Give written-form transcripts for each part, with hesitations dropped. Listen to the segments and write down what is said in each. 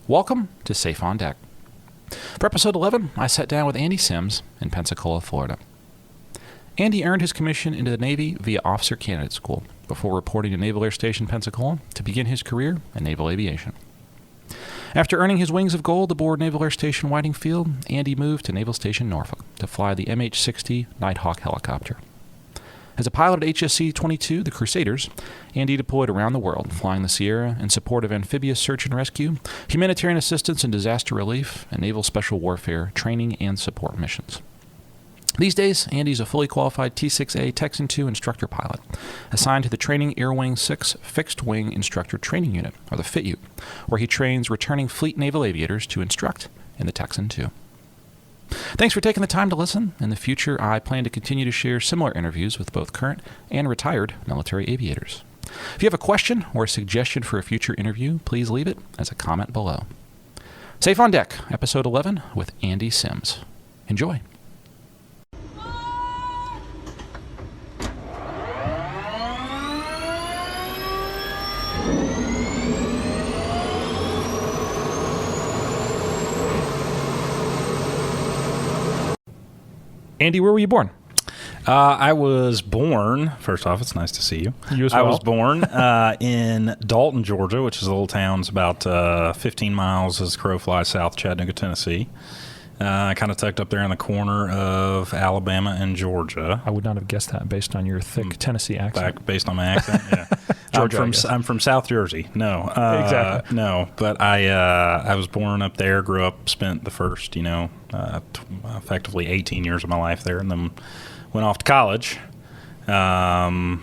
Welcome to Safe on Deck. For episode 11, I sat down with Andy Sims in Pensacola, Florida. Andy earned his commission into the Navy via Officer Candidate School before reporting to Naval Air Station Pensacola to begin his career in Naval Aviation. After earning his wings of gold aboard Naval Air Station Whiting Field, Andy moved to Naval Station Norfolk to fly the MH-60 Knighthawk helicopter. As a pilot at HSC 22, the Crusaders, Andy deployed around the world, flying the Sierra in support of Amphibious Search and Rescue, Humanitarian Assistance and Disaster Relief, and Naval Special Warfare training and support missions. These days, Andy's a fully qualified T-6A Texan II instructor pilot, assigned to the Training Air Wing 6 Fixed Wing Instructor Training Unit, or the FITU, where he trains returning fleet naval aviators to instruct in the Texan II. Thanks for taking the time to listen. In the future, I plan to continue to share similar interviews with both current and retired military aviators. If you have a question or a suggestion for a future interview, please leave it as a comment below. Safe on Deck, episode 11 with Andy Sims. Enjoy. Andy, where were you born? I was born, first off, it's nice to see you. You as well. I was born in Dalton, Georgia, which is a little town. It's about 15 miles as the crow flies south of Chattanooga, Tennessee. Kind of tucked up there in the corner of Alabama and Georgia. I would not have guessed that based on your thick Tennessee accent. Based on my accent, yeah. I'm from South Jersey. No. Exactly. No, but I was born up there, grew up, spent the first, effectively 18 years of my life there, and then went off to college. Where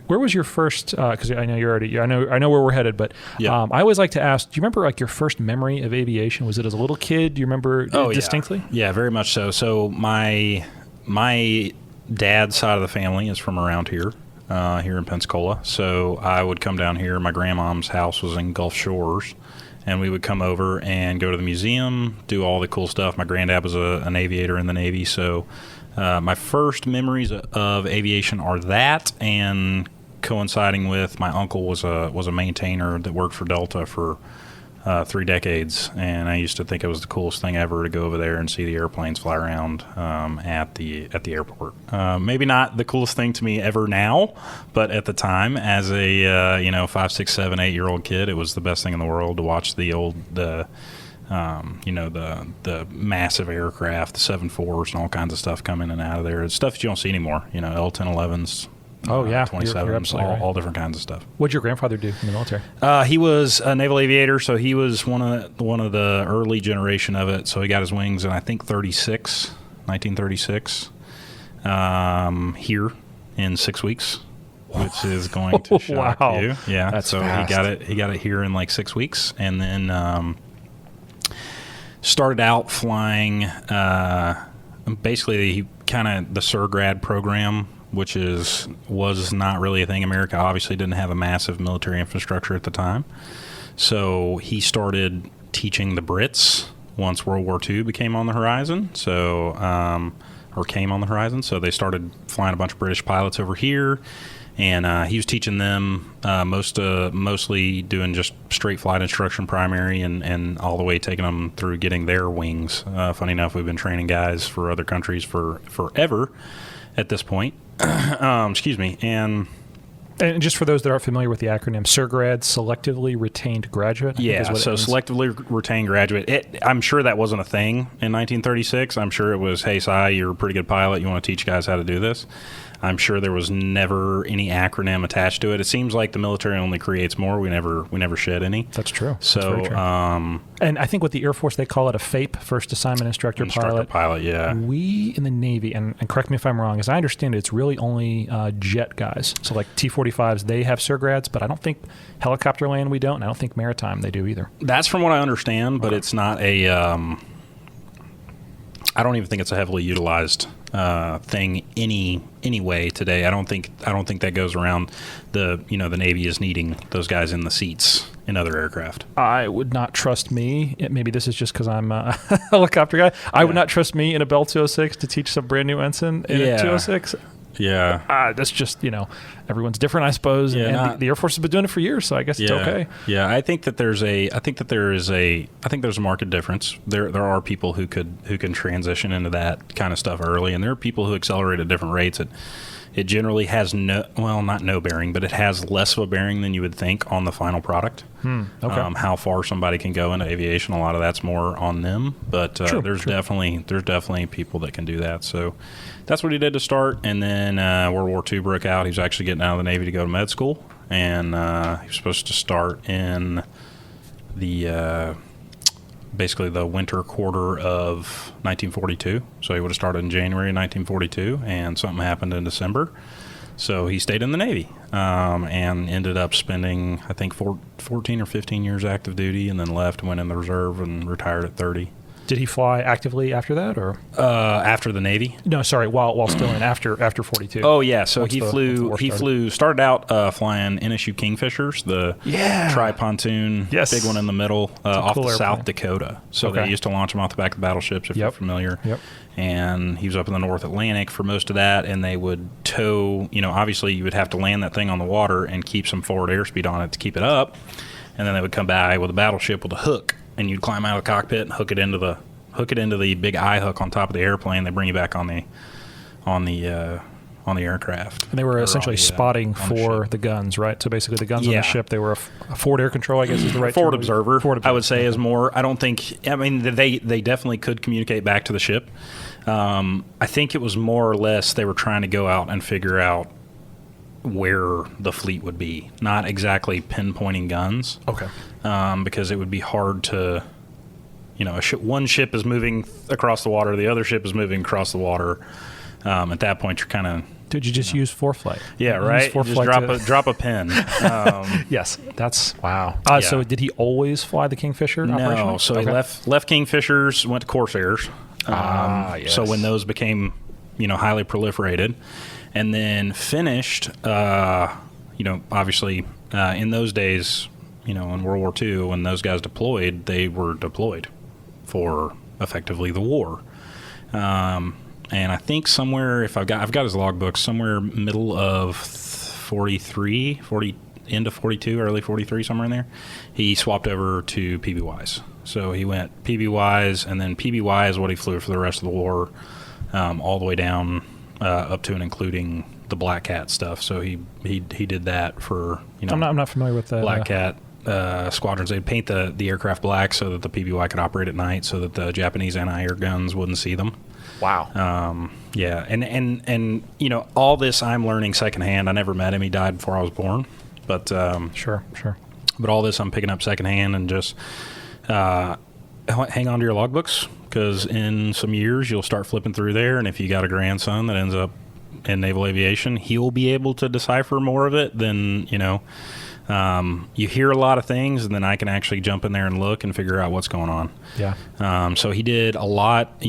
was your first? Because I know you're already. I know where we're headed, but yeah. I always like to ask. Do you remember your first memory of aviation? Was it as a little kid? Do you remember distinctly? Yeah, very much so. So my dad's side of the family is from around here in Pensacola. So I would come down here. My grandmom's house was in Gulf Shores, and we would come over and go to the museum, do all the cool stuff. My granddad was an aviator in the Navy, so. My first memories of aviation are that, and coinciding with my uncle was a maintainer that worked for Delta for 3 decades, and I used to think it was the coolest thing ever to go over there and see the airplanes fly around at the airport. Maybe not the coolest thing to me ever now, but at the time, as a 5, 6, 7, 8-year-old kid, it was the best thing in the world to watch the massive aircraft, the 747s and all kinds of stuff come in and out of there. It's stuff that you don't see anymore, L-1011s. Oh, yeah. 27s, all different kinds of stuff. What did your grandfather do in the military? He was a naval aviator, so he was one of the early generation of it. So he got his wings in, I think, 1936, here in 6 weeks, which is going to shock you. Yeah, that's so fast. He got it here in like 6 weeks, and then started out flying basically the Surgrad program, which was not really a thing. America obviously didn't have a massive military infrastructure at the time. So he started teaching the Brits once World War II became on the horizon. So, or came on the horizon. So they started flying a bunch of British pilots over here. And he was teaching them mostly doing just straight flight instruction primary and all the way taking them through getting their wings. Funny enough, we've been training guys for other countries for forever at this point. Excuse me. And just for those that aren't familiar with the acronym, SIRGRAD, Selectively Retained Graduate. Selectively Retained Graduate. I'm sure that wasn't a thing in 1936. I'm sure it was, hey, Si, you're a pretty good pilot. You want to teach guys how to do this? I'm sure there was never any acronym attached to it. It seems like the military only creates more. We never shed any. That's true. So, that's very true. And I think with the Air Force, they call it a FAPE, First Assignment Instructor Pilot. Yeah. We in the Navy, and correct me if I'm wrong, as I understand it, it's really only jet guys. So like T-45s, they have SIRGRADs, but I don't think helicopter land we don't, and I don't think maritime they do either. That's from what I understand, but it's not a I don't even think it's a heavily utilized thing anyway today. I don't think that goes around. The Navy is needing those guys in the seats in other aircraft. I would not trust me. Maybe this is just because I'm a helicopter guy. I would not trust me in a Bell 206 to teach some brand new ensign in a 206. Yeah. That's just, everyone's different, I suppose. Yeah, and the Air Force has been doing it for years, so I guess it's okay. Yeah, I think that there's a market difference. There are people who can transition into that kind of stuff early, and there are people who accelerate at different rates. It generally has not no bearing, but it has less of a bearing than you would think on the final product. Okay. How far somebody can go into aviation, a lot of that's more on them. But there's definitely people that can do that. So that's what he did to start. And then World War II broke out. He was actually getting out of the Navy to go to med school, and he was supposed to start in the basically the winter quarter of 1942. So he would have started in January 1942, and something happened in December. So he stayed in the Navy and ended up spending, I think, 14 or 15 years active duty, and then left and went in the reserve and retired at 30. Did he fly actively after that, or after the Navy? No, sorry, while still in after 42. Oh yeah, so Once he flew. Started out flying NSU Kingfishers, the tri-pontoon, big one in the middle, off cool the airplane. South Dakota. So they used to launch them off the back of the battleships, if you're familiar. Yep. And he was up in the North Atlantic for most of that, and they would tow. Obviously you would have to land that thing on the water and keep some forward airspeed on it to keep it up, and then they would come by with a battleship with a hook. And you'd climb out of the cockpit and hook it into the big eye hook on top of the airplane. They bring you back on the aircraft. And they were essentially spotting for the guns, right? So basically, the guns on the ship, they were a forward air control, I guess is the right forward term. observer. Forward observer. I would say is more. I don't think. I mean, they definitely could communicate back to the ship. I think it was more or less they were trying to go out and figure out where the fleet would be, not exactly pinpointing guns. Okay. Because it would be hard to, one ship is moving across the water, the other ship is moving across the water. At that point, you're kind of. Did you just use ForeFlight? Yeah, right. Just drop a pin. Yes, that's wow. Yeah. So did he always fly the Kingfisher? No, so he left Kingfishers, went to Corsairs. Yes. So when those became, highly proliferated, and then finished, obviously in those days, in World War II, when those guys deployed, they were deployed for effectively the war. And I think somewhere, if I've got his logbook, somewhere middle of 43, into 42, early 43, somewhere in there, he swapped over to PBYs. So he went PBYs, and then PBY is what he flew for the rest of the war, all the way down up to and including the Black Cat stuff. So he did that for I'm not familiar with that. Black Cat squadrons. They'd paint the aircraft black so that the PBY could operate at night, so that the Japanese anti-air guns wouldn't see them. Wow. Yeah, and all this I'm learning secondhand. I never met him. He died before I was born. But Sure. But all this I'm picking up secondhand, and just hang on to your logbooks, because in some years you'll start flipping through there, and if you got a grandson that ends up in naval aviation, he'll be able to decipher more of it than you hear a lot of things, and then I can actually jump in there and look and figure out what's going on. Yeah. So he did a lot,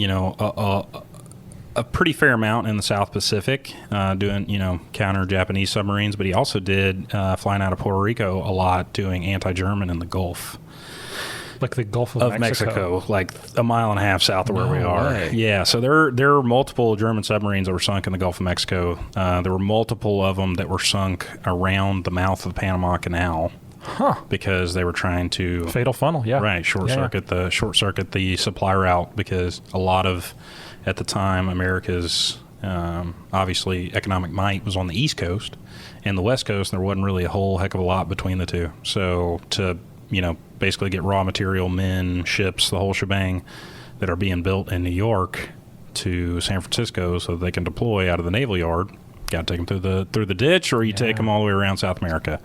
a pretty fair amount in the South Pacific, doing, counter Japanese submarines, but he also did flying out of Puerto Rico a lot, doing anti-German in the Gulf. Like the Gulf of Mexico, like a mile and a half south of where we are. Way. Yeah, so there are multiple German submarines that were sunk in the Gulf of Mexico. There were multiple of them that were sunk around the mouth of the Panama Canal. Because they were trying to fatal funnel, short circuit the supply route, because a lot of, at the time, America's obviously economic might was on the East Coast, and the West Coast, there wasn't really a whole heck of a lot between the two. So to basically get raw material, men, ships, the whole shebang that are being built in New York to San Francisco so that they can deploy out of the naval yard, got to take them through the ditch, or you take them all the way around South America.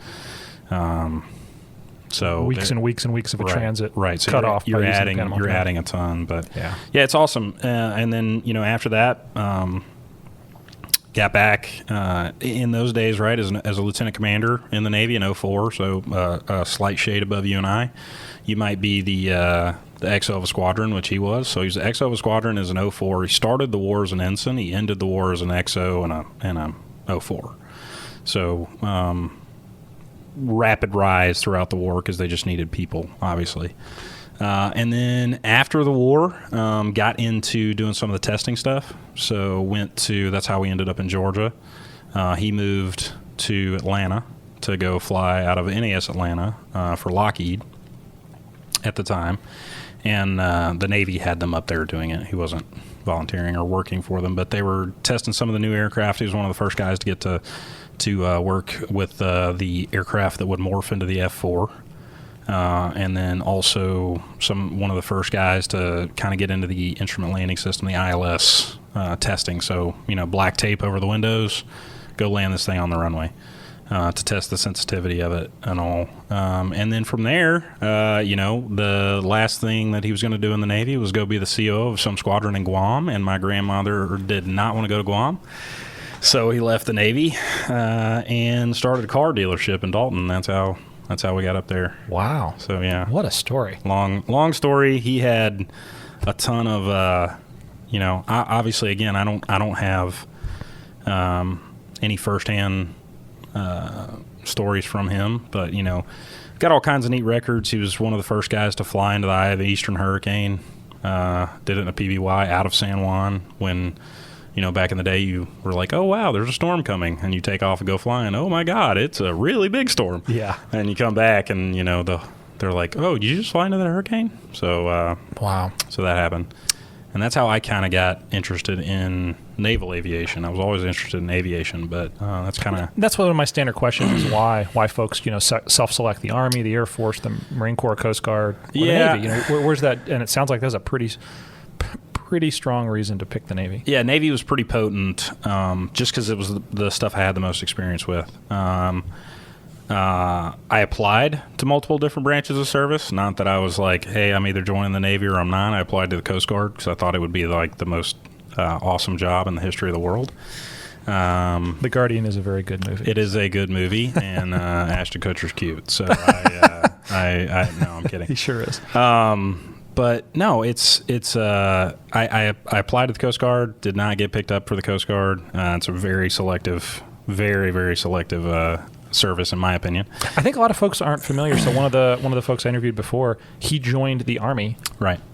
So weeks and weeks and weeks of a transit, right? So cut off. You're adding a ton, but yeah, it's awesome. And then after that, got back in those days, right, as a lieutenant commander in the Navy in 2004. So a slight shade above you and I. You might be the XO of a squadron, which he was. So he was the XO of a squadron as an 2004. He started the war as an ensign. He ended the war as an XO and a 2004. So rapid rise throughout the war, because they just needed people, obviously. And then after the war, got into doing some of the testing stuff. So that's how we ended up in Georgia. He moved to Atlanta to go fly out of NAS Atlanta for Lockheed at the time. And the Navy had them up there doing it. He wasn't volunteering or working for them, but they were testing some of the new aircraft. He was one of the first guys to get to work with the aircraft that would morph into the F-4. And then also one of the first guys to kind of get into the instrument landing system, the ILS testing. So, black tape over the windows, go land this thing on the runway to test the sensitivity of it and all. And then from there, the last thing that he was going to do in the Navy was go be the CO of some squadron in Guam. And my grandmother did not want to go to Guam. So he left the Navy and started a car dealership in Dalton. That's how we got up there. Wow. So yeah. What a story. Long story. He had a ton of obviously again I don't have any firsthand stories from him, but got all kinds of neat records. He was one of the first guys to fly into the eye of the Eastern Hurricane. Did it in a PBY out of San Juan when back in the day, you were like, oh, wow, there's a storm coming. And you take off and go flying. Oh, my God, it's a really big storm. Yeah. And you come back and, they're like, oh, did you just fly into that hurricane? So, wow. So that happened. And that's how I kind of got interested in naval aviation. I was always interested in aviation, but That's one of my standard questions is why folks, self-select the Army, the Air Force, the Marine Corps, Coast Guard, or the Navy. Where's that? And it sounds like there's a pretty strong reason to pick the Navy. Yeah, Navy was pretty potent just because it was the stuff I had the most experience with. I applied to multiple different branches of service. Not that I was like, hey, I'm either joining the Navy or I'm not. I applied to the Coast Guard because I thought it would be like the most awesome job in the history of the world. The Guardian is a very good movie. It is a good movie, and Ashton Kutcher's cute. So no, I'm kidding. He sure is. But no, I applied to the Coast Guard, did not get picked up for the Coast Guard. It's a very selective, very, very selective service, in my opinion. I think a lot of folks aren't familiar. So one of the folks I interviewed before, he joined the Army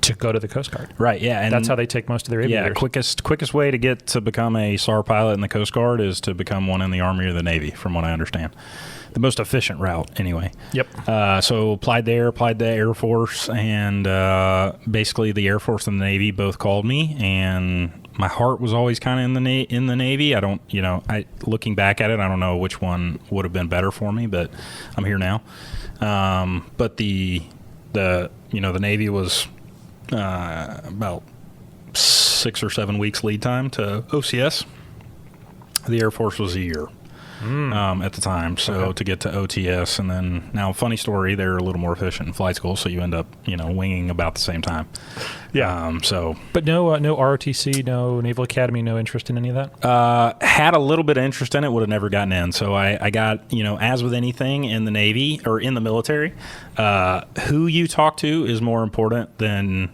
to go to the Coast Guard. Right, yeah. And that's how they take most of their aviators. Yeah, quickest way to get to become a SAR pilot in the Coast Guard is to become one in the Army or the Navy, from what I understand. The most efficient route, anyway. Yep. So applied to Air Force, and basically the Air Force and the Navy both called me, and my heart was always kind of in the Navy. I don't, looking back at it, I don't know which one would have been better for me, but I'm here now. But the Navy was about 6 or 7 weeks lead time to OCS. The Air Force was a year. At the time, so to get to OTS, and then now, funny story, they're a little more efficient in flight school, so you end up, winging about the same time. Yeah. But no ROTC, no Naval Academy, no interest in any of that. Had a little bit of interest in it, would have never gotten in. So I got, as with anything in the Navy or in the military, who you talk to is more important than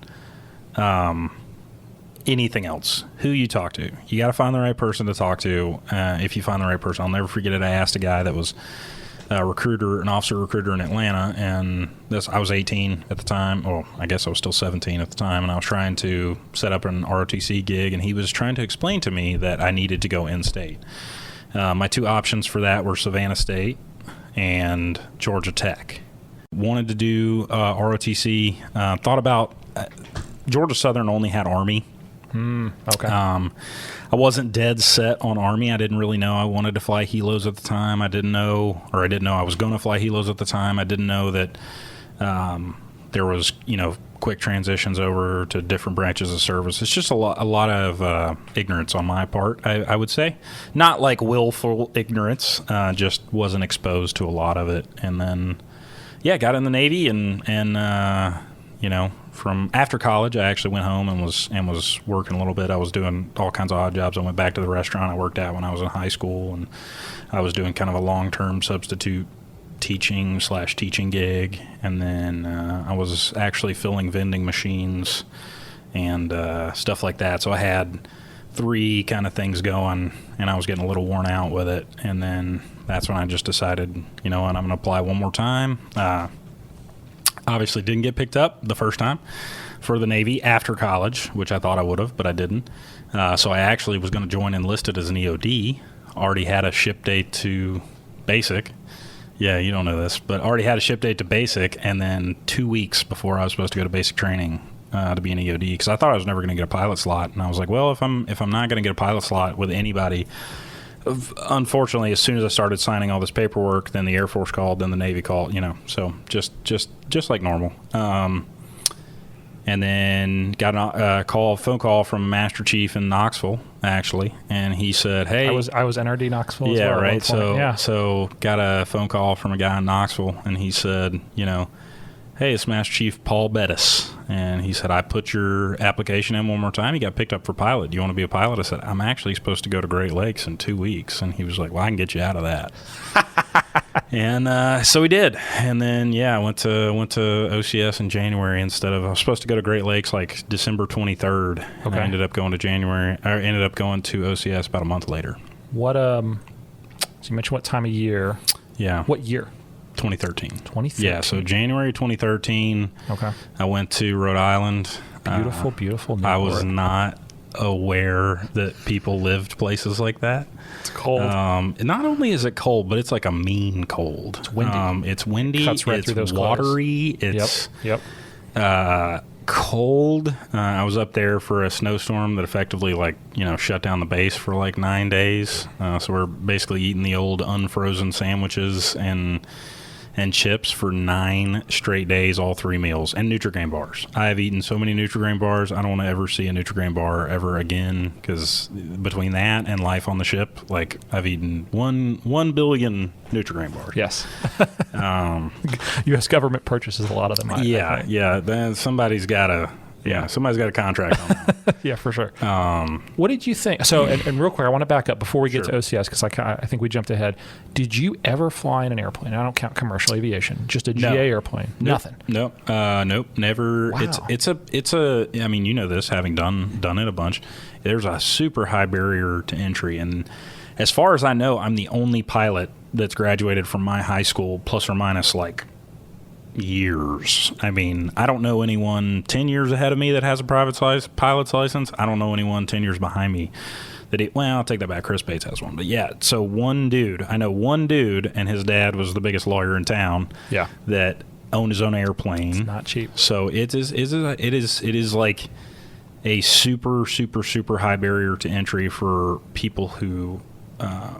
anything else. Who you talk to, you got to find the right person to talk to. If you find the right person, I'll never forget it. I asked a guy that was a recruiter, an officer recruiter in Atlanta, and I was 18 at the time. Well, I guess I was still 17 at the time, and I was trying to set up an ROTC gig, and he was trying to explain to me that I needed to go in-state. My two options for that were Savannah State and Georgia Tech. Wanted to do ROTC. Thought about Georgia Southern only had Army. Okay. I wasn't dead set on Army. I didn't really know I wanted to fly helos at the time. I didn't know I was going to fly helos at the time. I didn't know that there was, quick transitions over to different branches of service. It's just a lot of ignorance on my part, I would say. Not like willful ignorance, just wasn't exposed to a lot of it. And then, got in the Navy and from after college, I actually went home and was working a little bit. I was doing all kinds of odd jobs. I went back to the restaurant I worked at when I was in high school, and I was doing kind of a long-term substitute teaching gig. And then I was actually filling vending machines and stuff like that. So I had 3 kind of things going, and I was getting a little worn out with it. And then that's when I just decided, I'm going to apply one more time. obviously didn't get picked up the first time for the Navy after college, which I thought I would have, but I didn't. So I actually was going to join enlisted as an EOD. Already had a ship date to basic. Yeah, you don't know this, but already had a ship date to basic, and then 2 weeks before I was supposed to go to basic training to be an EOD, because I thought I was never going to get a pilot slot, and I was like, well, if I'm not going to get a pilot slot with anybody, unfortunately, as soon as I started signing all this paperwork, then the Air Force called, then the Navy called, so just like normal. And then got a phone call from Master Chief in Knoxville, actually, and he said, "Hey, I was NRD Knoxville." Yeah, as well right. So so got a phone call from a guy in Knoxville, and he said, "Hey, it's Master Chief Paul Bettis," and he said, "I put your application in one more time. You got picked up for pilot. Do you want to be a pilot?" I said, "I'm actually supposed to go to Great Lakes in 2 weeks," and he was like, "Well, I can get you out of that." And so we did, and then I went to OCS in January instead of I was supposed to go to Great Lakes like December 23rd. Okay. I ended up going to OCS about a month later. What so you mentioned what time of year? Yeah. What year? 2013. 2013. Yeah, so January 2013. Okay. I went to Rhode Island. Beautiful New I was York. not aware that people lived places like that. It's cold. Not only is it cold, but it's like a mean cold. It's windy. It's windy. Cuts right it's through those watery. clothes. It's Yep. cold. I was up there for a snowstorm that effectively shut down the base for like 9 days. So we're basically eating the old unfrozen sandwiches and chips for 9 straight days, all 3 meals, and Nutri-Grain bars. I have eaten so many Nutri-Grain bars, I don't want to ever see a Nutri-Grain bar ever again, because between that and life on the ship, I've eaten 1 billion Nutri-Grain bars. Yes. U.S. government purchases a lot of them. I think. Then somebody's got a contract on that. Yeah, for sure. What did you think? So, and real quick, I want to back up before we get to OCS, because I think we jumped ahead. Did you ever fly in an airplane? I don't count commercial aviation. Just a GA airplane. Nothing. Nope. Never. Wow. It's a. I mean, you know this, having done it a bunch. There's a super high barrier to entry, and as far as I know, I'm the only pilot that's graduated from my high school, plus or minus years. I mean, I don't know anyone 10 years ahead of me that has a pilot's license. I don't know anyone 10 years behind me I'll take that back. Chris Bates has one. But yeah, so I know one dude, and his dad was the biggest lawyer in town. Yeah. That owned his own airplane. It's not cheap. So it is like a super, super, super high barrier to entry for people who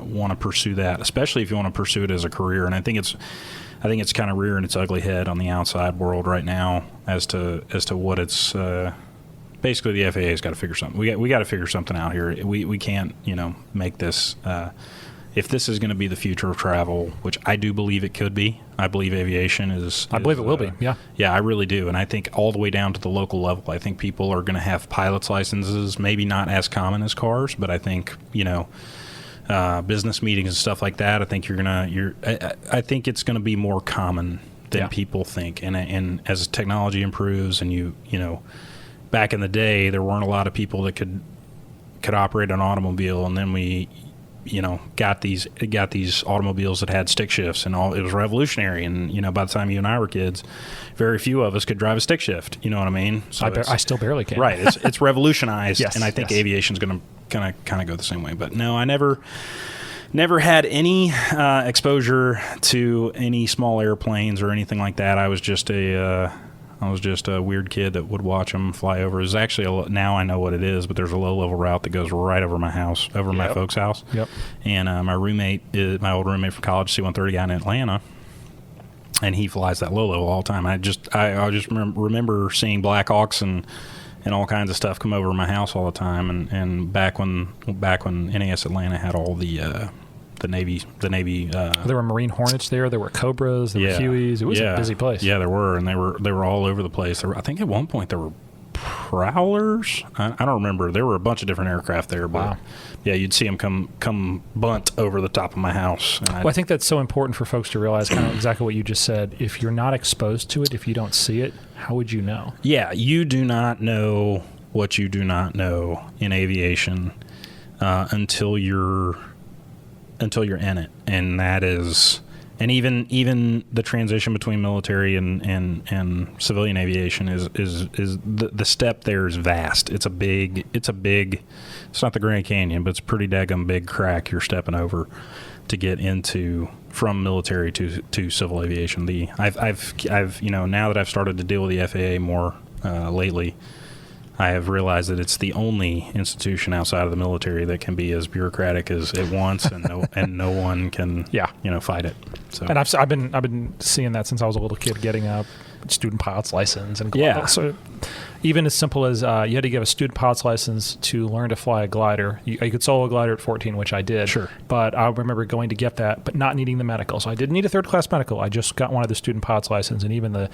want to pursue that, especially if you want to pursue it as a career. And I think it's kind of rearing its ugly head on the outside world right now as to what it's. Basically, the FAA's got to figure something. We got to figure something out here. We can't make this. If this is going to be the future of travel, which I do believe it could be, I believe aviation is. I believe it will be. Yeah. Yeah, I really do, and I think all the way down to the local level. I think people are going to have pilot's licenses, maybe not as common as cars, but I think business meetings and stuff like that. I think I think it's going to be more common than people think, and as technology improves, and back in the day, there weren't a lot of people that could operate an automobile, and then we, got these automobiles that had stick shifts, and it was revolutionary. And by the time you and I were kids, very few of us could drive a stick shift. You know what I mean? So I still barely can. Right. It's revolutionized, Yes, and I think yes. aviation's going to kind of go the same way. But no, I never had any exposure to any small airplanes or anything like that. I was just a weird kid that would watch them fly over. It's actually now I know what it is, but there's a low-level route that goes right over my house, my folks' house. Yep. And my old roommate from college, C-130 guy in Atlanta, and he flies that low-level all the time. I just remember seeing Black Hawks and all kinds of stuff come over my house all the time. And back when NAS Atlanta had all the Navy. There were Marine Hornets there. There were Cobras. There were Hueys. It was a busy place. Yeah, there were, and they were all over the place. I think at one point there were Prowlers. I don't remember. There were a bunch of different aircraft there, but yeah, you'd see them come bunt over the top of my house. And I think that's so important for folks to realize, kind of exactly what you just said. If you're not exposed to it, if you don't see it, how would you know? Yeah, you do not know what you do not know in aviation until you're in it, and that is And even the transition between military and civilian aviation is the step there is vast. It's not the Grand Canyon, but it's a pretty daggum big crack you're stepping over to get into from military to civil aviation. I've now that I've started to deal with the FAA more lately, I have realized that it's the only institution outside of the military that can be as bureaucratic as it wants, and no one can fight it. So. And I've been seeing that since I was a little kid, getting a student pilot's license, and so even as simple as you had to give a student pilot's license to learn to fly a glider. You could solo a glider at 14, which I did. Sure. But I remember going to get that, but not needing the medical. So I didn't need a third-class medical. I just got one of the student pilot's license, and even the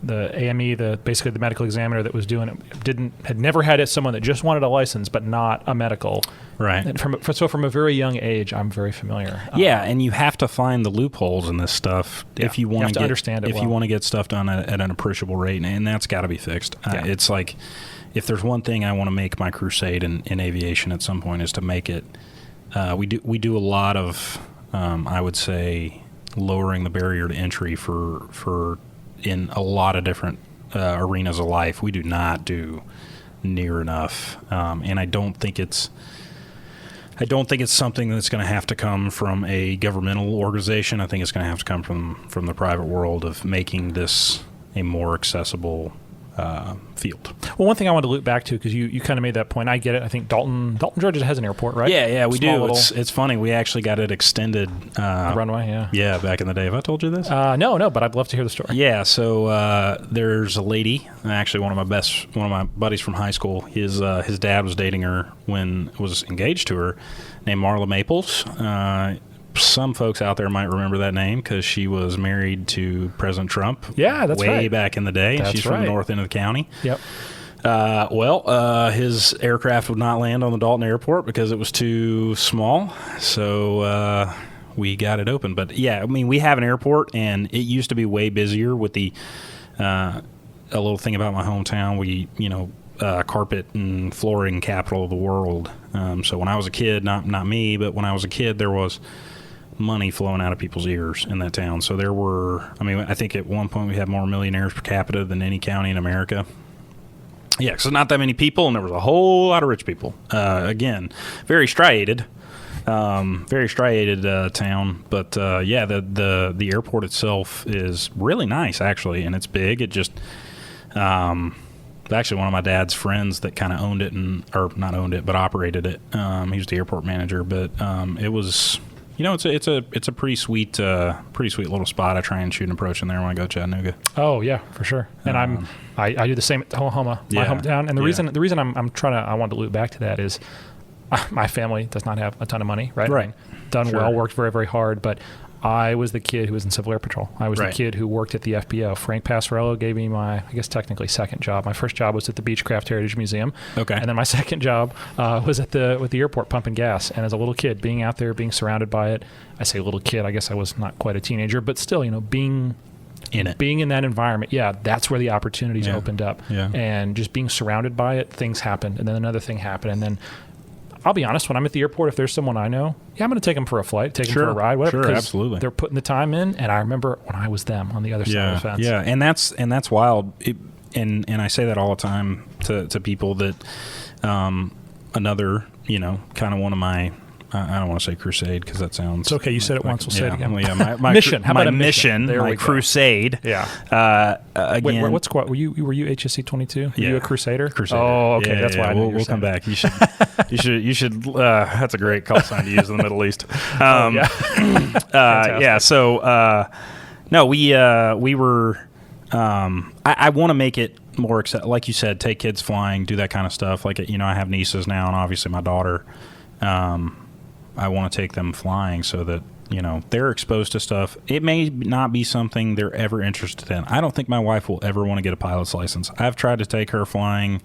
AME, basically the medical examiner that was doing it, had never had it. Someone that just wanted a license but not a medical. Right. And from a very young age, I'm very familiar. And you have to find the loopholes in this stuff if you want to understand it. If you want to get stuff done at an appreciable rate, and that's got to be fixed. It's like, if there's one thing I want to make my crusade in aviation at some point, is to make it. We do a lot of, I would say, lowering the barrier to entry for in a lot of different arenas of life. We do not do near enough, and I don't think it's something that's going to have to come from a governmental organization. I think it's going to have to come from the private world of making this a more accessible field. Well, one thing I wanted to loop back to, because you kind of made that point. I get it. I think Dalton, Georgia has an airport, right? Yeah, we do. It's funny. We actually got it extended. The runway, yeah. Yeah, back in the day. Have I told you this? No, but I'd love to hear the story. Yeah, so there's a lady, actually one of my buddies from high school. His dad was dating her was engaged to her, named Marla Maples. Some folks out there might remember that name because she was married to President Trump. Yeah, that's right. Way back in the day. That's She's from the north end of the county. Yep. His aircraft would not land on the Dalton Airport because it was too small. So we got it open. But yeah, I mean, we have an airport, and it used to be way busier with a little thing about my hometown. Carpet and flooring capital of the world. So when I was a kid, not me, but when I was a kid, there was money flowing out of people's ears in that town. So I think at one point we had more millionaires per capita than any county in America. Yeah, because there's not that many people, and there was a whole lot of rich people. Again, very striated town. But the airport itself is really nice, actually, and it's big. It just actually one of my dad's friends that kind of owned it, not owned it, but operated it. He was the airport manager, but it was. It's a pretty sweet little spot. I try and shoot an approach in there when I go to Chattanooga. Oh yeah, for sure. And I do the same at Oklahoma, my hometown. And the reason I wanted to loop back to that is my family does not have a ton of money, right? Right. I mean, done well, worked very, very hard, but I was the kid who was in Civil Air Patrol. I was the kid who worked at the FBO. Frank Passarello gave me my, I guess technically second job. My first job was at the Beechcraft Heritage Museum. Okay. And then my second job was with the airport pumping gas. And as a little kid, being out there, being surrounded by it, I say little kid, I guess I was not quite a teenager, but still, being in it, being in that environment, that's where the opportunities opened up. Yeah. And just being surrounded by it, things happened. And then another thing happened. And then I'll be honest, when I'm at the airport, if there's someone I know, I'm going to take them for a flight, take them for a ride, whatever. Sure, absolutely. They're putting the time in, and I remember when I was them on the other side of the fence. Yeah, and that's wild. And I say that all the time to people that another, kind of one of my, I don't want to say crusade because that sounds... It's okay, you said it once, we'll say it again. Yeah, my mission. How about my a mission? My crusade. Yeah. Again, Wait, what's squad? Were you HSC 22? Were you a Crusader? Crusader. Oh, okay, that's why I knew we'll come back. You should. That's a great call sign to use in the Middle East. So we were. I want to make it more like you said, take kids flying, do that kind of stuff. Like I have nieces now, and obviously my daughter. I want to take them flying so that they're exposed to stuff. It may not be something they're ever interested in. I don't think my wife will ever want to get a pilot's license. I've tried to take her flying.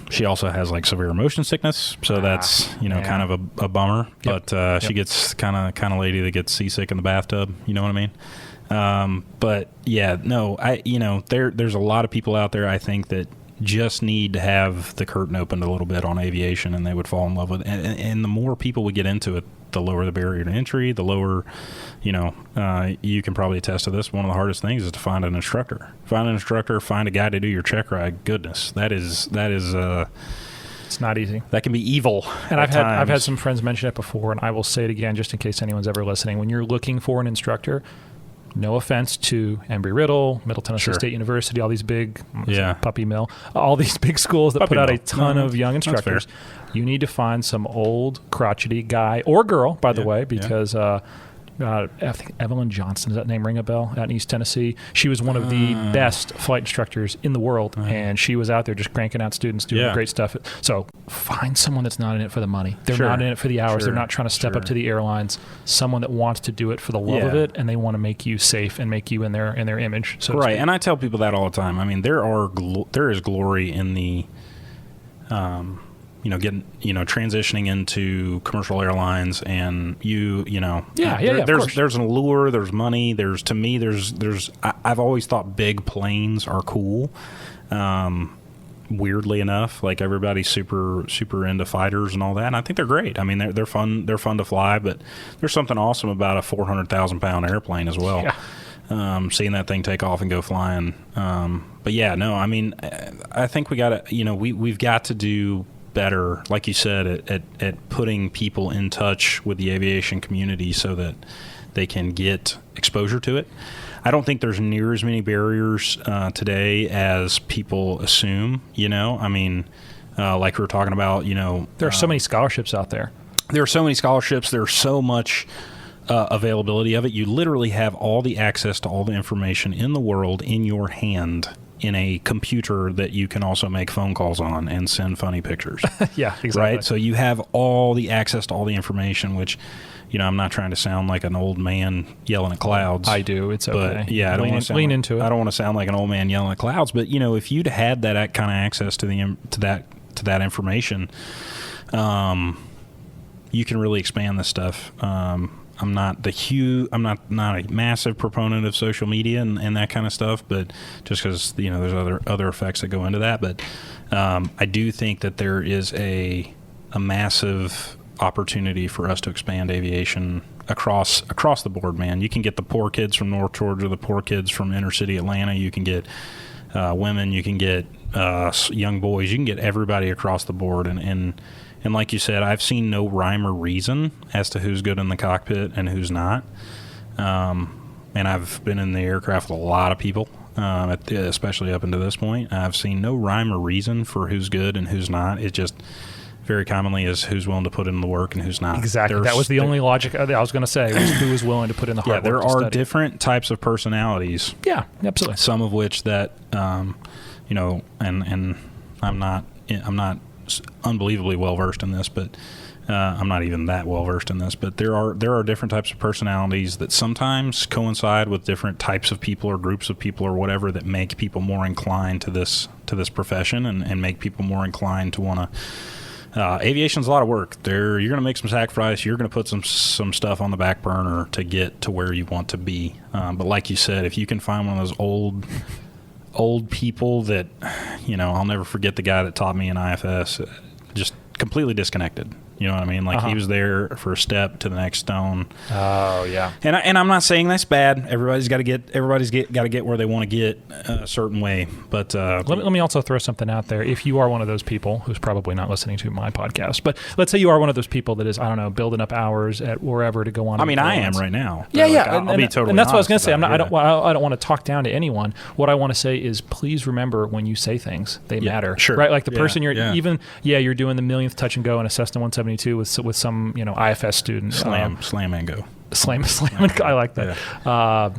She also has severe motion sickness, so that's kind of a bummer. Yep. But she gets kind of lady that gets seasick in the bathtub. You know what I mean? But yeah, no, there's a lot of people out there. I think that just need to have the curtain opened a little bit on aviation, and they would fall in love with it. And the more people we get into it, the lower the barrier to entry, the lower, you can probably attest to this. One of the hardest things is to find an instructor. Find a guy to do your check ride. Goodness, that is it's not easy. That can be evil. And I've had some friends mention it before, and I will say it again just in case anyone's ever listening. When you're looking for an instructor, no offense to Embry-Riddle, Middle Tennessee State University, all these big, Puppy Mill, all these big schools that put out a ton of young instructors. You need to find some old crotchety guy or girl, by the way, because I think Evelyn Johnson, does that name ring a bell, out in East Tennessee? She was one of the best flight instructors in the world, and she was out there just cranking out students, doing great stuff. So find someone that's not in it for the money. They're not in it for the hours. They're not trying to step up to the airlines. Someone that wants to do it for the love of it, and they want to make you safe and make you in their image. So right, and I tell people that all the time. I mean, there is glory in the transitioning into commercial airlines, and there's an allure, there's money, I've always thought big planes are cool. Weirdly enough, like everybody's super into fighters and all that, and I think they're great. I mean, they're fun to fly, but there's something awesome about a 400,000-pound airplane as well. Seeing that thing take off and go flying. But I mean, I think we got to, we've got to do better, like you said, at putting people in touch with the aviation community so that they can get exposure to it. I don't think there's near as many barriers today as people assume. I mean, like we were talking about, there are so many scholarships out there. There are so many scholarships. There's so much availability of it. You literally have all the access to all the information in the world in your hand, in a computer that you can also make phone calls on and send funny pictures. Yeah, exactly. Right? So you have all the access to all the information, which, I'm not trying to sound like an old man yelling at clouds. I do. It's okay. But I don't want to lean into it. I don't want to sound like an old man yelling at clouds. But if you'd had that kind of access to that information, you can really expand this stuff. I'm not a massive proponent of social media and that kind of stuff, but just because there's other effects that go into that. But I do think that there is a massive opportunity for us to expand aviation across the board. Man, you can get the poor kids from North Georgia, the poor kids from inner city Atlanta. You can get women. You can get young boys. You can get everybody across the board. And like you said, I've seen no rhyme or reason as to who's good in the cockpit and who's not. And I've been in the aircraft with a lot of people, especially up until this point. I've seen no rhyme or reason for who's good and who's not. It just very commonly is who's willing to put in the work and who's not. Exactly. That was the only logic I was going to say, was who is willing to put in the hard work. There are different types of personalities. Yeah, absolutely. Some of which that, and I'm not unbelievably well versed in this, but I'm not even that well versed in this. But there are different types of personalities that sometimes coincide with different types of people or groups of people or whatever that make people more inclined to this profession and make people more inclined to want to. Aviation's a lot of work. You're going to make some sacrifice. You're going to put some stuff on the back burner to get to where you want to be. But like you said, if you can find one of those old people that, I'll never forget the guy that taught me in IFS, just completely disconnected. You know what I mean? Like he was there for a step to the next stone. Oh yeah. And I'm not saying that's bad. Everybody's got to get where they want to get a certain way. But let me also throw something out there. If you are one of those people who's probably not listening to my podcast, but let's say you are one of those people that is, I don't know, building up hours at wherever to go on. I mean, I am right now. Yeah, yeah. I'll be totally. And that's what I was going to say. I don't want to talk down to anyone. What I want to say is, please remember when you say things, they matter. Sure. Right. Like the person you're you're doing the millionth touch and go in a Cessna 172 with some IFS student. Slam and go. Slam and go. I like that. Yeah.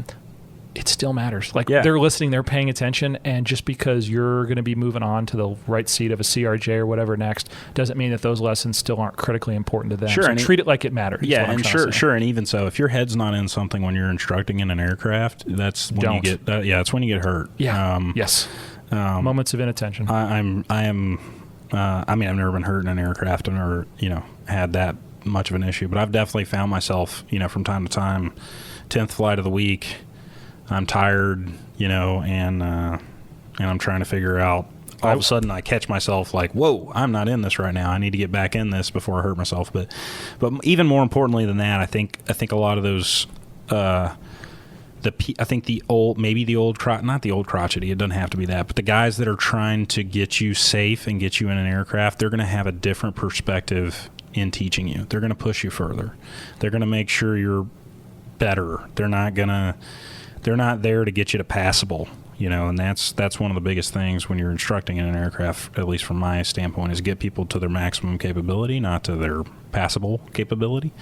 It still matters. Like they're listening, they're paying attention, and just because you're going to be moving on to the right seat of a CRJ or whatever next doesn't mean that those lessons still aren't critically important to them. Sure, so treat it like it matters. Yeah, and sure, and even so, if your head's not in something when you're instructing in an aircraft, that's when you get that's when you get hurt. Yeah. Yes. Moments of inattention. I am. I've never been hurt in an aircraft. I've never had that much of an issue, but I've definitely found myself from time to time, 10th flight of the week, I'm tired, and I'm trying to figure out all of a sudden I catch myself like, whoa, I'm not in this right now. I need to get back in this before I hurt myself. But even more importantly than that, I think a lot of those, I think not the old crotchety, it doesn't have to be that, but the guys that are trying to get you safe and get you in an aircraft, they're going to have a different perspective in teaching you. They're going to push you further. They're going to make sure you're better. They're not there to get you to passable, and that's one of the biggest things when you're instructing in an aircraft, at least from my standpoint, is get people to their maximum capability, not to their passable capability.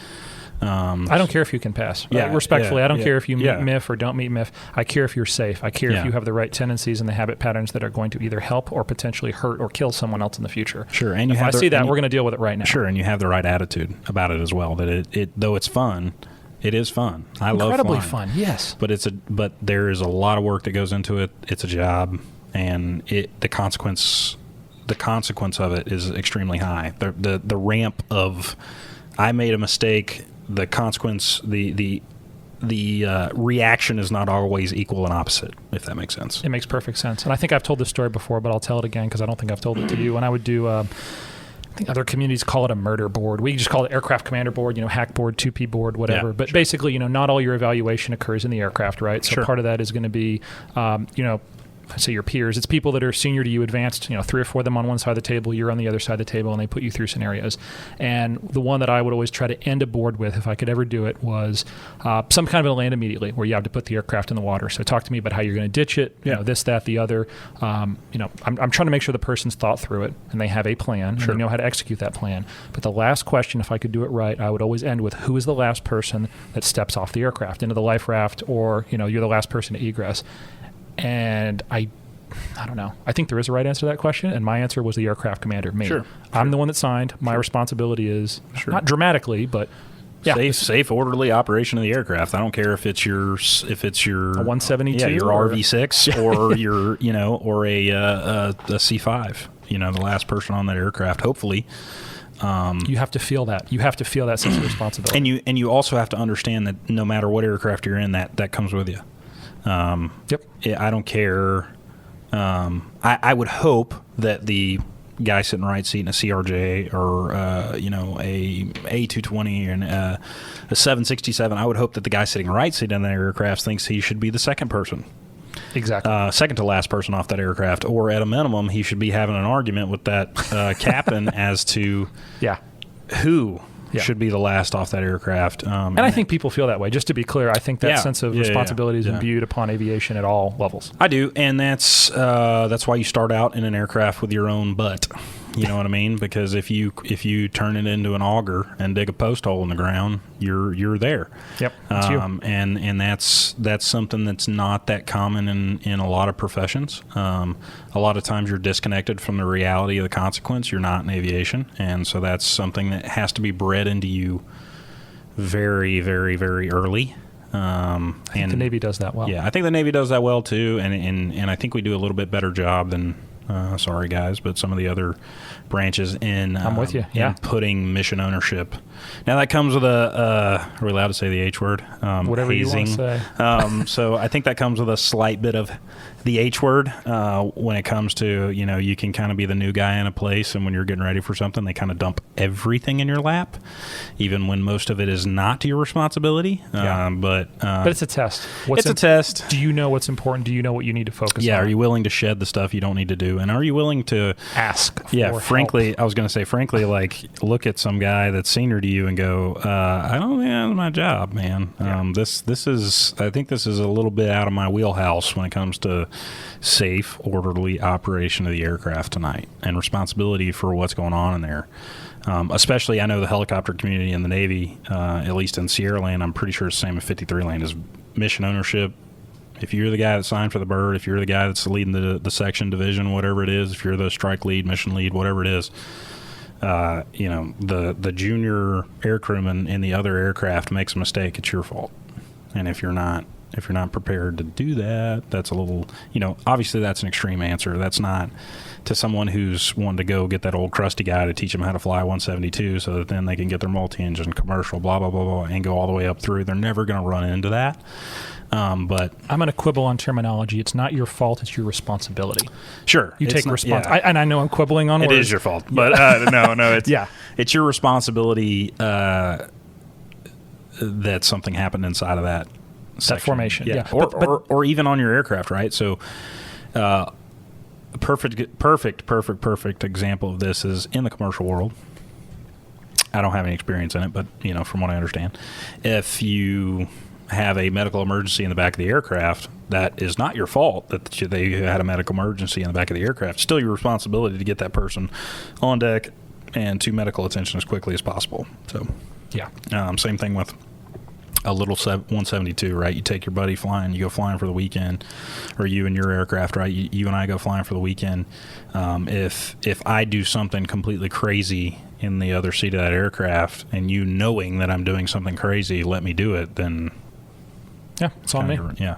I don't care if you can pass. Respectfully, I don't care if you meet MIF or don't meet MIF. I care if you're safe. I care if you have the right tendencies and the habit patterns that are going to either help or potentially hurt or kill someone else in the future. Sure, and if I see that, we're going to deal with it right now. Sure, and you have the right attitude about it as well. That it though it's fun, it is fun. I love incredibly fun. Yes, but there is a lot of work that goes into it. It's a job, and the consequence of it is extremely high. The ramp of I made a mistake. The consequence, the reaction is not always equal and opposite, if that makes sense. It makes perfect sense. And I think I've told this story before, but I'll tell it again because I don't think I've told it to you. When I would do, I think other communities call it a murder board. We just call it aircraft commander board, hack board, 2P board, whatever. But basically, not all your evaluation occurs in the aircraft, right? So part of that is going to be, say your peers. It's people that are senior to you, advanced, 3 or 4 of them on one side of the table, you're on the other side of the table, and they put you through scenarios. And the one that I would always try to end a board with, if I could ever do it, was some kind of a land immediately where you have to put the aircraft in the water. So talk to me about how you're going to ditch it, this, that, the other. I'm trying to make sure the person's thought through it and they have a plan and they know how to execute that plan. But the last question, if I could do it right, I would always end with who is the last person that steps off the aircraft into the life raft, or, you're the last person to egress. And I don't know. I think there is a right answer to that question, and my answer was the aircraft commander, me. I'm the one that signed. My responsibility is not dramatically, but safe, orderly operation of the aircraft. I don't care if it's your a 172, your RV6, or your or a C5. The last person on that aircraft. Hopefully, you have to feel that. You have to feel that sense of responsibility, and you also have to understand that no matter what aircraft you're in, that comes with you. I don't care. I would hope that the guy sitting right seat in a CRJ or a A220 and a 767, I would hope that the guy sitting right seat in that aircraft thinks he should be the second person. Exactly. Second to last person off that aircraft, or at a minimum, he should be having an argument with that captain as to who should be the last off that aircraft. And I think people feel that way. Just to be clear, I think that sense of responsibility is imbued upon aviation at all levels. I do, and that's why you start out in an aircraft with your own butt. You know what I mean? Because if you turn it into an auger and dig a post hole in the ground, you're there. Yep. That's you. And that's something that's not that common in a lot of professions. A lot of times you're disconnected from the reality of the consequence. You're not in aviation, and so that's something that has to be bred into you very, very, very early. I think the Navy does that well. Yeah, I think the Navy does that well too, and I think we do a little bit better job than. Sorry, guys, but some of the other branches in I'm with you. In putting mission ownership. Now that comes with are we allowed to say the H word? Whatever hazing. You want to say. So I think that comes with a slight bit of the H word when it comes to you can kind of be the new guy in a place, and when you're getting ready for something, they kind of dump everything in your lap, even when most of it is not your responsibility. But it's a test. It's a test. Do you know what's important? Do you know what you need to focus on? Yeah. Are you willing to shed the stuff you don't need to do? And are you willing to ask for frankly, help? I was going to say, frankly, like, look at some guy that's senior to you and go, I don't think that's my job, man. I think this is a little bit out of my wheelhouse when it comes to safe, orderly operation of the aircraft tonight and responsibility for what's going on in there. Especially, I know the helicopter community in the Navy, at least in Sierra Land, I'm pretty sure it's the same in 53 Land, is mission ownership. If you're the guy that signed for the bird, if you're the guy that's leading the section, division, whatever it is, if you're the strike lead, mission lead, whatever it is, the junior air crewman in the other aircraft makes a mistake, it's your fault. And if you're not prepared to do that, that's a little, obviously that's an extreme answer. That's not to someone who's wanting to go get that old crusty guy to teach them how to fly 172 so that then they can get their multi-engine commercial, blah, blah, blah, blah, and go all the way up through. They're never going to run into that. But I'm going to quibble on terminology. It's not your fault. It's your responsibility. Sure. You take responsibility. Yeah. And I know I'm quibbling on words. It is your fault. But no. It's your responsibility that something happened inside of that section. Formation. Yeah. Or even on your aircraft, right? So a perfect example of this is in the commercial world. I don't have any experience in it, but from what I understand, if you have a medical emergency in the back of the aircraft, that is not your fault that they had a medical emergency in the back of the aircraft. It's still your responsibility to get that person on deck and to medical attention as quickly as possible. So, yeah. Same thing with a little 172, right? You take your buddy flying, you go flying for the weekend, or you and your aircraft, right? You and I go flying for the weekend. If I do something completely crazy in the other seat of that aircraft, and you knowing that I'm doing something crazy, let me do it, then yeah, it's on me. Yeah.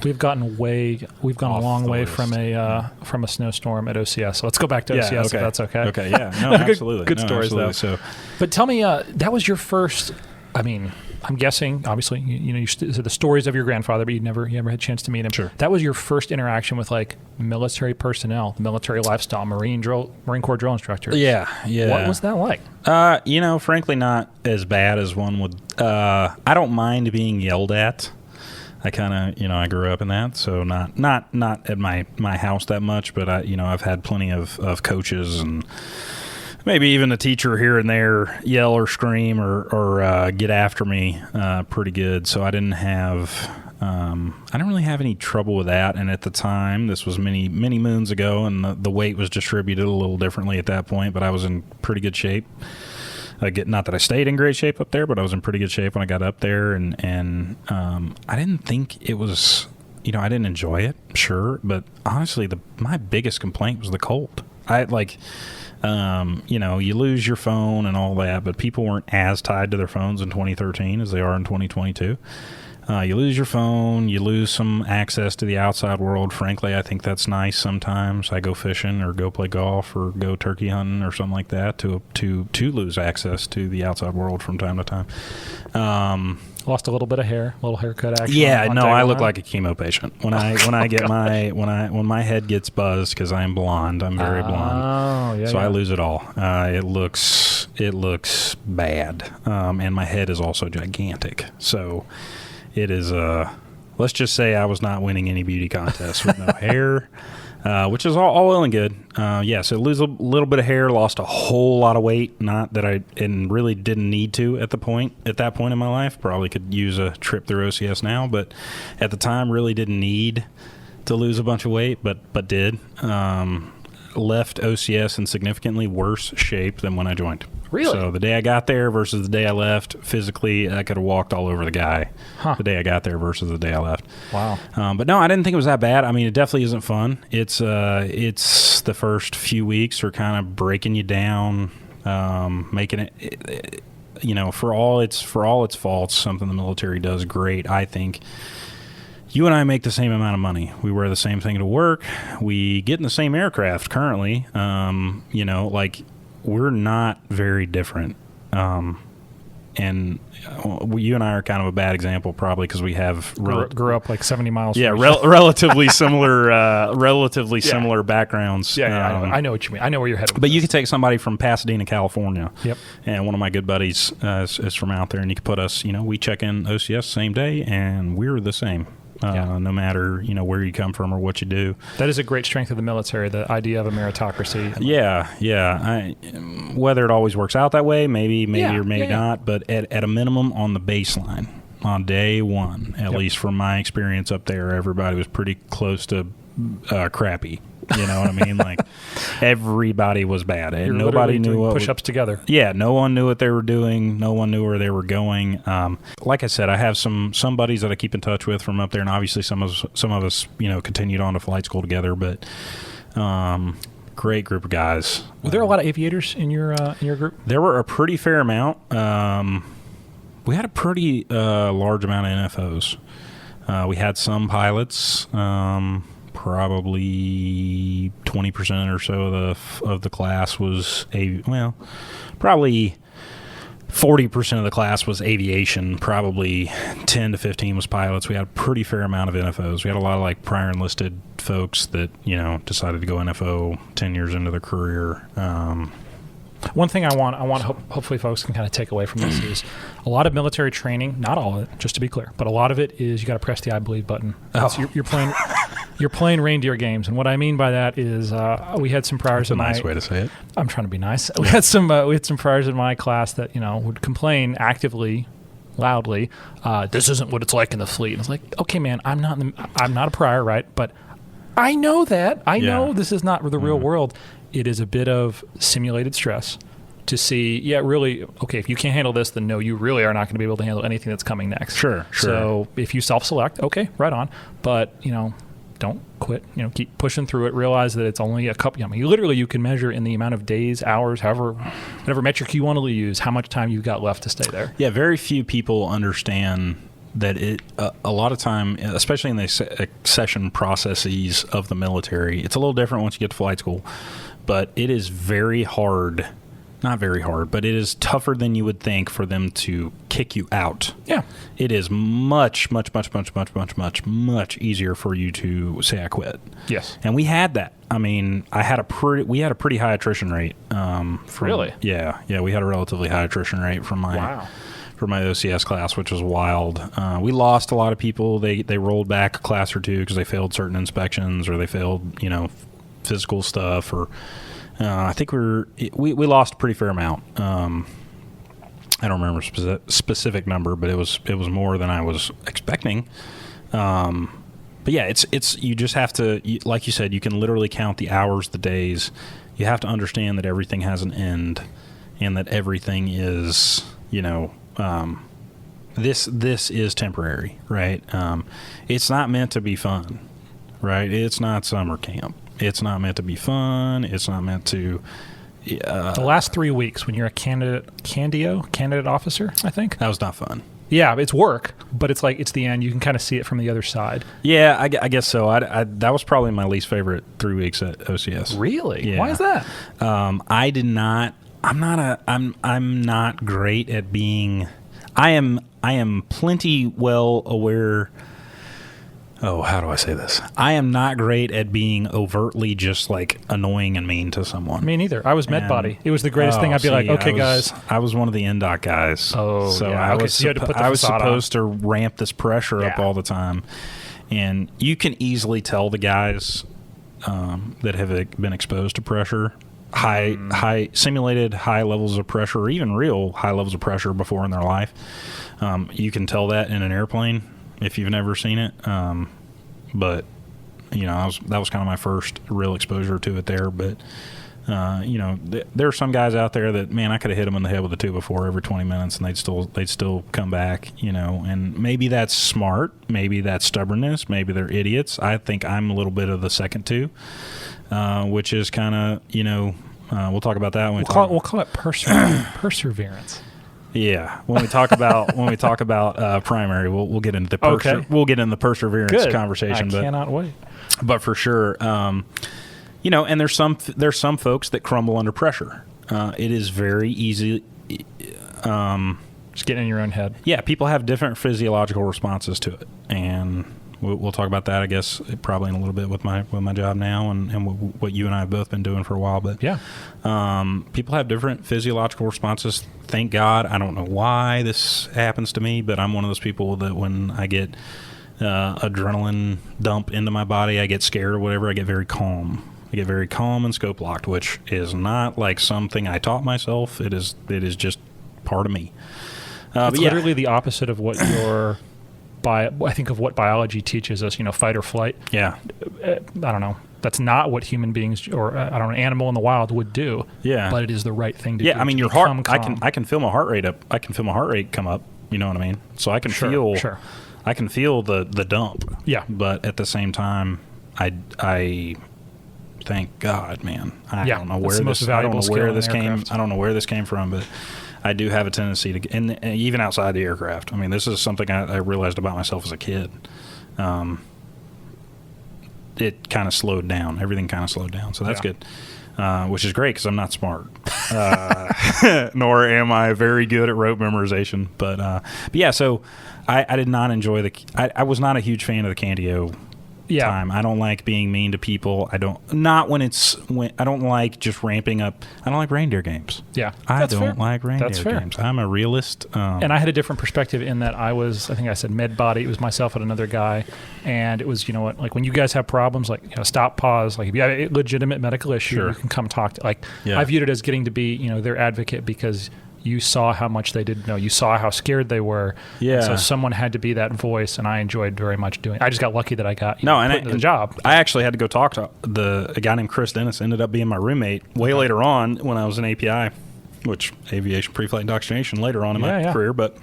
We've gone a long way from a snowstorm at OCS. So let's go back to OCS if that's okay. Okay, yeah, no, absolutely. Good stories absolutely. though. So, but tell me, that was your first. I mean, I'm guessing, obviously, you said the stories of your grandfather, but you never had a chance to meet him. Sure. That was your first interaction with like military personnel, military lifestyle, Marine Corps drill instructors. Yeah. What was that like? Frankly, not as bad as one would. I don't mind being yelled at. I kind of, I grew up in that, so not at my house that much, but I've had plenty of coaches and maybe even a teacher here and there yell or scream or get after me pretty good. So I didn't really have any trouble with that. And at the time, this was many moons ago, and the weight was distributed a little differently at that point, but I was in pretty good shape. Not that I stayed in great shape up there, but I was in pretty good shape when I got up there. And I didn't think it was, I didn't enjoy it, sure. But honestly, my biggest complaint was the cold. You lose your phone and all that, but people weren't as tied to their phones in 2013 as they are in 2022. You lose your phone, you lose some access to the outside world. Frankly, I think that's nice sometimes. I go fishing or go play golf or go turkey hunting or something like that to lose access to the outside world from time to time. Lost a little bit of hair, a little haircut action. Yeah, I look like a chemo patient when I get when my head gets buzzed because I'm blonde. I'm very blonde. Yeah. So I lose it all. It looks bad, and my head is also gigantic. So it is. Let's just say I was not winning any beauty contests with no hair. Which is all well and good. So lose a little bit of hair, lost a whole lot of weight. Not that I really didn't need to at that point in my life. Probably could use a trip through OCS now, but at the time really didn't need to lose a bunch of weight, but did. Left OCS in significantly worse shape than when I joined. Really? So the day I got there versus the day I left, physically, I could have walked all over the guy the day I got there versus the day I left. Wow. But no, I didn't think it was that bad. I mean, it definitely isn't fun. It's the first few weeks are kind of breaking you down, making it, for all its faults, something the military does great, I think. You and I make the same amount of money. We wear the same thing to work. We get in the same aircraft currently. We're not very different. And you and I are kind of a bad example probably because we have grew up like 70 miles. Yeah, relatively similar backgrounds. Yeah, I know what you mean. I know where you're headed. But you could take somebody from Pasadena, California. Yep. And one of my good buddies is from out there, and you could put us. We check in OCS same day, and we're the same. No matter where you come from or what you do. That is a great strength of the military, the idea of a meritocracy. Yeah. Whether it always works out that way, maybe or maybe not, but at a minimum on the baseline, on day one, at least from my experience up there, everybody was pretty close to crappy. You know what I mean? Like everybody was bad. And nobody knew what push-ups together. Yeah, no one knew what they were doing. No one knew where they were going. Like I said, I have some buddies that I keep in touch with from up there, and obviously some of us continued on to flight school together. But great group of guys. Were there a lot of aviators in your group? There were a pretty fair amount. We had a pretty large amount of NFOs. We had some pilots. Probably 20% or so of the class was probably 40% of the class was aviation, probably 10 to 15 was pilots. We had a pretty fair amount of NFOs. We had a lot of like prior enlisted folks that, decided to go NFO 10 years into their career. One thing hopefully folks can kind of take away from this is a lot of military training, not all of it, just to be clear, but a lot of it is you got to press the I believe button. You're playing reindeer games, and what I mean by that is we had some priors in my... That's a nice way to say it. I'm trying to be nice. We had some priors in my class that would complain actively, loudly, this isn't what it's like in the fleet. And it's like, okay, man, I'm not a prior, right? But I know that. I know this is not the real world. It is a bit of simulated stress to see, really, okay, if you can't handle this, then no, you really are not going to be able to handle anything that's coming next. Sure. So if you self-select, okay, right on. But, don't quit. Keep pushing through it. Realize that it's only a couple. You can measure in the amount of days, hours, whatever metric you want to use, how much time you've got left to stay there. Yeah, very few people understand that a lot of time, especially in the accession processes of the military, it's a little different once you get to flight school. But it is very hard, not very hard, but it is tougher than you would think for them to kick you out. Yeah. It is much, much, much, much, much, much, much, much easier for you to say I quit. Yes. And we had that. I mean, we had a pretty high attrition rate. Really? Yeah. We had a relatively high attrition rate from my OCS class, which was wild. We lost a lot of people. They rolled back a class or two because they failed certain inspections or they failed, physical stuff, or I think we lost a pretty fair amount. I don't remember a specific number, but it was more than I was expecting. But yeah, it's you just have to, like you said, you can literally count the hours, the days. You have to understand that everything has an end, and that everything is, this is temporary, right? It's not meant to be fun, right? It's not summer camp. It's not meant to be fun. It's not meant to... the last 3 weeks when you're a candidate officer, I think. That was not fun. Yeah, it's work, but it's like it's the end. You can kind of see it from the other side. Yeah, I guess so. That was probably my least favorite 3 weeks at OCS. Really? Yeah. Why is that? I did not... I'm not great at being... I am plenty well aware... Oh, how do I say this? I am not great at being overtly just like annoying and mean to someone. Me neither. I was med body. It was the greatest thing. I'd be like, okay, guys. I was one of the NDOC guys. Oh, so yeah. I was supposed to ramp this pressure up all the time. And you can easily tell the guys that have been exposed to pressure, high simulated high levels of pressure, or even real high levels of pressure before in their life. You can tell that in an airplane if you've never seen it. But that was kind of my first real exposure to it there. But there are some guys out there that, man, I could have hit them in the head with a 2x4 every 20 minutes and they'd still come back, and maybe that's smart, maybe that's stubbornness, maybe they're idiots. I think I'm a little bit of the second two, which is kind of, we'll talk about that when we'll call it perseverance. Yeah, when we talk about primary, we'll get into the we'll get into the perseverance conversation. I cannot wait. But for sure, and there's some folks that crumble under pressure. It is very easy. Just getting in your own head. Yeah, people have different physiological responses to it, and we'll talk about that, I guess, probably in a little bit with my job now and what you and I have both been doing for a while. But yeah, people have different physiological responses. Thank God. I don't know why this happens to me, but I'm one of those people that when I get adrenaline dump into my body, I get scared or whatever, I get very calm. I get very calm and scope locked, which is not like something I taught myself. It is just part of me. It's literally the opposite of what I think of what biology teaches us, fight or flight. Yeah. I don't know. That's not what human beings or an animal in the wild would do. Yeah. But it is the right thing to do. Yeah, I mean, your heart. I can feel my heart rate up. I can feel my heart rate come up. You know what I mean? So I can feel. Sure. I can feel the dump. Yeah. But at the same time, I thank God, man. I don't know where this. I don't know where this came. I don't know where this came from, but I do have a tendency to, and even outside the aircraft. I mean, this is something I realized about myself as a kid. it kind of slowed down. Everything kind of slowed down. So that's good. Which is great because I'm not smart, nor am I very good at rote memorization. But yeah, so I did not enjoy I was not a huge fan of the Candio time. I don't like being mean to people. I don't like just ramping up. I don't like reindeer games. Yeah, I don't like reindeer games. I'm a realist. And I had a different perspective in that I think I said med body. It was myself and another guy, and it was, like when you guys have problems, like stop, pause. Like if you have a legitimate medical issue, you can come talk to. I viewed it as getting to be their advocate because you saw how much they didn't know. You saw how scared they were. Yeah. So someone had to be that voice, and I enjoyed very much doing it. I just got lucky that I got put into the job. I actually had to go talk to a guy named Chris Dennis, ended up being my roommate way later on when I was in API, which Aviation Pre-Flight Indoctrination later on in my career, but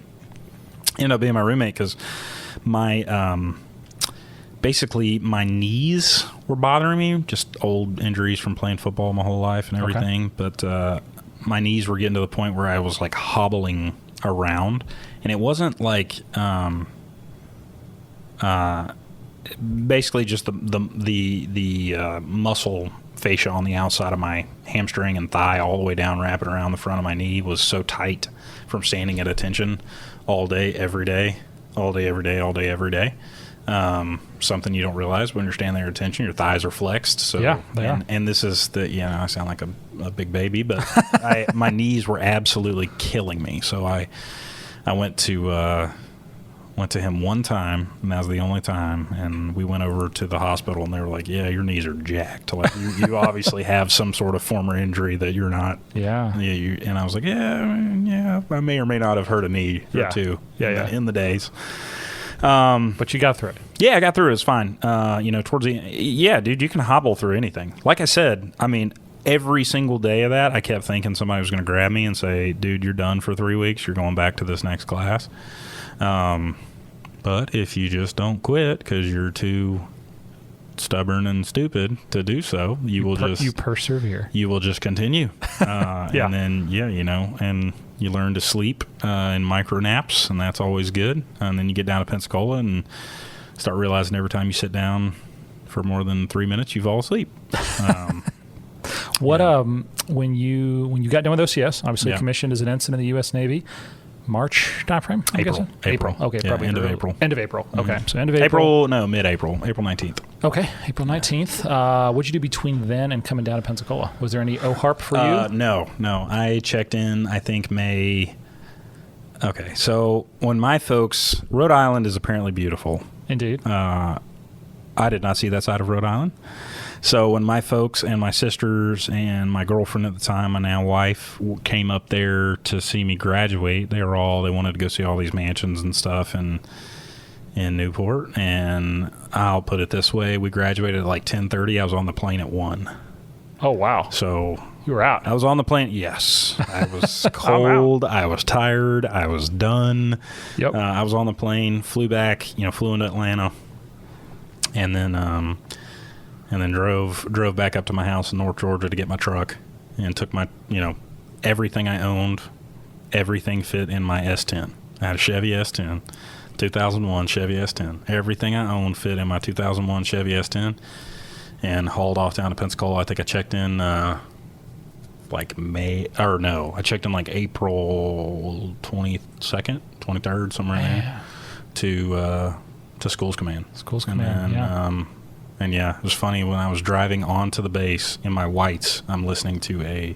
ended up being my roommate because basically my knees were bothering me, just old injuries from playing football my whole life and everything, but my knees were getting to the point where I was like hobbling around, and it wasn't like basically just the muscle fascia on the outside of my hamstring and thigh all the way down, wrapping around the front of my knee was so tight from standing at attention all day, every day, all day, every day, all day, every day. Something you don't realize when you're standing there at attention, your thighs are flexed. So and this is I sound like a big baby, but my knees were absolutely killing me. So I went to him one time, and that was the only time, and we went over to the hospital, and they were like, yeah, your knees are jacked. Like you obviously have some sort of former injury that you're not. Yeah. And I was like, yeah, I may or may not have hurt a knee or two in the days. But you got through it. Yeah, I got through it. It was fine. Towards the end, dude, you can hobble through anything. Like I said, I mean, every single day of that, I kept thinking somebody was going to grab me and say, dude, you're done for 3 weeks. You're going back to this next class. But if you just don't quit because you're too stubborn and stupid to do so, you persevere. You will just continue. And then, and you learn to sleep in micro naps, and that's always good. And then you get down to Pensacola and start realizing every time you sit down for more than 3 minutes, you fall asleep. When you got done with OCS, obviously commissioned as an ensign in the U.S. Navy, March timeframe? April. Okay, probably end of April. End of April. Okay, Mm-hmm. So end of April. Mid-April. April 19th. Okay, April 19th. What'd you do between then and coming down to Pensacola? Was there any OHARP for you? No. I checked in, I think, May. Okay, so when my folks, Rhode Island is apparently beautiful. Indeed. I did not see that side of Rhode Island. So when my folks and my sisters and my girlfriend at the time, my now wife, came up there to see me graduate, they wanted to go see all these mansions and stuff in Newport. And I'll put it this way, we graduated at like 10:30. I was on the plane at 1. Oh, wow. So you were out. I was on the plane. Yes. I was cold. I was tired. I was done. Yep. I was on the plane, flew back, flew into Atlanta, and then drove back up to my house in North Georgia to get my truck, and took my, everything I owned, everything fit in my S10. I had a Chevy S10, 2001 Chevy S10. Everything I owned fit in my 2001 Chevy S10, and hauled off down to Pensacola. I think I checked in I checked in like April 22nd, 23rd, somewhere in there, to Schools Command. Schools Command, And it was funny when I was driving onto the base in my whites, I'm listening to the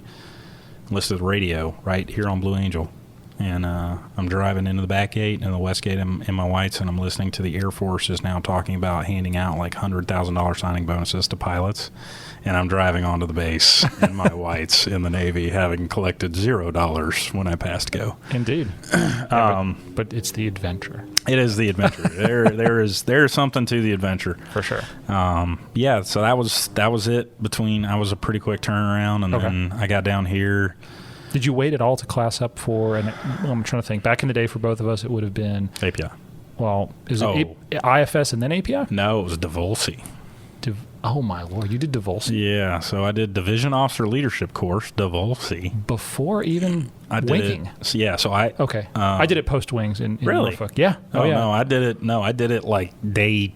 radio right here on Blue Angel. And I'm driving into the back gate and the west gate in my whites, and I'm listening to the Air Force is now talking about handing out like $100,000 signing bonuses to pilots. And I'm driving onto the base in my whites in the Navy, having collected $0 when I passed go. Indeed. But it's the adventure. It is the adventure. there is something to the adventure for sure. So that was it. I was a pretty quick turnaround, and then I got down here. Did you wait at all to class up for? And I'm trying to think. Back in the day, for both of us, it would have been API. Well, is it IFS and then API? No, it was DeVolsey. Oh my Lord, you did DeVolsey? Yeah, so I did Division Officer Leadership course, DeVolsey. Before even winging? Okay. I did it post wings in really? Norfolk. Yeah. No, I did it like day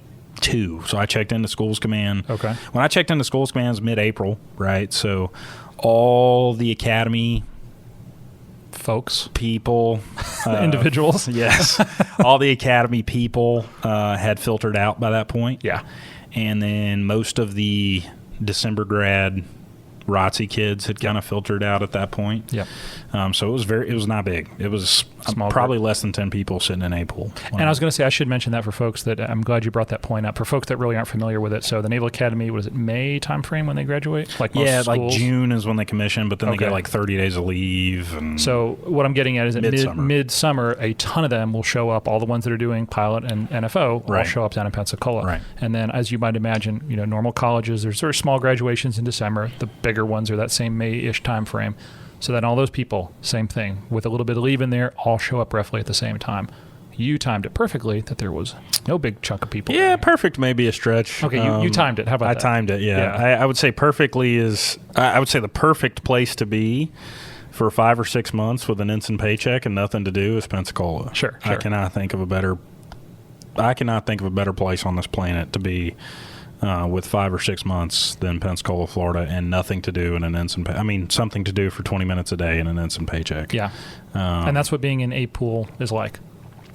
II. So I checked into Schools Command. Okay. When I checked into Schools Command, it was mid-April, right? So all the academy Folks. people, Individuals. yes, all the academy people had filtered out by that point. Yeah. And then most of the December grad ROTC kids had kind of filtered out at that point. Yep. So it was not big. It was probably less than 10 people sitting in a pool. And I was going to say, I should mention that for folks that, I'm glad you brought that point up, for folks that really aren't familiar with it. So the Naval Academy, what is it, May timeframe when they graduate? Like most schools? Like June is when they commission, but then they get like 30 days of leave. And so what I'm getting at is that midsummer, a ton of them will show up, all the ones that are doing pilot and NFO will show up down in Pensacola. Right. And then, as you might imagine, normal colleges, there's sort of small graduations in December. The bigger ones are that same May-ish time frame. So then all those people, same thing, with a little bit of leave in there, all show up roughly at the same time. You timed it perfectly that there was no big chunk of people. Yeah, perfect may be a stretch. Okay, you timed it. How about that? I timed it, yeah. I would say perfectly is, I would say the perfect place to be for 5 or 6 months with an ensign paycheck and nothing to do is Pensacola. Sure. I cannot think of a better place on this planet to be with 5 or 6 months than Pensacola, Florida, and nothing to do in an ensign something to do for 20 minutes a day in an ensign paycheck. Yeah. And that's what being in a pool is like.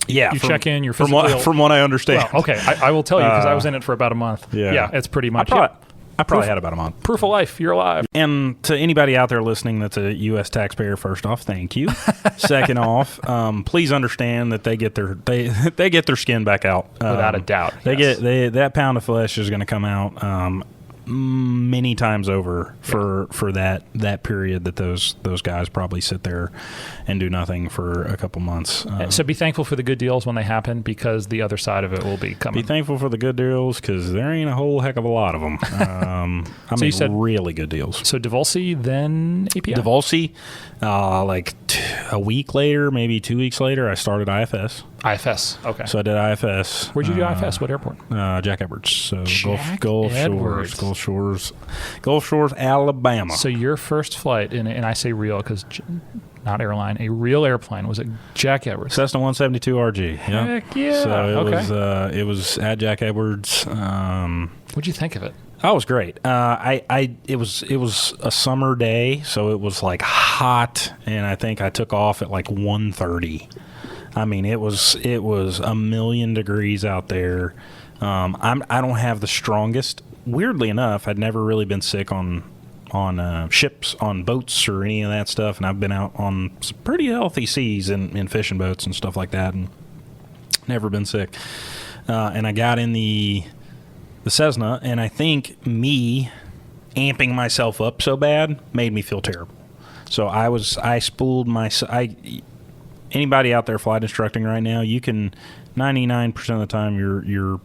Yeah. You check in, you're physically... From what I understand. Well, okay, I will tell you because I was in it for about a month. Yeah, it's pretty much... I probably had about a month. Proof of life. You're alive. And to anybody out there listening that's a U.S. taxpayer, first off, thank you. Second off, please understand that they get their skin back out without a doubt. That pound of flesh is going to come out many times over for that period that those guys probably sit there and do nothing for a couple months. So be thankful for the good deals when they happen because the other side of it will be coming. Be thankful for the good deals because there ain't a whole heck of a lot of them. You said really good deals. So DeVolsey, then API? DeVolsey, a week later, maybe 2 weeks later, I started IFS. IFS, okay. So I did IFS. Where'd you do IFS? What airport? Jack Edwards. So Gulf Shores, Alabama. So your first flight, and I say real because not airline, a real airplane, was at Jack Edwards. Cessna 172 RG. Heck yeah. So it was at Jack Edwards. What'd you think of it? Oh, it was great. It was a summer day, so it was like hot, and I think I took off at like 1:30. I mean, it was a million degrees out there. I don't have the strongest. Weirdly enough, I'd never really been sick on ships, on boats, or any of that stuff, and I've been out on some pretty healthy seas in fishing boats and stuff like that, and never been sick. And I got in the Cessna, and I think me amping myself up so bad made me feel terrible. So I spooled anybody out there flight instructing right now, you can 99% of the time your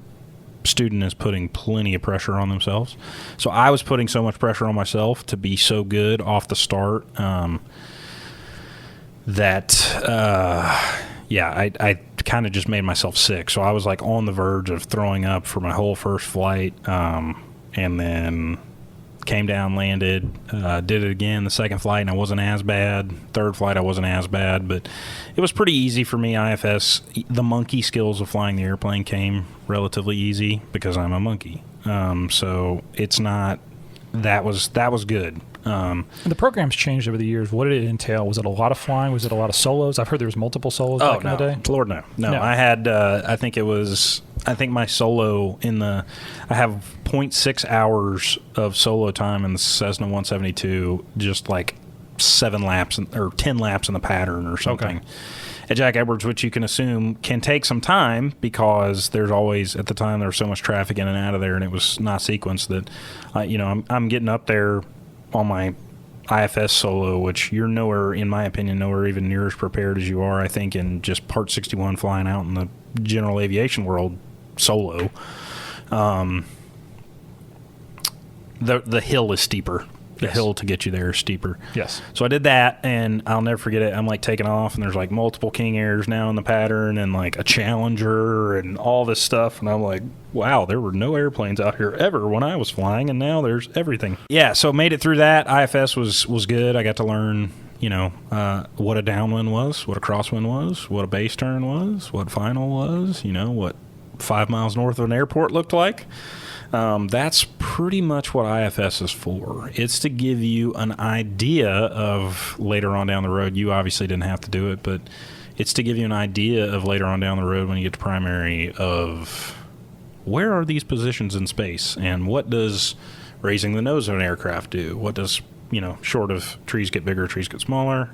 student is putting plenty of pressure on themselves. So I was putting so much pressure on myself to be so good off the start I kind of just made myself sick. So I was like on the verge of throwing up for my whole first flight, and then came down, landed, did it again the second flight, and I wasn't as bad. Third flight, I wasn't as bad, but it was pretty easy for me. IFS, the monkey skills of flying the airplane came relatively easy because I'm a monkey. So it's not, that was good. And the program's changed over the years. What did it entail? Was it a lot of flying? Was it a lot of solos? I've heard there was multiple solos back in the day. Lord, no. I had, I think my solo I have 0.6 hours of solo time in the Cessna 172, just like 7 laps or 10 laps in the pattern or something. Okay. At Jack Edwards, which you can assume can take some time because there's always, at the time, there was so much traffic in and out of there, and it was not sequenced that, I'm getting up there on my IFS solo, which you're nowhere, in my opinion, nowhere even near as prepared as you are, I think, in just Part 61 flying out in the general aviation world solo. The hill is steeper. The hill to get you there is steeper. Yes. So I did that, and I'll never forget it. I'm like taking off, and there's like multiple King Airs now in the pattern, and like a Challenger, and all this stuff. And I'm like, wow, there were no airplanes out here ever when I was flying, and now there's everything. Yeah, so made it through that. IFS was good. I got to learn, what a downwind was, what a crosswind was, what a base turn was, what final was, what 5 miles north of an airport looked like. That's pretty much what IFS is for. It's to give you an idea of later on down the road. You obviously didn't have to do it, but it's to give you an idea of later on down the road when you get to primary of where are these positions in space and what does raising the nose of an aircraft do? What does, short of trees get bigger, trees get smaller?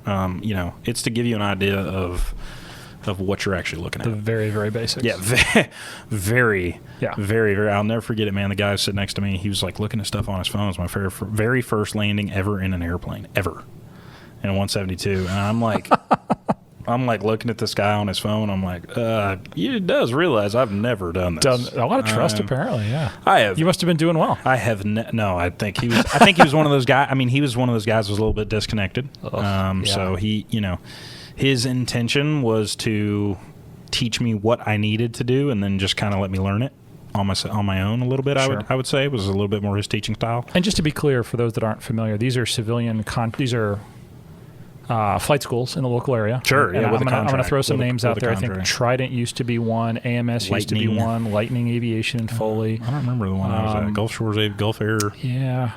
It's to give you an idea of what you're actually looking at. The very, very basics. Yeah, very, very. I'll never forget it, man. The guy sitting next to me, he was like looking at stuff on his phone. It was my very first landing ever in an airplane, ever, in a 172. And I'm like, looking at this guy on his phone. I'm like, he does realize I've never done this. Done a lot of trust, apparently. Yeah, I have. You must have been doing well. I have no. I think he was. I think he was one of those guys. I mean, he was one of those guys who was a little bit disconnected. So he, his intention was to teach me what I needed to do, and then just kind of let me learn it on my own a little bit. Sure. I would say it was a little bit more his teaching style. And just to be clear, for those that aren't familiar, these are flight schools in the local area. Sure, and yeah. I'm going to throw some names out there. I think Trident used to be one. AMS used to be one. Lightning Aviation and Foley. I don't remember the one I was at. Gulf Shores, Gulf Air. Yeah.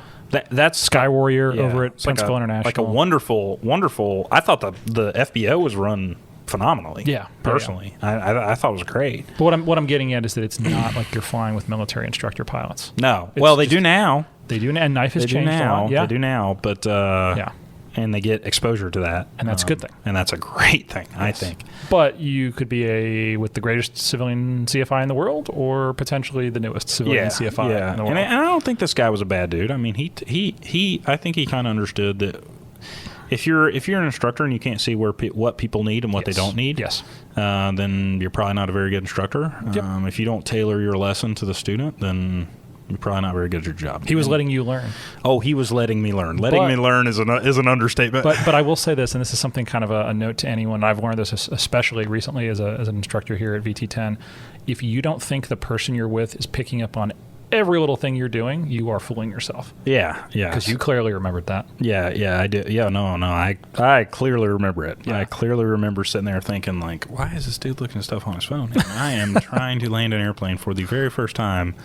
That's Sky Warrior over at Pensacola International. Like a wonderful. I thought the FBO was run phenomenally. Yeah, personally, I thought it was great. But what I'm getting at is that it's not like you're flying with military instructor pilots. No, well they do now. They do, and knife has changed a lot. Yeah, they do now, but and they get exposure to that, and that's a good thing. And that's a great thing, yes. I think. But you could be with the greatest civilian CFI in the world, or potentially the newest civilian CFI in the world. And I don't think this guy was a bad dude. I mean, he I think he kind of understood that if you're an instructor and you can't see what people need and what they don't need, then you're probably not a very good instructor. Yep. If you don't tailor your lesson to the student, then you're probably not very good at your job. He was letting you learn. Oh, he was letting me learn. Letting me learn is an understatement. But I will say this, and this is something kind of a note to anyone. I've learned this especially recently as an instructor here at VT10. If you don't think the person you're with is picking up on every little thing you're doing, you are fooling yourself. Yeah. Because you clearly remembered that. Yeah, I did. Yeah, no, I clearly remember it. Yeah. I clearly remember sitting there thinking, like, why is this dude looking at stuff on his phone? And I am trying to land an airplane for the very first time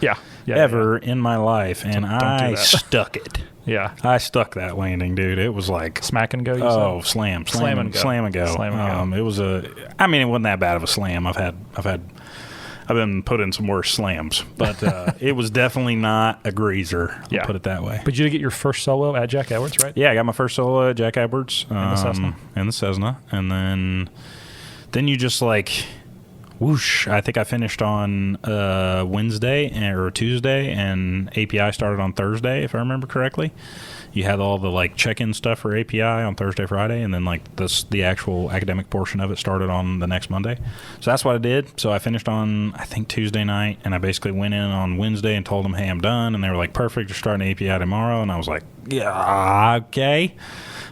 ever in my life, and I stuck it. Yeah. I stuck that landing, dude. It was like smack and go, you said? Slam and go. It was it wasn't that bad of a slam. I've been put in some worse slams, but it was definitely not a greaser. I'll put it that way. But you did get your first solo at Jack Edwards, right? Yeah, I got my first solo at Jack Edwards. And the Cessna. And then you just like, whoosh. I think I finished on Wednesday or Tuesday, and API started on Thursday, if I remember correctly. You had all the like check-in stuff for API on Thursday, Friday, and then like the actual academic portion of it started on the next Monday. So that's what I did. So I finished on, I think, Tuesday night, and I basically went in on Wednesday and told them, hey, I'm done. And they were like, perfect, you're starting API tomorrow. And I was like, yeah, okay.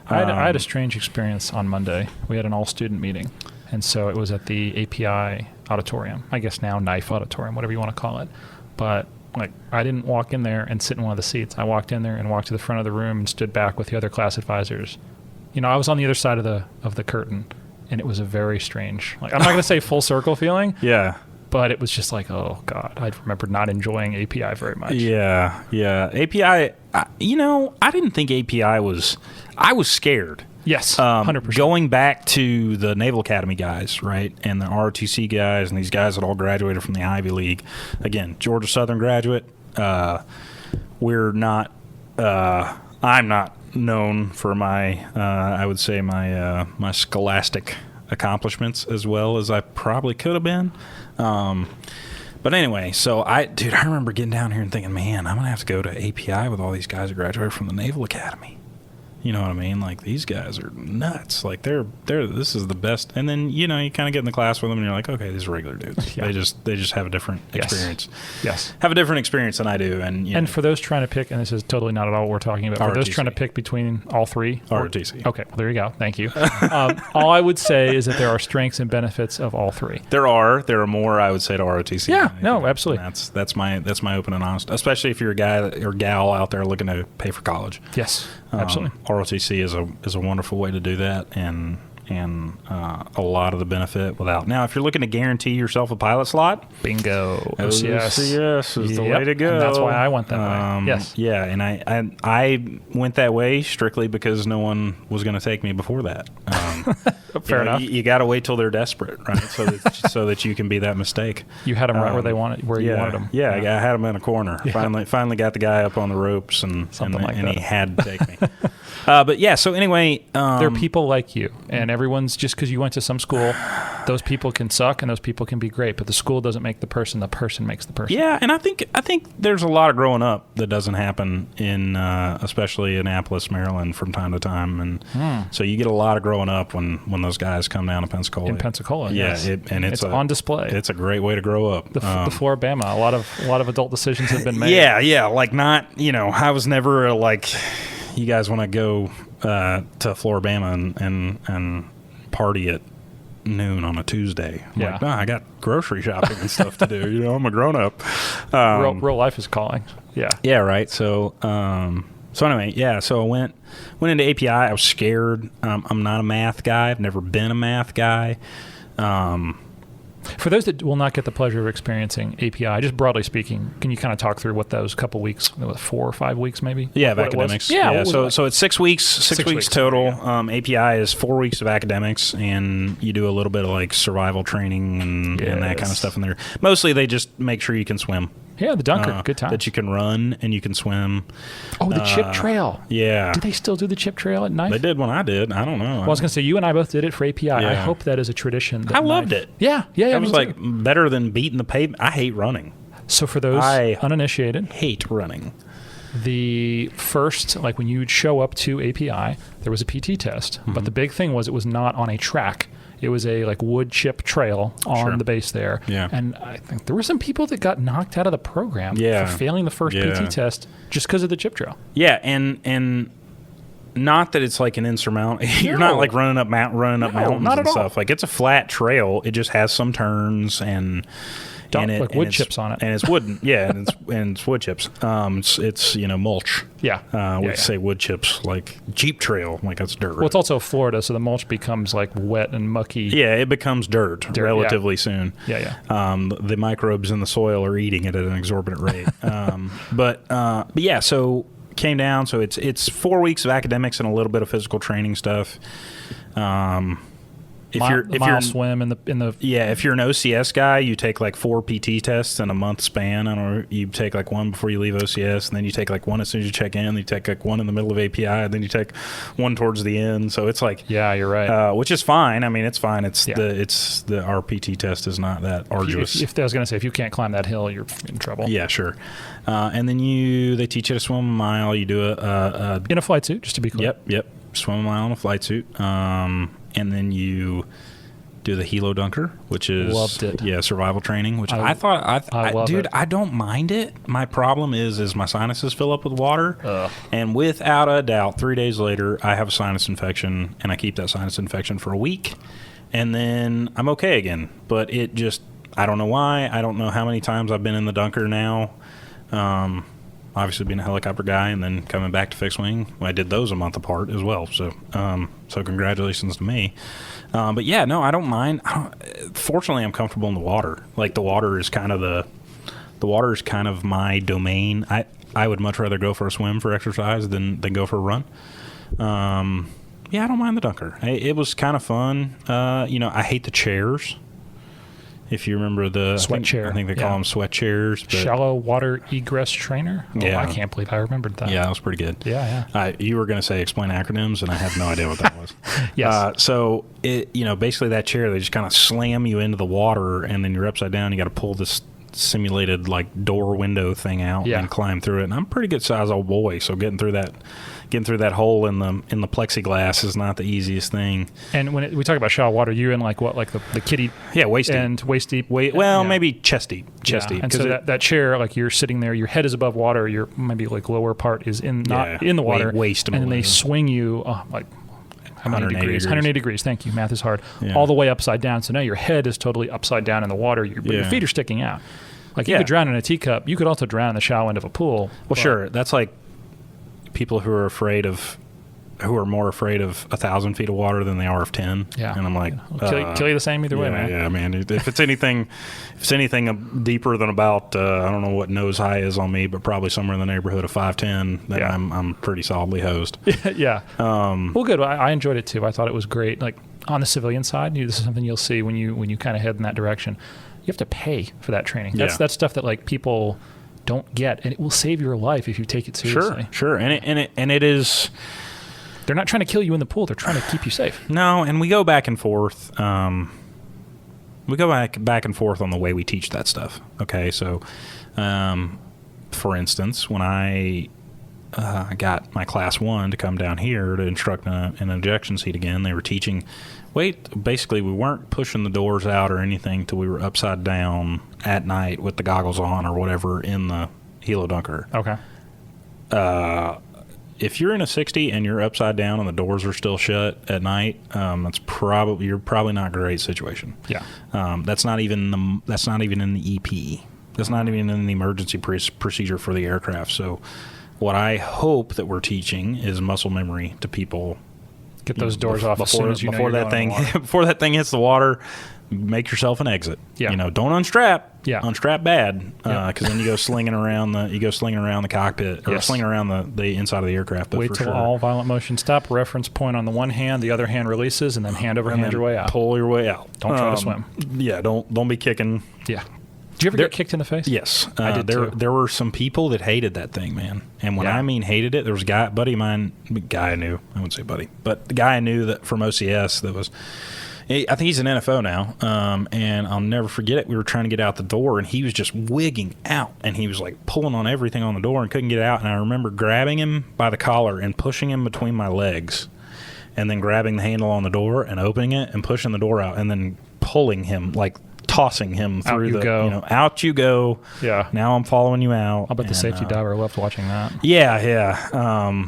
I had a strange experience on Monday. We had an all-student meeting, and so it was at the API auditorium, I guess now Knife Auditorium, whatever you want to call it. But like, I didn't walk in there and sit in one of the seats. I walked in there and walked to the front of the room and stood back with the other class advisors. I was on the other side of the curtain, and it was a very strange, like, I'm not going to say full circle feeling. Yeah. But it was just like, oh God, I remember not enjoying API very much. Yeah. API, I didn't think API was, I was scared. Yes, 100%. Going back to the Naval Academy guys, right, and the ROTC guys, and these guys that all graduated from the Ivy League. Again, Georgia Southern graduate. We're not. I'm not known for my. I would say my scholastic accomplishments as well as I probably could have been. But anyway, so I remember getting down here and thinking, man, I'm gonna have to go to API with all these guys that graduated from the Naval Academy. You know what I mean? Like, these guys are nuts. Like, they're this is the best. And then, you kind of get in the class with them, and you're like, okay, these are regular dudes. Yeah. They just have a different experience. Yes. Have a different experience than I do. And for those trying to pick, and this is totally not at all what we're talking about, for those trying to pick between all three. ROTC. Okay, well, there you go. Thank you. All I would say is that there are strengths and benefits of all three. There are more, I would say, to ROTC. Yeah, no, absolutely. That's my open and honest, especially if you're a guy or gal out there looking to pay for college. Yes, absolutely. ROTC is a wonderful way to do that, and a lot of the benefit without. Now, if you're looking to guarantee yourself a pilot slot, bingo. OCS is the way to go. And that's why I went that way. Yes. Yeah, and I went that way strictly because no one was going to take me before that. Fair enough. You got to wait till they're desperate, right? So that you can be be that mistake. You had them right where they wanted, where you wanted them. Yeah, I had him in a corner. Yeah. Finally got the guy up on the ropes, and that. He had to take me. But yeah, so anyway, there are people like you, and everyone's just because you went to some school, those people can suck and those people can be great, but the school doesn't make the person makes the person. Yeah, and I think there's a lot of growing up that doesn't happen in especially Annapolis, Maryland, from time to time, and so you get a lot of growing up when those guys come down to Pensacola. In Pensacola, yeah, yes. It's on display. It's a great way to grow up. The Floribama, a lot of adult decisions have been made. Yeah, like not, I was never like, you guys want to go to Floribama and party at noon on a Tuesday. I'm like, no, I got grocery shopping and stuff to do. I'm a grown up. Real life is calling. Yeah. Yeah, right. So anyway, yeah. So I went into API. I was scared. I'm not a math guy. I've never been a math guy. For those that will not get the pleasure of experiencing API, just broadly speaking, can you kind of talk through what those couple weeks, 4 or 5 weeks maybe? Yeah, of academics. Yeah. So it's 6 weeks. 6 weeks total. Yeah. API is 4 weeks of academics, and you do a little bit of like survival training and that kind of stuff in there. Mostly they just make sure you can swim. Yeah, the Dunker, good time. That you can run and you can swim. Oh, the chip trail. Yeah. Do they still do the chip trail at night? They did when I did. I don't know. Well, I was going to say, you and I both did it for API. Yeah. I hope that is a tradition. I loved it. Yeah. It was like better than beating the pavement. I hate running. So for those uninitiated, hate running. The first, like when you would show up to API, there was a PT test. Mm-hmm. But the big thing was it was not on a track. It was a wood chip trail on the base there. Yeah. And I think there were some people that got knocked out of the program for failing the first PT test just because of the chip trail. Yeah, and not that it's like an insurmountable. You're not like running up mountains and stuff. Like it's a flat trail. It just has some turns and wood chips on it. And it's wooden. Yeah, and it's wood chips. It's mulch. Yeah. We say wood chips, like Jeep trail, like that's dirt. Well, it's also Florida, so the mulch becomes like wet and mucky. Yeah, it becomes dirt relatively soon. Yeah. The microbes in the soil are eating it at an exorbitant rate. But yeah, so came down. So it's 4 weeks of academics and a little bit of physical training stuff. If you're swim in the if you're an OCS guy, you take like 4 PT tests in a month span. I don't know, you take like one before you leave OCS, and then you take like one as soon as you check in. Then you take like one in the middle of API, and then you take one towards the end. So it's like you're right, which is fine. I mean, it's fine. Our PT test is not that arduous. If I was going to say, if you can't climb that hill, you're in trouble. Yeah, sure. And then they teach you to swim a mile. You do in a flight suit, just to be clear. Yep. Swim a mile in a flight suit. And then you do the Helo Dunker, which is loved it. Yeah, survival training. Which I thought, dude, I don't mind it. My problem is my sinuses fill up with water, and without a doubt, 3 days later, I have a sinus infection, and I keep that sinus infection for a week, and then I'm okay again. But it just, I don't know why. I don't know how many times I've been in the Dunker now. Obviously being a helicopter guy and then coming back to fixed wing. I did those a month apart as well. So congratulations to me. But yeah, no, I don't mind. Fortunately, I'm comfortable in the water. Like the water is kind of my domain. I would much rather go for a swim for exercise than go for a run. Yeah, I don't mind the Dunker. It was kind of fun. I hate the chairs. If you remember the sweat chair, I think they call them sweat chairs. But shallow water egress trainer. Yeah, I can't believe I remembered that. Yeah, that was pretty good. Yeah. You were going to say explain acronyms, and I have no idea what that was. Yes. So basically that chair, they just kind of slam you into the water, and then you're upside down. You got to pull this simulated like door window thing out and climb through it. And I'm a pretty good size old boy, so getting through that hole in the plexiglass is not the easiest thing. And when we talk about shallow water, you're in like the kiddie, waist deep, and waist deep. Maybe chest deep. And so that chair, like you're sitting there, your head is above water, your maybe like lower part is in the water, waist, and then they swing you like. How many degrees? 180 degrees. Thank you. Math is hard. Yeah. All the way upside down. So now your head is totally upside down in the water. Your feet are sticking out. Like you could drown in a teacup. You could also drown in the shallow end of a pool. Well, sure. That's like people who are afraid of who are more afraid of 1,000 feet of water than they are of 10. Yeah. And I'm like, kill you the same either way, man. Yeah, man. If it's anything deeper than about, I don't know what nose high is on me, but probably somewhere in the neighborhood of 5'10", then I'm pretty solidly hosed. Yeah. Well, good. I enjoyed it too. I thought it was great. Like on the civilian side, this is something you'll see when you kind of head in that direction. You have to pay for that training. That's stuff that like people don't get, and it will save your life if you take it seriously. Sure. And it is. They're not trying to kill you in the pool. They're trying to keep you safe. No, and we go back and forth. We go back and forth on the way we teach that stuff. Okay, so, for instance, when I got my Class 1 to come down here to instruct an ejection seat again, they were teaching. Basically, we weren't pushing the doors out or anything till we were upside down at night with the goggles on or whatever in the helo dunker. Okay. If you're in a 60 and you're upside down and the doors are still shut at night, you're probably not a great situation. Yeah. That's not even in the EP. That's not even in the emergency procedure for the aircraft. So, what I hope that we're teaching is muscle memory to people. Get those doors off as soon as before that thing hits the water. Make yourself an exit. Yeah. Don't unstrap. Yeah. Unstrap bad, because then you go slinging around the cockpit or slinging around the inside of the aircraft. But wait till all violent motion stop. Reference point on the one hand, the other hand releases, and then hand over hand your way out. Pull your way out. Don't try to swim. Yeah. Don't be kicking. Yeah. Did you ever get kicked in the face? Yes. I did too. There were some people that hated that thing, man. And when I mean hated it, there was a buddy of mine, guy I knew. I wouldn't say buddy, but the guy I knew that from OCS that was. I think he's an NFO now, and I'll never forget it. We were trying to get out the door, and he was just wigging out, and he was like pulling on everything on the door and couldn't get out. And I remember grabbing him by the collar and pushing him between my legs, and then grabbing the handle on the door and opening it and pushing the door out, and then pulling him, like tossing him through out you go. Yeah. Now I'm following you out. I'll bet the safety diver loved watching that. Yeah.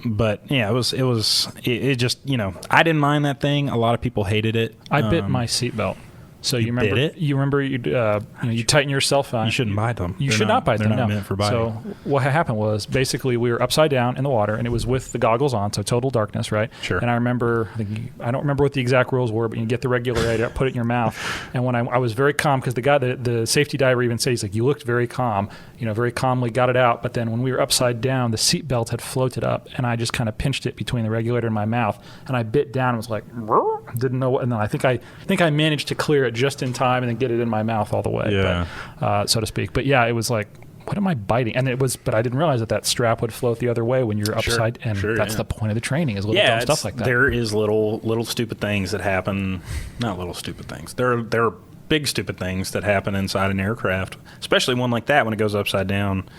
But yeah, it just, I didn't mind that thing. A lot of people hated it. I bit my seatbelt. So you remember bit it? You remember you tighten yourself on. You shouldn't bite them. You should not bite them. They're not no. meant for biting. So what had happened was basically we were upside down in the water, and it was with the goggles on, so total darkness, right? Sure. And I remember, I don't remember what the exact rules were, but you get the regulator, put it in your mouth. And when I was very calm, because the guy, the safety diver even said, he's like, you looked very calm, very calmly got it out. But then when we were upside down, the seat belt had floated up, and I just kind of pinched it between the regulator and my mouth, and I bit down and was like, didn't know what, and then I think I managed to clear it just in time and then get it in my mouth all the way, but, so to speak. But yeah, it was like, what am I biting? And but I didn't realize that strap would float the other way when you're upside, and that's the point of the training, is little dumb stuff like that. There is little stupid things that happen, not little stupid things. There are big stupid things that happen inside an aircraft, especially one like that when it goes upside down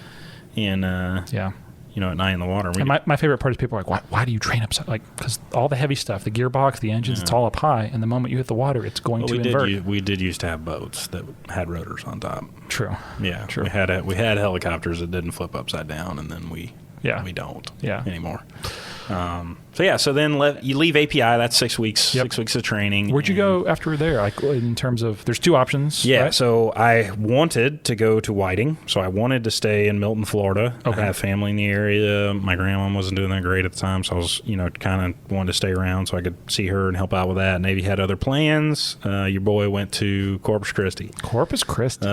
in at night in the water. And my favorite part is people are like, why do you train upside? Like, because all the heavy stuff, the gearbox, the engines, it's all up high, and the moment you hit the water, it's going to invert. We did used to have boats that had rotors on top. True. Yeah. True. We had helicopters that didn't flip upside down, and then we don't anymore. So then you leave API. That's 6 weeks. 6 weeks of training. Where'd you go after there? Like, in terms of, there's two options. Yeah. Right? So I wanted to go to Whiting. So I wanted to stay in Milton, Florida. Okay. I have family in the area. My grandma wasn't doing that great at the time, so I was, kind of wanted to stay around so I could see her and help out with that. Navy had other plans. Your boy went to Corpus Christi. Corpus Christi.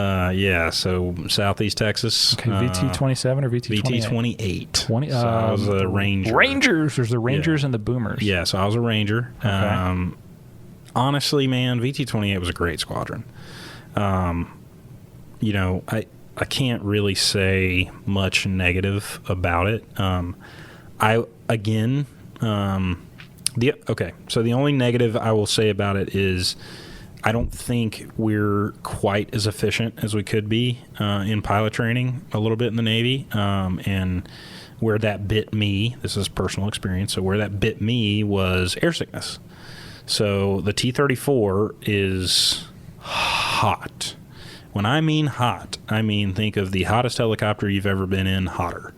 So Southeast Texas. Okay. VT-27 or VT-28? VT-28. So I was a Ranger. Rangers. There's the Rangers and the Boomers. Yeah, so I was a Ranger. Okay. Honestly, man, VT-28 was a great squadron. I can't really say much negative about it. So the only negative I will say about it is I don't think we're quite as efficient as we could be in pilot training a little bit in the Navy. And where that bit me, this is personal experience, so where that bit me was air sickness. So the T-34 is hot. When I mean hot, I mean think of the hottest helicopter you've ever been in, hotter.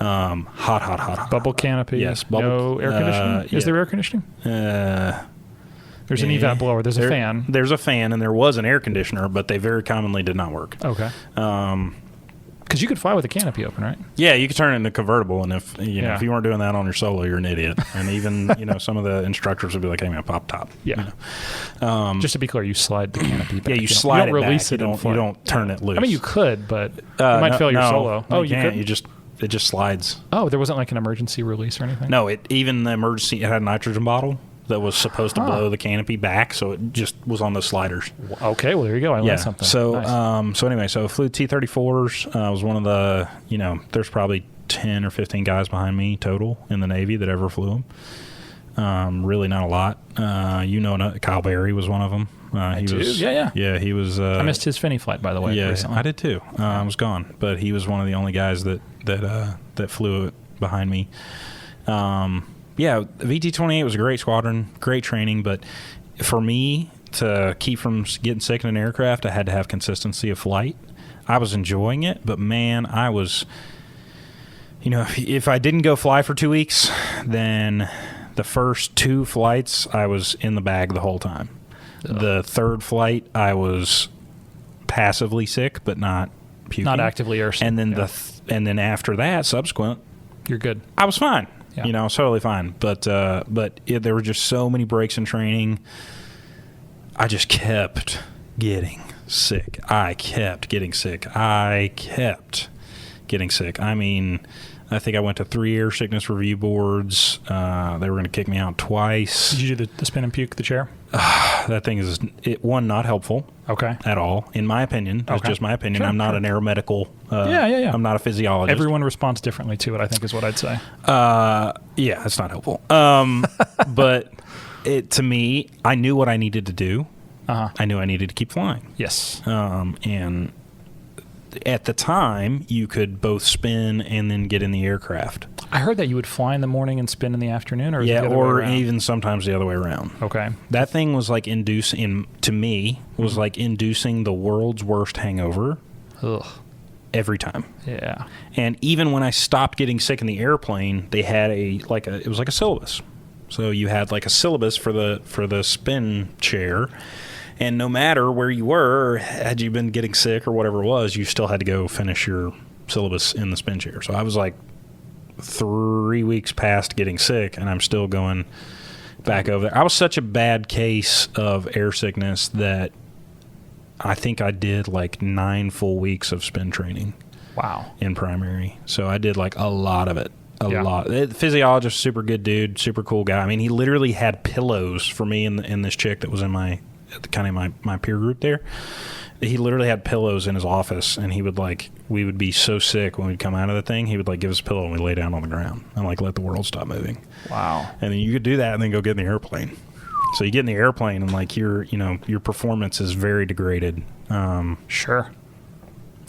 Hot. Bubble canopy. Yes. No air conditioning? Is there air conditioning? There's an evap blower. There's a fan. There's a fan, and there was an air conditioner, but they very commonly did not work. Okay. Because you could fly with the canopy open, right? Yeah, you could turn it into convertible, and if you know Yeah. if you weren't doing that on your solo, you're an idiot. And even some of the instructors would be like, "Hey man, pop top." Yeah. Just to be clear, you slide the canopy back. Yeah, you don't- slide don't it release back. it. You don't turn it loose. I mean, you could, but you might fail your solo. No, Oh, you you can't. could. It just slides. Oh, there wasn't like an emergency release or anything. No, even the emergency, it had a nitrogen bottle that was supposed to blow the canopy back, so it just was on the sliders. Okay, well there you go. I learned something. So, Nice. so anyway, so flew T-34s. I was one of the, there's probably 10 or 15 guys behind me total in the Navy that ever flew them. Really not a lot. Kyle Berry was one of them. Yeah, he was. I missed his Finney flight, by the way. Yeah, recently. I did too. I was gone, but he was one of the only guys that flew it behind me. VT-28 was a great squadron, great training, but for me to keep from getting sick in an aircraft, I had to have consistency of flight. I was enjoying it, but man, I was, if I didn't go fly for 2 weeks, then the first 2 flights, I was in the bag the whole time. Ugh. The third flight, I was passively sick, but not puking. Not actively airsick. And then and then after that, subsequent, You're good. I was fine. Yeah. I was totally fine. But there were just so many breaks in training. I just kept getting sick. I kept getting sick. I mean, I think I went to 3 air sickness review boards. They were going to kick me out twice. Did you do the spin and puke the chair? That thing is, not helpful. Okay. At all, in my opinion. That's just my opinion. Sure, I'm not an aeromedical. Yeah. I'm not a physiologist. Everyone responds differently to it, I think is what I'd say. Yeah, it's not helpful. But to me, I knew what I needed to do. I knew I needed to keep flying. Yes. And at the time, you could both spin and then get in the aircraft. I heard that you would fly in the morning and spin in the afternoon, or is it the other way or around? even sometimes the other way around. Okay. That thing was like inducing the world's worst hangover. Ugh. Every time. Yeah. And even when I stopped getting sick in the airplane, they had it was like a syllabus. So you had like a syllabus for the spin chair, and no matter where you were, had you been getting sick or whatever it was, you still had to go finish your syllabus in the spin chair. So I was like 3 weeks past getting sick, and I'm still going back over there. I was such a bad case of air sickness that I think I did like 9 full weeks of spin training. Wow. In primary. So I did like a lot of it. A Yeah. lot. The physiologist, super good dude, super cool guy. I mean, he literally had pillows for me and this chick that was in my peer group there. He literally had pillows in his office, and he would we would be so sick when we'd come out of the thing, he would give us a pillow and we'd lay down on the ground and let the world stop moving. Wow. And then you could do that and then go get in the airplane. So you get in the airplane and your performance is very degraded. Sure.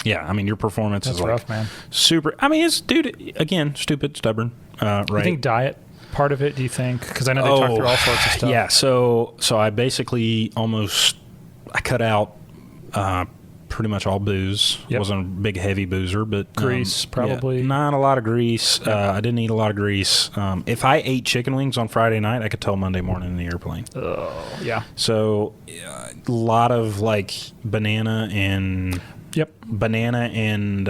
Yeah, I mean your performance That's is rough, man. super. I mean, it's again stupid, stubborn. Right? You think diet part of it? Do you think? Because I know they talk through all sorts of stuff. Yeah. So I basically I cut out pretty much all booze. Yep. Wasn't a big heavy boozer, but Grease, probably. Yeah, not a lot of grease. I didn't eat a lot of grease. If I ate chicken wings on Friday night, I could tell Monday morning in the airplane. Oh, yeah. So a lot of banana and. Yep. Banana and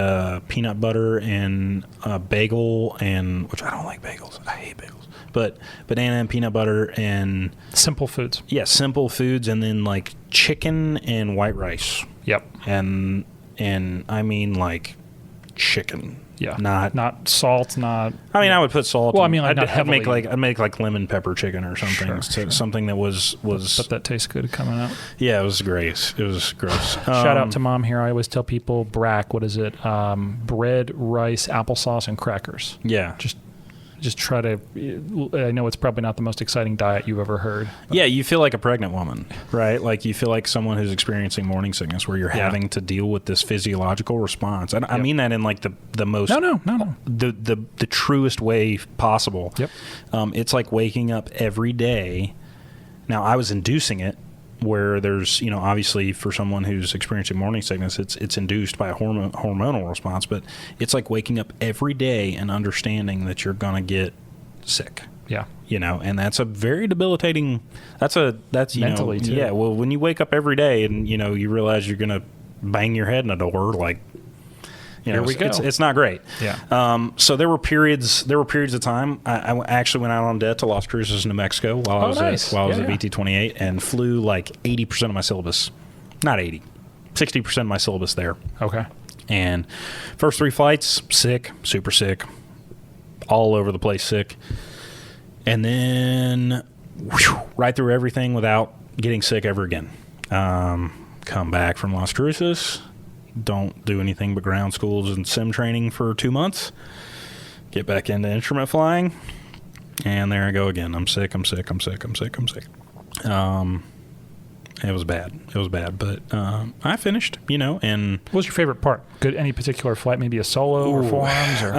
peanut butter and bagel, and which I don't like bagels. I hate bagels. But banana and peanut butter and simple foods. Yeah, simple foods, and then chicken and white rice. Yep. And I mean chicken. Yeah. Not salt. Not. I mean, I would put salt. Well, I mean, I'd heavily. I'd make lemon pepper chicken or something. Sure. Something that was. But that tastes good coming out. Yeah, it was great. It was gross. Shout out to Mom here. I always tell people brack. What is it? Bread, rice, applesauce, and crackers. Yeah. Just try to. I know it's probably not the most exciting diet you've ever heard. Yeah, you feel like a pregnant woman, right? You feel like someone who's experiencing morning sickness, where you're having to deal with this physiological response. And I mean that in the most no. the truest way possible. Yep. It's like waking up every day. Now I was inducing it, where there's obviously for someone who's experiencing morning sickness, it's induced by a hormonal response, but it's like waking up every day and understanding that you're gonna get sick. Yeah. And that's a very debilitating. That's mentally too. Yeah. Well, when you wake up every day and you realize you're gonna bang your head in a door, Here we go. It's not great. Yeah. So there were periods of time. I actually went out on det to Las Cruces, New Mexico while I was at VT-28 and flew like 80% of my syllabus. Not 80, 60% of my syllabus there. Okay. And first 3 flights, sick, super sick, all over the place sick. And then right through everything without getting sick ever again. Come back from Las Cruces, don't do anything but ground schools and sim training for 2 months, get back into instrument flying, and there I go again. I'm sick. It was bad, but I finished, and... What was your favorite part? Any particular flight, maybe a solo or forums? Or?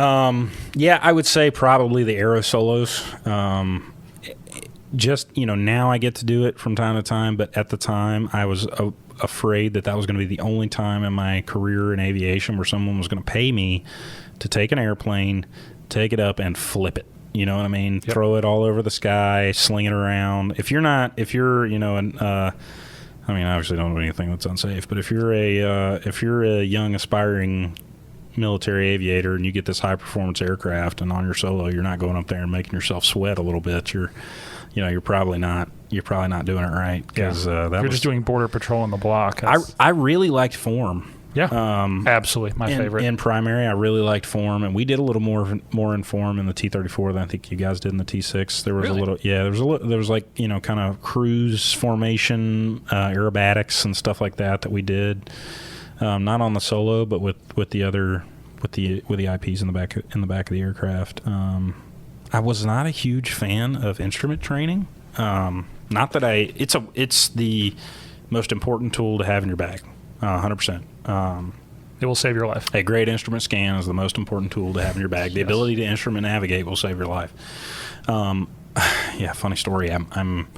Yeah, I would say probably the aero solos. Just, now I get to do it from time to time, but at the time I was afraid that was going to be the only time in my career in aviation where someone was going to pay me to take an airplane, take it up, and flip it. You know what I mean? Yep. Throw it all over the sky, sling it around. Obviously don't do anything that's unsafe, but if you're a young aspiring military aviator and you get this high performance aircraft and on your solo you're not going up there and making yourself sweat a little bit, you're probably not doing it right, because you're just doing border patrol on the block. I really liked form. Yeah, absolutely. My favorite. In primary, I really liked form, and we did a little more in form in the T-34 than I think you guys did in the T-6. There was there was like, kind of cruise formation, aerobatics and stuff like that we did. Not on the solo, but with the IPs in the back of the aircraft. I was not a huge fan of instrument training. Not that it's the most important tool to have in your bag. 100%. It will save your life. A great instrument scan is the most important tool to have in your bag. The ability to instrument navigate will save your life. Funny story. I'm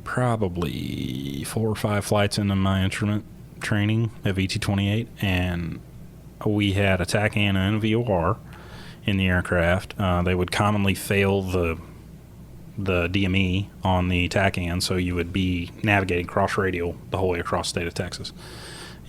probably 4 or 5 flights into my instrument training at VT-28, and we had a TACAN and a VOR in the aircraft. They would commonly fail the DME on the TACAN, so you would be navigating cross-radial the whole way across the state of Texas.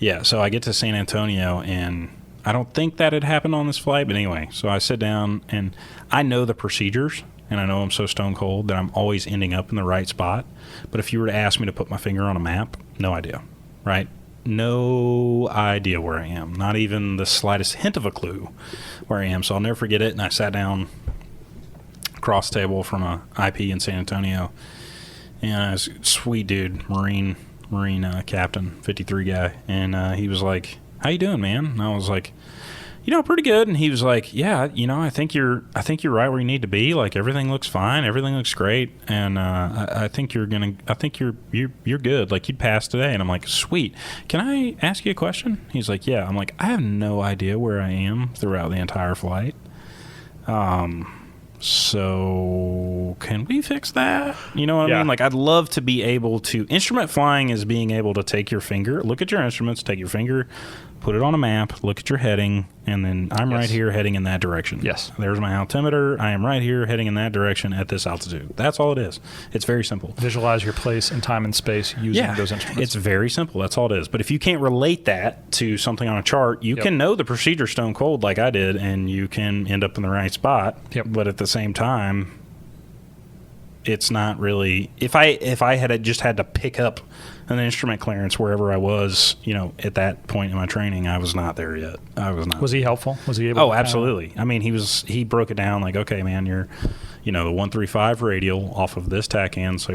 Yeah, so I get to San Antonio, and I don't think that had happened on this flight, but anyway, so I sit down, and I know the procedures, and I know I'm so stone cold that I'm always ending up in the right spot. But if you were to ask me to put my finger on a map, no idea, right? No idea where I am, not even the slightest hint of a clue where I am. So I'll never forget it, and I sat down across the table from a IP in San Antonio, and I was a sweet dude, Marine captain, 53 guy, and he was like, "How you doing, man?" And I was like, "Pretty good." And he was like, "Yeah, I think you're right where you need to be. Like, everything looks fine, everything looks great, and I think you're good. Like, you'd pass today." And I'm like, "Sweet. Can I ask you a question?" He's like, "Yeah." I'm like, "I have no idea where I am throughout the entire flight. So can we fix that?" You know what I mean? Like, I'd love to be able to... Instrument flying is being able to take your finger, look at your instruments, take your finger, put it on a map, look at your heading, and then I'm right here heading in that direction. Yes. There's my altimeter. I am right here heading in that direction at this altitude. That's all it is. It's very simple. Visualize your place in time and space using those instruments. It's very simple. That's all it is. But if you can't relate that to something on a chart, you can know the procedure stone cold like I did, and you can end up in the right spot. Yep. But at the same time, it's not really... If I had just had to pick up an instrument clearance wherever I was, at that point in my training, I was not there yet. I was not. Was he helpful? Was he able? Oh, absolutely. I mean, he broke it down like, okay, man, you're, the 135 radial off of this TACAN, so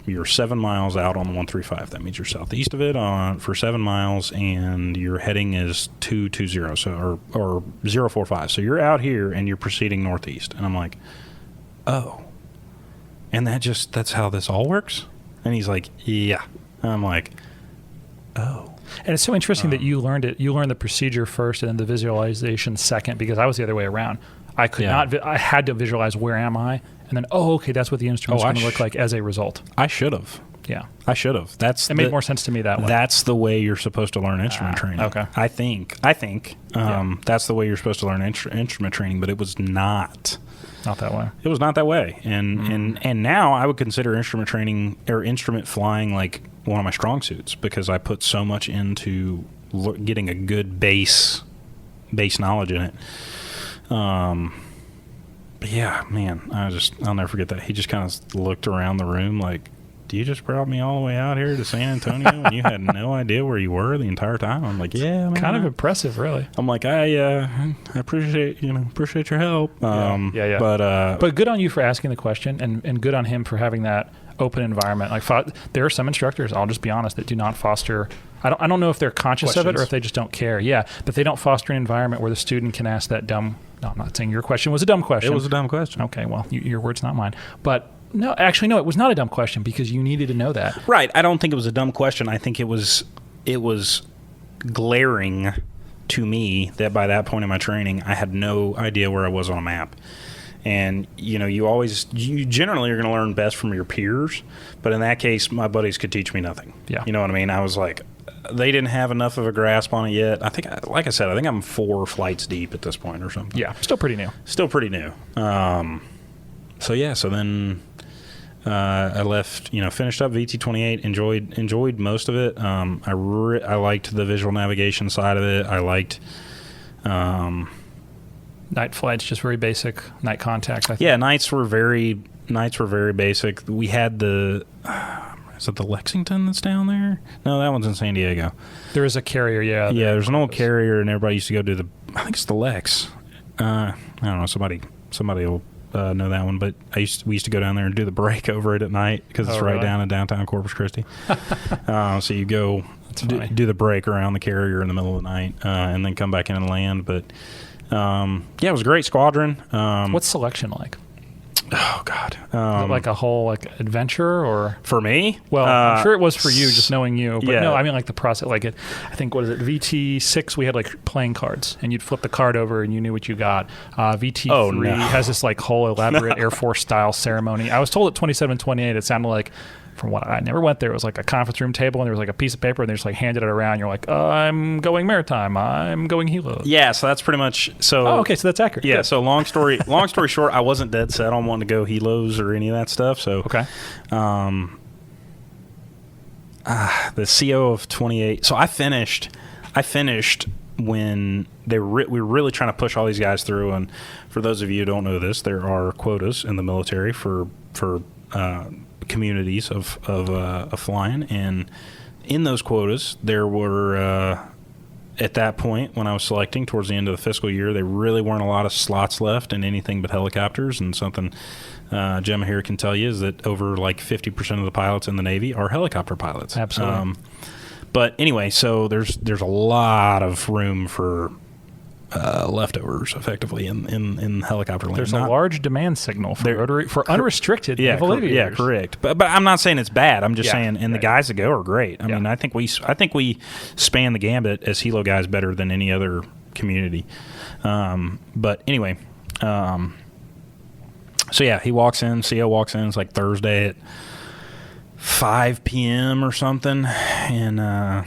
you're 7 miles out on the 135. That means you're southeast of it for 7 miles, and your heading is 220, so or 045. So you're out here and you're proceeding northeast. And I'm like, oh, and that's how this all works? And he's like, yeah. And I'm like, oh. And it's so interesting that you learned it. You learned the procedure first and then the visualization second, because I was the other way around. I could not. I had to visualize where am I, and then okay, that's what the instrument's going to look like as a result. I should have. Yeah, I should have. It made more sense to me that way. That's the way you're supposed to learn instrument training. Okay. I think that's the way you're supposed to learn instrument training, but it was not. Not that way. It was not that way, and now I would consider instrument training or instrument flying like one of my strong suits, because I put so much into getting a good base knowledge in it. But yeah, man, I'll never forget that. He just kind of looked around the room like, you just brought me all the way out here to San Antonio and you had no idea where you were the entire time? I'm like, yeah, man. Kind of impressive, really. I'm like, I appreciate your help. Yeah. But good on you for asking the question, and good on him for having that open environment. Like, there are some instructors, I'll just be honest, that do not foster. I don't know if they're conscious of it or if they just don't care. Yeah, but they don't foster an environment where the student can ask that dumb. No, I'm not saying your question was a dumb question. It was a dumb question. Okay, well, your words, not mine. But no, actually, no, it was not a dumb question because you needed to know that. Right. I don't think it was a dumb question. I think it was glaring to me that by that point in my training, I had no idea where I was on a map. And, you generally are going to learn best from your peers. But in that case, my buddies could teach me nothing. Yeah. You know what I mean? I was like, they didn't have enough of a grasp on it yet. I think, like I said, I think I'm 4 flights deep at this point or something. Yeah. Still pretty new. So then I left, finished up VT-28, enjoyed most of it. I liked the visual navigation side of it. I liked night flights, just very basic night contact. I think. Yeah, nights were very basic. We had is it the Lexington that's down there? No, that one's in San Diego. There is a carrier, yeah. Yeah, there's an old carrier, and everybody used to go do I think it's the Lex. I don't know, somebody will know that one, but we used to go down there and do the break over it at night because it's right down in downtown Corpus Christi. So you go do the break around the carrier in the middle of the night and then come back in and land. But it was a great squadron. What's selection like? Oh God! Is it like a whole adventure, or for me? Well, I'm sure it was for you, just knowing you. But yeah. No, I mean the process. I think what is it? VT6, we had playing cards, and you'd flip the card over, and you knew what you got. VT3 has this whole elaborate Air Force style ceremony. I was told at 2728, it sounded like. From what I never went there, it was like a conference room table, and there was a piece of paper, and they just handed it around. You're like, I'm going maritime. I'm going helo. Yeah, so that's pretty much so. Oh, okay, so that's accurate. Yeah, Good. so long story short, I wasn't dead set on wanting to go helos or any of that stuff. So okay, the CO of 28. So I finished when we were really trying to push all these guys through. And for those of you who don't know this, there are quotas in the military for communities of flying, and in those quotas there were at that point when I was selecting towards the end of the fiscal year, there really weren't a lot of slots left in anything but helicopters. And something Gemma here can tell you is that over 50% of the pilots in the Navy are helicopter pilots. Absolutely. But anyway, so there's a lot of room for leftovers, effectively, in helicopter land. There's a large demand signal for unrestricted naval aviators. Yeah, correct. But I'm not saying it's bad. I'm just saying, the guys that go are great. I mean, I think we span the gambit as helo guys better than any other community. But anyway, so yeah, he walks in. CO walks in. It's Thursday at 5 p.m. or something, and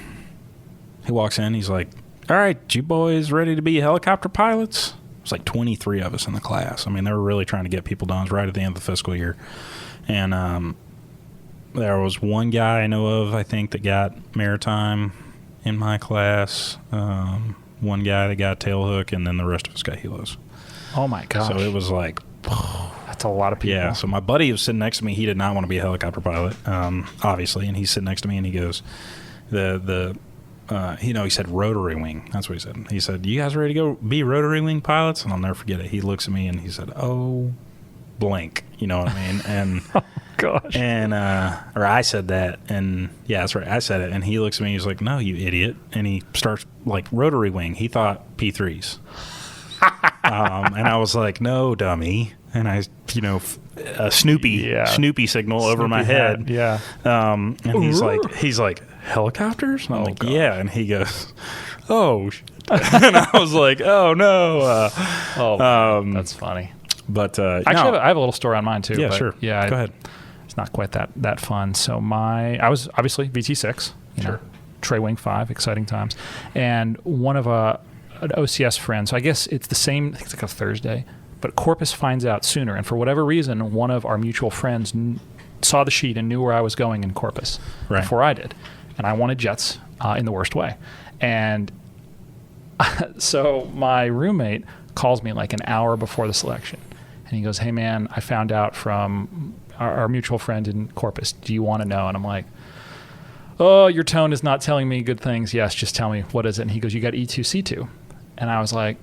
he walks in. He's like, all right, you boys ready to be helicopter pilots? It's 23 of us in the class. I mean, they were really trying to get people done. It was right at the end of the fiscal year. And there was one guy I know of, I think, that got maritime in my class. One guy that got tailhook, and then the rest of us got helos. Oh, my gosh. So it was that's a lot of people. Yeah, so my buddy was sitting next to me. He did not want to be a helicopter pilot, obviously. And he's sitting next to me, and he goes, he said rotary wing. That's what he said. He said, you guys ready to go be rotary wing pilots? And I'll never forget it. He looks at me and he said, oh, blank. You know what I mean? And oh, gosh. And or I said that, and yeah, that's right. I said it, and he looks at me. He's like, no, you idiot. And he starts rotary wing. He thought P3s. And I was like, no, dummy. And I, a Snoopy signal over my head. Yeah. And he's like, helicopters? And I'm like, gosh. Yeah. And he goes, oh, and I was like, oh no. That's funny. But actually, I have a little story on mine too. Yeah, but sure. Yeah, go ahead. It's not quite that fun. So I was obviously VT6. Sure. Trey Wing 5, exciting times, and one of an OCS friend. So I guess it's the same. I think it's a Thursday. But Corpus finds out sooner, and for whatever reason, one of our mutual friends saw the sheet and knew where I was going in Corpus before I did. And I wanted jets in the worst way. And so my roommate calls me like an hour before the selection. And he goes, hey, man, I found out from our mutual friend in Corpus. Do you want to know? And I'm like, oh, your tone is not telling me good things. Yes, just tell me, what is it? And he goes, you got E2C2. And I was like,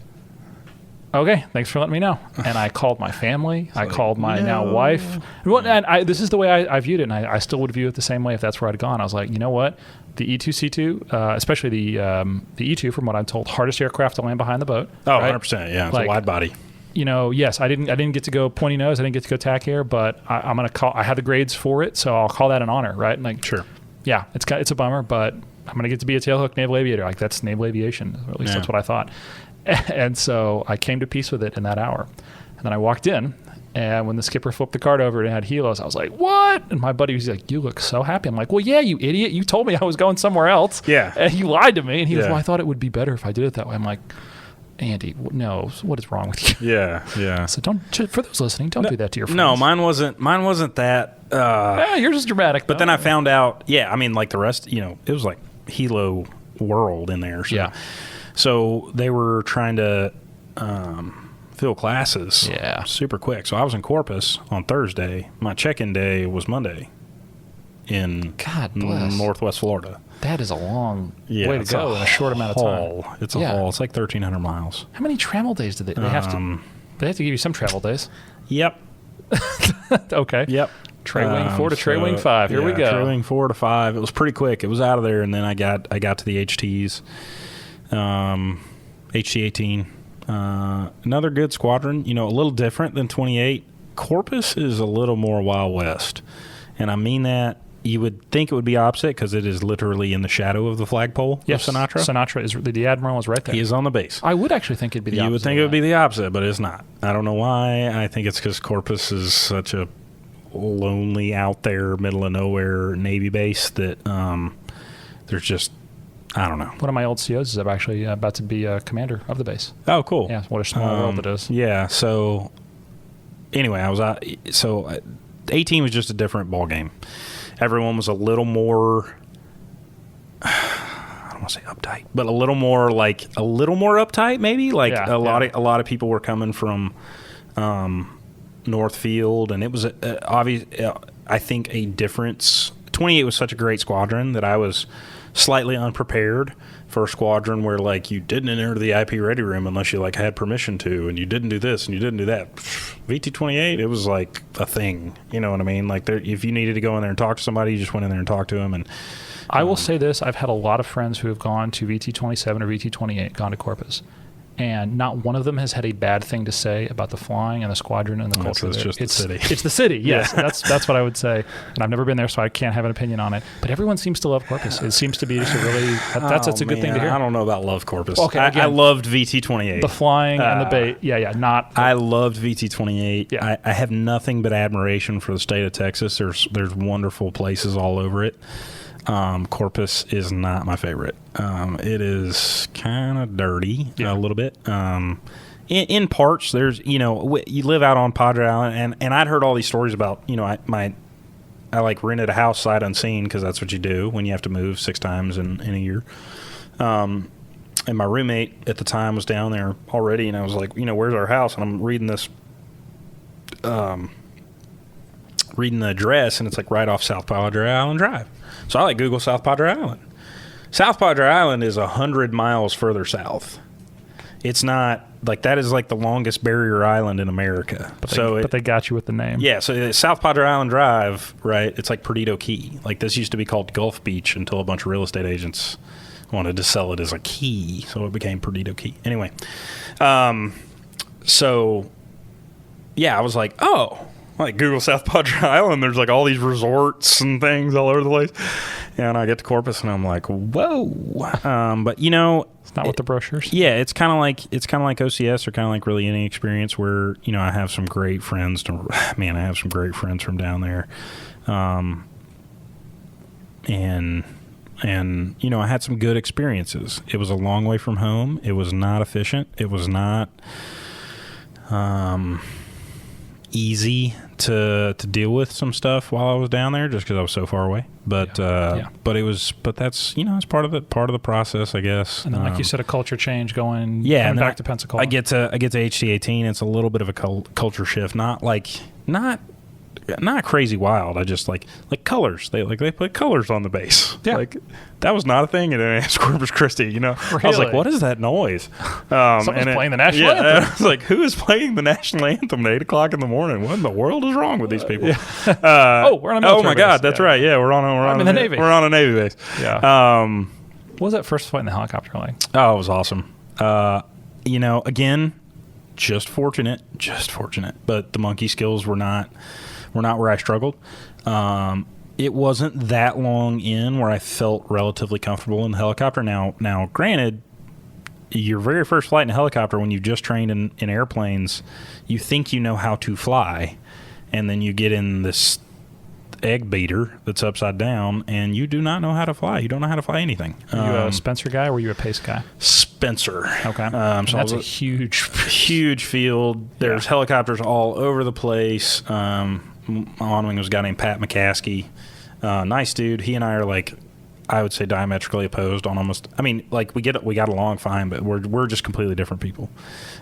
okay, thanks for letting me know. And I called my family. I called my now wife. And this is the way I viewed it, and I still would view it the same way if that's where I'd gone. I was like, you know what? The E2C2, especially the E2, from what I'm told, hardest aircraft to land behind the boat. Oh, right? 100%. Yeah, it's Like, a wide body. You know, yes, I didn't get to go pointy nose. I didn't get to go tack air, but I'm gonna call. I had the grades for it, so I'll call that an honor, right? And like, Sure. Yeah, it's a bummer, but I'm gonna get to be a tailhook naval aviator. Like, that's Naval Aviation, or at least that's what I thought. And so I came to peace with it in that hour. And then I walked in, and when the skipper flipped the card over and it had helos, I was like, what? And my buddy was like, you look so happy. I'm like, well, yeah, you idiot. You told me I was going somewhere else. Yeah. And you lied to me. And he was, Yeah. well, I thought it would be better if I did it that way. I'm like, Andy, no, what is wrong with you? Yeah. So for those listening, don't do that to your friends. No, mine wasn't that. Yours is dramatic. But then I found out, I mean, like the rest, it was like Hilo world in there. So. Yeah. So they were trying to fill classes super quick. So I was in Corpus on Thursday. My check-in day was Monday in God bless. Northwest Florida. That is a long way to go in a short amount of time. It's a haul. It's like 1,300 miles. How many travel days do they have to? They have to give you some travel days. Yep. Okay. Yep. Tray Wing 4 to Tray Wing 5. Here we go. Tray Wing 4 to 5. It was pretty quick. It was out of there, and then I got to the HTs. HT-18. Another good squadron. A little different than 28. Corpus is a little more Wild West, and I mean that. You would think it would be opposite because it is literally in the shadow of the flagpole of Sinatra. Sinatra is the admiral is right there. He is on the base. I would actually think it'd be the opposite. You would think it would be the opposite, but it's not. I don't know why. I think it's because Corpus is such a lonely, out there, middle of nowhere Navy base that there's just, I don't know. One of my old COs is actually about to be a commander of the base. Oh, cool. Yeah, what a small world it is. Yeah. So anyway, I was out. So 18 was just a different ball game. Everyone was a little more, I don't want to say uptight, but a little more uptight maybe. Like a lot of people were coming from Northfield, and it was obvious. I think a difference. 28 was such a great squadron that I was slightly unprepared for a squadron where like you didn't enter the IP ready room unless you like had permission to, and you didn't do this and you didn't do that. VT-28, it was like a thing. You know what I mean? Like if you needed to go in there and talk to somebody, you just went in there and talked to them. And I will say this: I've had a lot of friends who have gone to VT-27 or VT-28, gone to Corpus, and not one of them has had a bad thing to say about the flying and the squadron and the culture. It's just the city. It's the city, yes. That's what I would say. And I've never been there, so I can't have an opinion on it. But everyone seems to love Corpus. It seems to be just a really that's a good thing to hear. I don't know about love Corpus. Okay, I loved VT-28. The flying and the bait. I loved VT-28. Yeah. I have nothing but admiration for the state of Texas. There's wonderful places all over it. Corpus is not my favorite. It is kind of dirty a little bit. In parts, there's you live out on Padre Island, and I'd heard all these stories about I like rented a house sight unseen because that's what you do when you have to move 6 times in a year. And my roommate at the time was down there already, and I was like, where's our house? And I'm reading this. Reading the address, and it's like right off South Padre Island Drive. So I like Google South Padre Island. South Padre Island is 100 miles further south. It's not like that is like the longest barrier island in America. But they got you with the name. Yeah, so it's South Padre Island Drive, right? It's like Perdido Key. Like this used to be called Gulf Beach until a bunch of real estate agents wanted to sell it as a key, so it became Perdido Key. Anyway, so yeah, I was like, oh. Like Google South Padre Island, there's like all these resorts and things all over the place. And I get to Corpus and I'm like, whoa. But it's not with the brochures. Yeah, it's kind of like OCS or kind of like really any experience where I have some great friends. I have some great friends from down there. And I had some good experiences. It was a long way from home. It was not efficient. It was not. easy to deal with some stuff while I was down there, just because I was so far away. But that's it's part of the process, I guess. And then, like you said, a culture change coming back to Pensacola. I get to HT-18. It's a little bit of a culture shift, not crazy wild. I just like colors. They put colors on the base. Yeah. Like that was not a thing in NAS Corpus Christi. Really? I was like, what is that noise? Someone's playing the national anthem. I was like, who is playing the national anthem at 8:00 in the morning? What in the world is wrong with these people? We're on a military oh my God, base. that's right. Yeah, we're on the Navy. We're on a Navy base. Yeah. What was that first flight in the helicopter like? Oh, it was awesome. Again, just fortunate. But the monkey skills were not where I struggled. It wasn't that long in where I felt relatively comfortable in the helicopter. Now, granted, your very first flight in a helicopter, when you've just trained in airplanes, you think you know how to fly, and then you get in this egg beater that's upside down, and you do not know how to fly. You don't know how to fly anything. Were you a Spencer guy or were you a Pace guy? Spencer. Okay. So that's a huge field. There's helicopters all over the place. On wing was a guy named Pat McCaskey. Nice dude. He and I are I would say diametrically opposed on almost. I mean, we got along fine, but we're just completely different people.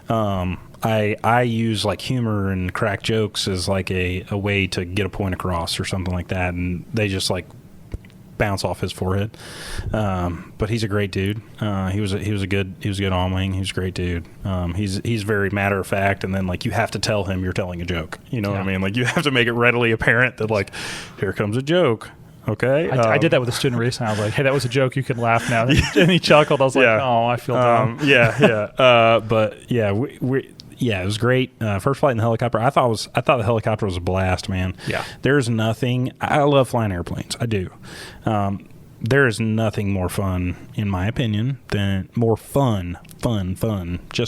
I use humor and crack jokes as a way to get a point across or something like that, and they just bounce off his forehead. But he's a great dude. He was a good on wing. He was a great dude. He's very matter of fact, and then you have to tell him you're telling a joke. You know what I mean? You have to make it readily apparent that here comes a joke. Okay. I did that with a student recently. I was like, "Hey, that was a joke. You can laugh now." And he chuckled. I was like, "Oh, I feel dumb." But it was great. First flight in the helicopter. I thought the helicopter was a blast, man. Yeah. There's nothing. I love flying airplanes. I do. There is nothing more fun, in my opinion, than just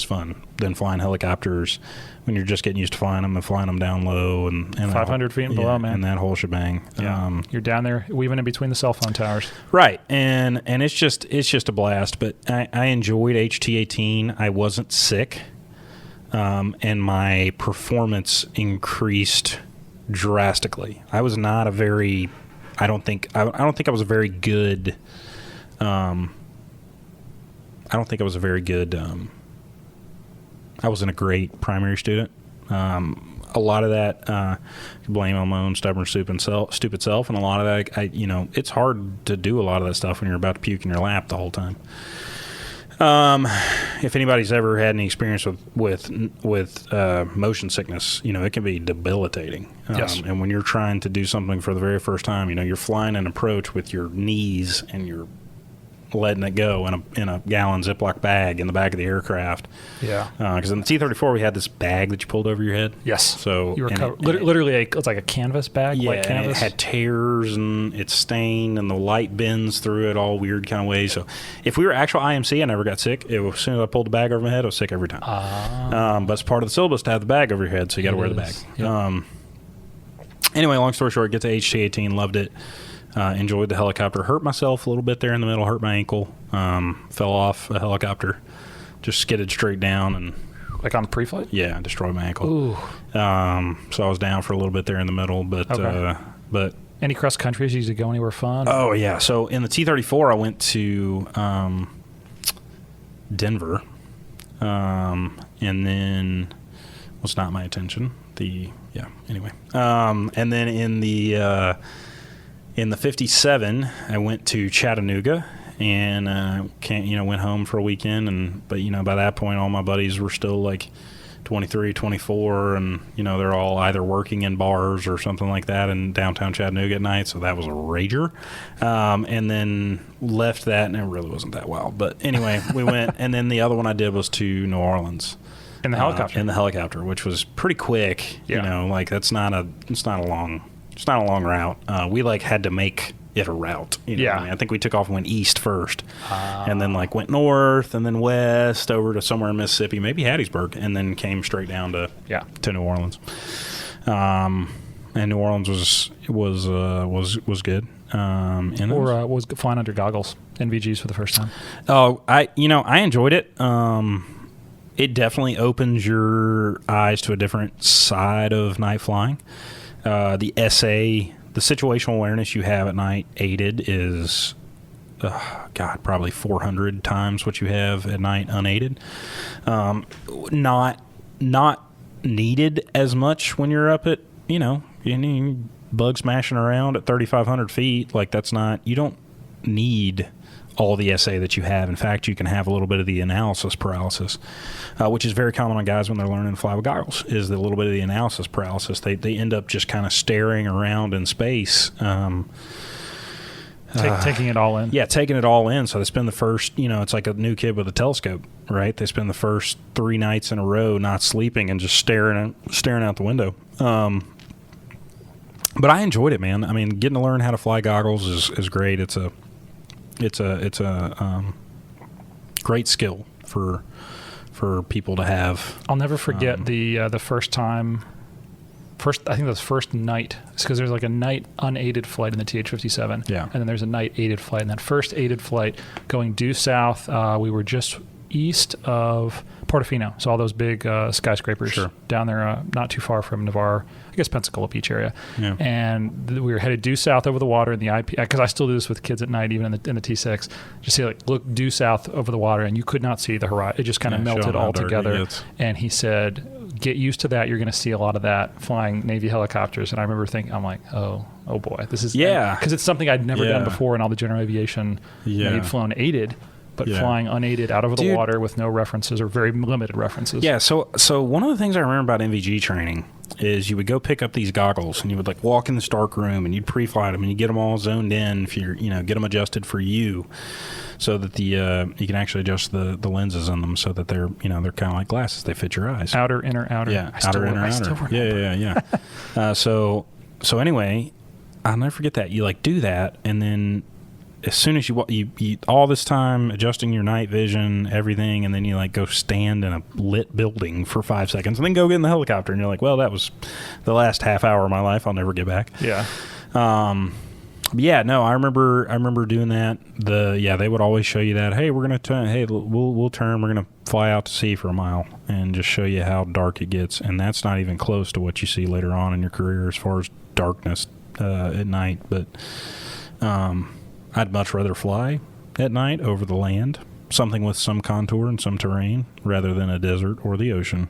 fun than flying helicopters when you're just getting used to flying them and flying them down low and 500 feet and below, man. And that whole shebang. Yeah. You're down there weaving in between the cell phone towers. Right. And it's just a blast. But I enjoyed HT-18. I wasn't sick. And my performance increased drastically. I was not a very. I don't think I was a very good. I wasn't a great primary student. A lot of that blame on my own stubborn, stupid self, and a lot of that, it's hard to do a lot of that stuff when you're about to puke in your lap the whole time. If anybody's ever had any experience with motion sickness, it can be debilitating. Yes. And when you're trying to do something for the very first time, you're flying an approach with your knees and you're letting it go in a gallon Ziploc bag in the back of the aircraft. Yeah. Because in the T-34 we had this bag that you pulled over your head. Yes. So you were literally it's like a canvas bag. Yeah. Like canvas. It had tears and it's stained and the light bends through it all weird kind of ways. So if we were actual IMC, I never got sick. As soon as I pulled the bag over my head, I was sick every time. But it's part of the syllabus to have the bag over your head, so you got to wear the bag. Yep. Anyway, long story short, get to HT-18, loved it. Enjoyed the helicopter. Hurt myself a little bit there in the middle. Hurt my ankle. Fell off a helicopter. Just skidded straight down and. Like on pre-flight? Yeah, destroyed my ankle. Ooh. So I was down for a little bit there in the middle, but but. Any cross countries? Did you go anywhere fun? Oh yeah. So in the T-34, I went to Denver, and then was not my attention. Anyway. And then in the 57, I went to Chattanooga and went home for a weekend. But by that point, all my buddies were still 23, 24, and they're all either working in bars or something like that in downtown Chattanooga at night. So that was a rager. And then left that, and it really wasn't that wild. But anyway, we went, and then the other one I did was to New Orleans. In the helicopter. In the helicopter, which was pretty quick. Yeah. It's not a long route. We had to make it a route. Yeah. I think we took off and went east first, and then went north and then west over to somewhere in Mississippi, maybe Hattiesburg, and then came straight down to New Orleans. And New Orleans was good. Was flying under goggles, NVGs for the first time. Oh, I enjoyed it. it definitely opens your eyes to a different side of night flying. The SA, the situational awareness you have at night aided is, probably 400 times what you have at night unaided. Not needed as much when you're up at, bug smashing around at 3,500 feet. Like, that's not, you don't need all the SA that you have. In fact, you can have a little bit of the analysis paralysis, which is very common on guys when they're learning to fly with goggles, is the little bit of the analysis paralysis. They end up just kind of staring around in space. Taking it all in. Yeah, taking it all in. So they spend the first, it's like a new kid with a telescope, right? They spend the first 3 nights in a row not sleeping and just staring out the window. But I enjoyed it, man. I mean, getting to learn how to fly goggles is great. It's a great skill for people to have. I'll never forget the first time. I think the first night. It's because there's like a night unaided flight in the TH-57. Yeah. And then there's a night aided flight. And that first aided flight going due south, we were just east of Portofino. So all those big skyscrapers down there, not too far from Navarre, I guess Pensacola Beach area. Yeah. And we were headed due south over the water in the IP, because I still do this with kids at night, even in the T6. Just see, like, look due south over the water, and you could not see the horizon. It just kind of melted all together. And he said, get used to that. You're going to see a lot of that flying Navy helicopters. And I remember thinking, I'm like, oh boy, this is, because it's something I'd never done before in all the general aviation. They'd flown aided, but flying unaided out over the water with no references or very limited references. Yeah. So one of the things I remember about NVG training is you would go pick up these goggles and you would like walk in the dark room and you'd pre-flight them and you get them all zoned in if you're, get them adjusted for you, so that the you can actually adjust the lenses in them so that they're they're kind of like glasses. They fit your eyes. Outer, inner, outer. Yeah. Outer, inner, outer. Yeah. So anyway, I'll never forget that. You like do that, and then as soon as you all this time adjusting your night vision, everything, and then you like go stand in a lit building for 5 seconds and then go get in the helicopter, and you're like, well, that was the last half hour of my life I'll never get back. Yeah. Yeah, no, I remember doing that. They would always show you that, hey, we're gonna turn, we'll turn, we're gonna fly out to sea for a mile and just show you how dark it gets, and that's not even close to what you see later on in your career as far as darkness at night. But I'd much rather fly at night over the land, something with some contour and some terrain, rather than a desert or the ocean,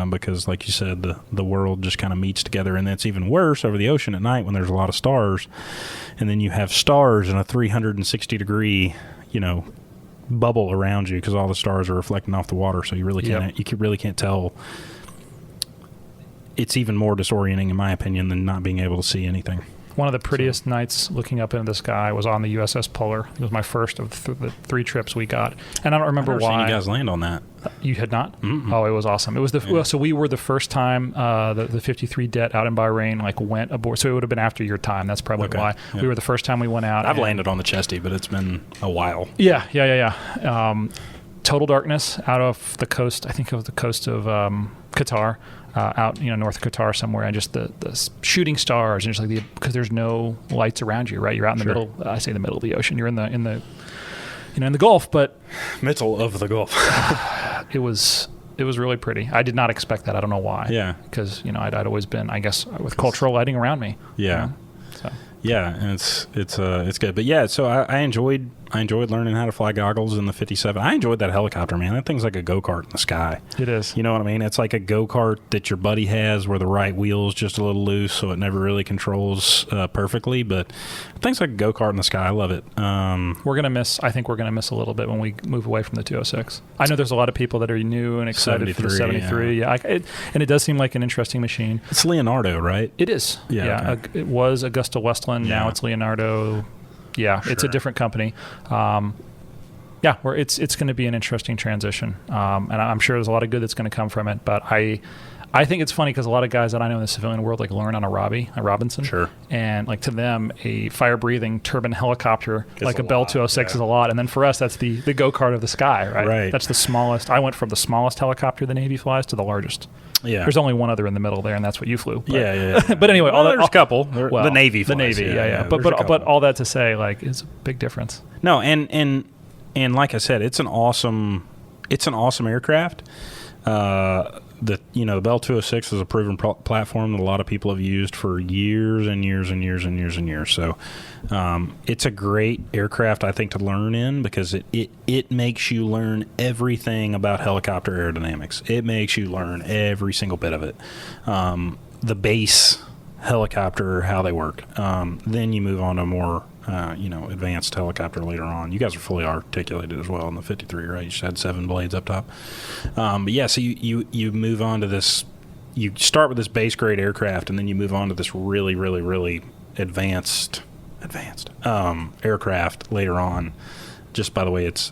because, like you said, the world just kind of meets together, and that's even worse over the ocean at night when there's a lot of stars, and then you have stars in a 360-degree, bubble around you because all the stars are reflecting off the water, so you really can't tell. It's even more disorienting, in my opinion, than not being able to see anything. One of the prettiest nights looking up into the sky was on the USS Polar. It was my first of the 3 trips we got, and I don't remember why. I've never seen you guys land on that. You had not? Mm-mm. Oh, it was awesome. It was so we were the first time the 53 Det out in Bahrain went aboard. So it would have been after your time. That's probably why. Yeah. We were the first time we went out. I've landed on the Chesty, but it's been a while. Yeah. Total darkness out of the coast. I think it was the coast of Qatar. Out north of Qatar somewhere, and just the shooting stars, and just like because there's no lights around you, right? You're out in the middle. I say the middle of the ocean. You're in the Gulf, but middle of the Gulf. It was really pretty. I did not expect that. I don't know why. Yeah, because I'd always been, I guess, with cultural lighting around me. Yeah. So. Yeah, and it's good. But yeah, so I enjoyed learning how to fly goggles in the 57. I enjoyed that helicopter, man. That thing's like a go-kart in the sky. It is. You know what I mean? It's like a go-kart that your buddy has where the right wheel's just a little loose, so it never really controls perfectly. But things like a go-kart in the sky. I love it. I think we're gonna miss a little bit when we move away from the 206. I know there's a lot of people that are new and excited for the 73. Yeah, and it does seem like an interesting machine. It's Leonardo, right? It is. Yeah. Okay. It was Augusta Westland. Now it's Leonardo. Yeah, sure. It's a different company. Where it's going to be an interesting transition, and I'm sure there's a lot of good that's going to come from it. But I think it's funny because a lot of guys that I know in the civilian world learn on a Robinson. Sure. And to them, a fire-breathing turbine helicopter like a Bell 206 is a lot. And then for us, that's the go-kart of the sky, right? Right. That's the smallest. I went from the smallest helicopter the Navy flies to the largest. Yeah. There's only one other in the middle there, and that's what you flew. But, yeah. But anyway, there's a couple. The Navy flies. The Navy, yeah. But all that to say, it's a big difference. No, and like I said, it's an awesome aircraft. The Bell 206 is a proven platform that a lot of people have used for years and years and years and years and years. So it's a great aircraft, I think, to learn in, because it makes you learn everything about helicopter aerodynamics. It makes you learn every single bit of it. The base helicopter, how they work. Then you move on to more advanced helicopter later on. You guys are fully articulated as well in the 53, right? You just had 7 blades up top. But yeah, so you move on to this. You start with this base grade aircraft, and then you move on to this really, really, really advanced aircraft later on. Just by the way, it's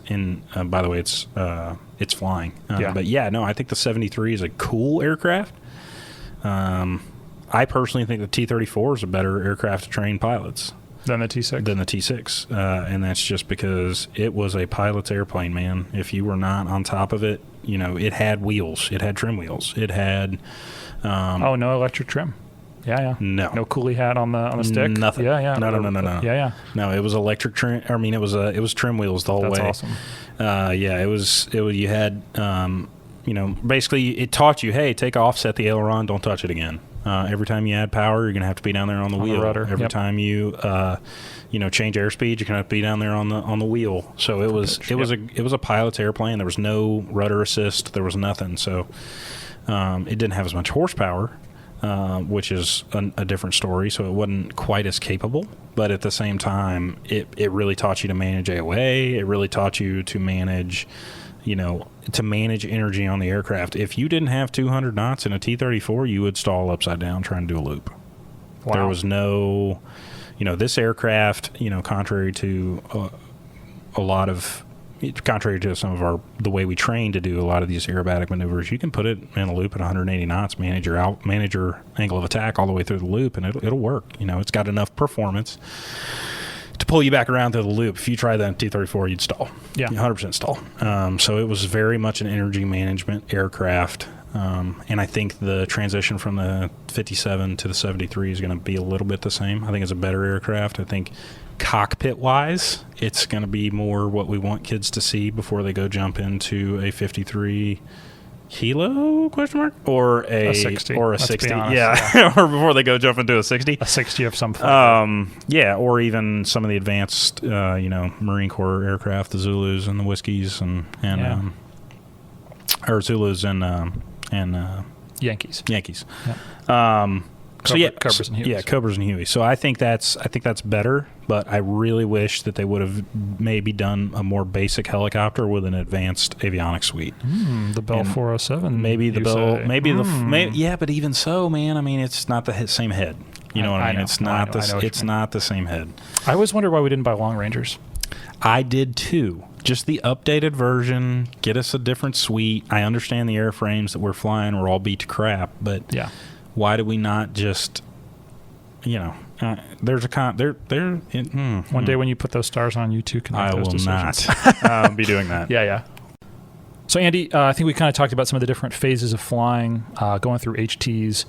flying. But yeah, no, I think the 73 is a cool aircraft. I personally think the T-34 is a better aircraft to train pilots. Than the T6? And that's just because it was a pilot's airplane, man. If you were not on top of it, it had wheels. It had trim wheels. It had... no electric trim. Yeah. No coolie hat on the stick? Nothing. Yeah. No. Yeah. No, it was electric trim. I mean, it was trim wheels the whole way. That's awesome. It was, you had, basically it taught you, hey, take off, set the aileron, don't touch it again. Every time you add power, you're going to have to be down there on the wheel. Rudder. Every time you, change airspeed, you're going to have to be down there on the wheel. So it was a pilot's airplane. There was no rudder assist. There was nothing. So it didn't have as much horsepower, which is a different story. So it wasn't quite as capable. But at the same time, it really taught you to manage AOA. It really taught you to manage energy on the aircraft. If you didn't have 200 knots in a T-34, you would stall upside down trying to do a loop. Wow. There was no, this aircraft, contrary to some of the way we train to do a lot of these aerobatic maneuvers, you can put it in a loop at 180 knots, manage your angle of attack all the way through the loop, and it'll work. It's got enough performance to pull you back around through the loop. If you try that in T-34, you'd stall. Yeah. 100% stall. So it was very much an energy management aircraft. And I think the transition from the 57 to the 73 is going to be a little bit the same. I think it's a better aircraft. I think cockpit-wise, it's going to be more what we want kids to see before they go jump into a 53 kilo or a 60 or a 60 yeah. Or before they go jump into a 60 of some flavor. Or even some of the advanced Marine Corps aircraft, the Zulus and the Whiskies or Zulus and Yankees yeah. Cobras and Hueys. Yeah, Cobras and Hueys. So I think that's better, but I really wish that they would have maybe done a more basic helicopter with an advanced avionics suite. The Bell 407. Maybe the Bell. Yeah, but even so, man. I mean, it's not the same head. You know what I mean? It's not the same head. I always wondered why we didn't buy Long Rangers. I did too. Just the updated version. Get us a different suite. I understand the airframes that we're flying were all beat to crap, but yeah. Why do we not just, there's a one day when you put those stars on, you too can make those decisions. I will not be doing that. Yeah. So, Andy, I think we kind of talked about some of the different phases of flying, going through HTs.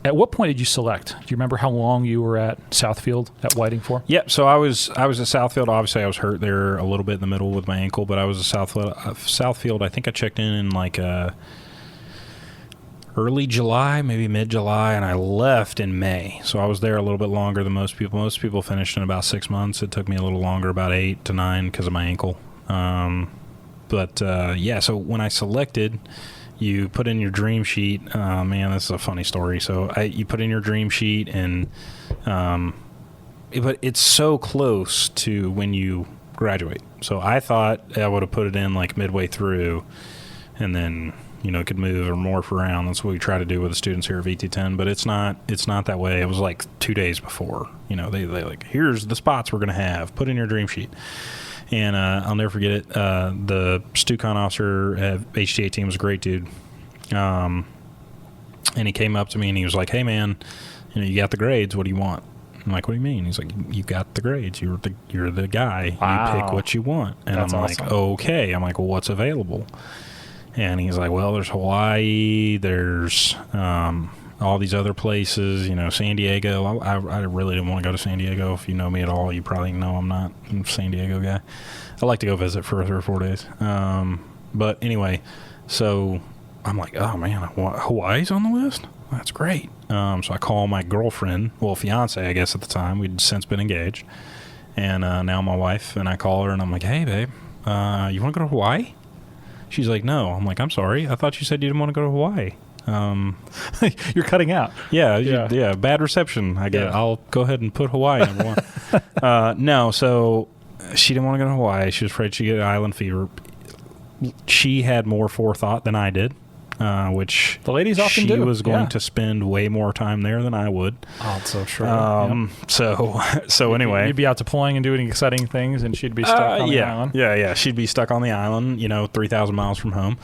At what point did you select? Do you remember how long you were at Southfield at Whiting for? Yep. So I was at Southfield. Obviously, I was hurt there a little bit in the middle with my ankle, but I was at Southfield. I think I checked in like early July, maybe mid-July, and I left in May. So I was there a little bit longer than most people. Most people finished in about 6 months. It took me a little longer, about 8 to 9, because of my ankle. So when I selected, you put in your dream sheet. Man, this is a funny story. So you put in your dream sheet, and but it's so close to when you graduate. So I thought I would have put it in like midway through, and then it could move or morph around. That's what we try to do with the students here at VT10, but it's not that way. It was like 2 days before. They like, here's the spots we're going to have. Put in your dream sheet. And I'll never forget it. The StuCon officer at HTA team was a great dude. And he came up to me and he was like, hey, man, you got the grades. What do you want? I'm like, what do you mean? He's like, you got the grades. You're the guy. Wow. You pick what you want. And That's I'm awesome. like, okay. I'm like, well, what's available? And he's like, well, there's Hawaii, there's all these other places, San Diego. I really didn't want to go to San Diego. If you know me at all, you probably know I'm not a San Diego guy. I like to go visit for 3 or 4 days. But anyway, so I'm like, oh man, Hawaii's on the list? That's great. So I call my girlfriend, well, fiance, I guess at the time. We'd since been engaged. And now my wife, and I call her and I'm like, hey, babe, you want to go to Hawaii? She's like, no. I'm like, I'm sorry. I thought you said you didn't want to go to Hawaii. You're cutting out. Yeah. Bad reception. I get. Yeah. I'll go ahead and put Hawaii number one. No, so she didn't want to go to Hawaii. She was afraid she'd get island fever. She had more forethought than I did, which the ladies often do. She was going to spend way more time there than I would. Oh, it's so true. So anyway, you'd be out deploying and doing exciting things, and she'd be stuck on the island. Yeah. She'd be stuck on the island, 3,000 miles from home.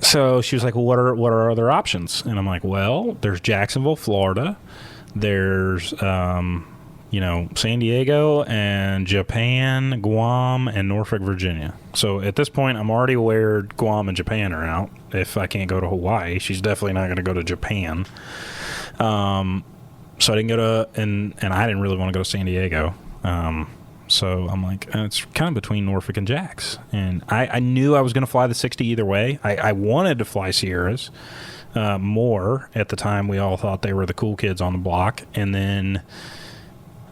So she was like, well, what are our other options? And I'm like, well, there's Jacksonville, Florida. There's San Diego and Japan, Guam, and Norfolk, Virginia. So at this point, I'm already aware Guam and Japan are out. If I can't go to Hawaii, she's definitely not going to go to Japan. So I didn't go to, and I didn't really want to go to San Diego. So I'm like, it's kind of between Norfolk and Jax. And I knew I was going to fly the 60 either way. I wanted to fly Sierras more. At the time, we all thought they were the cool kids on the block.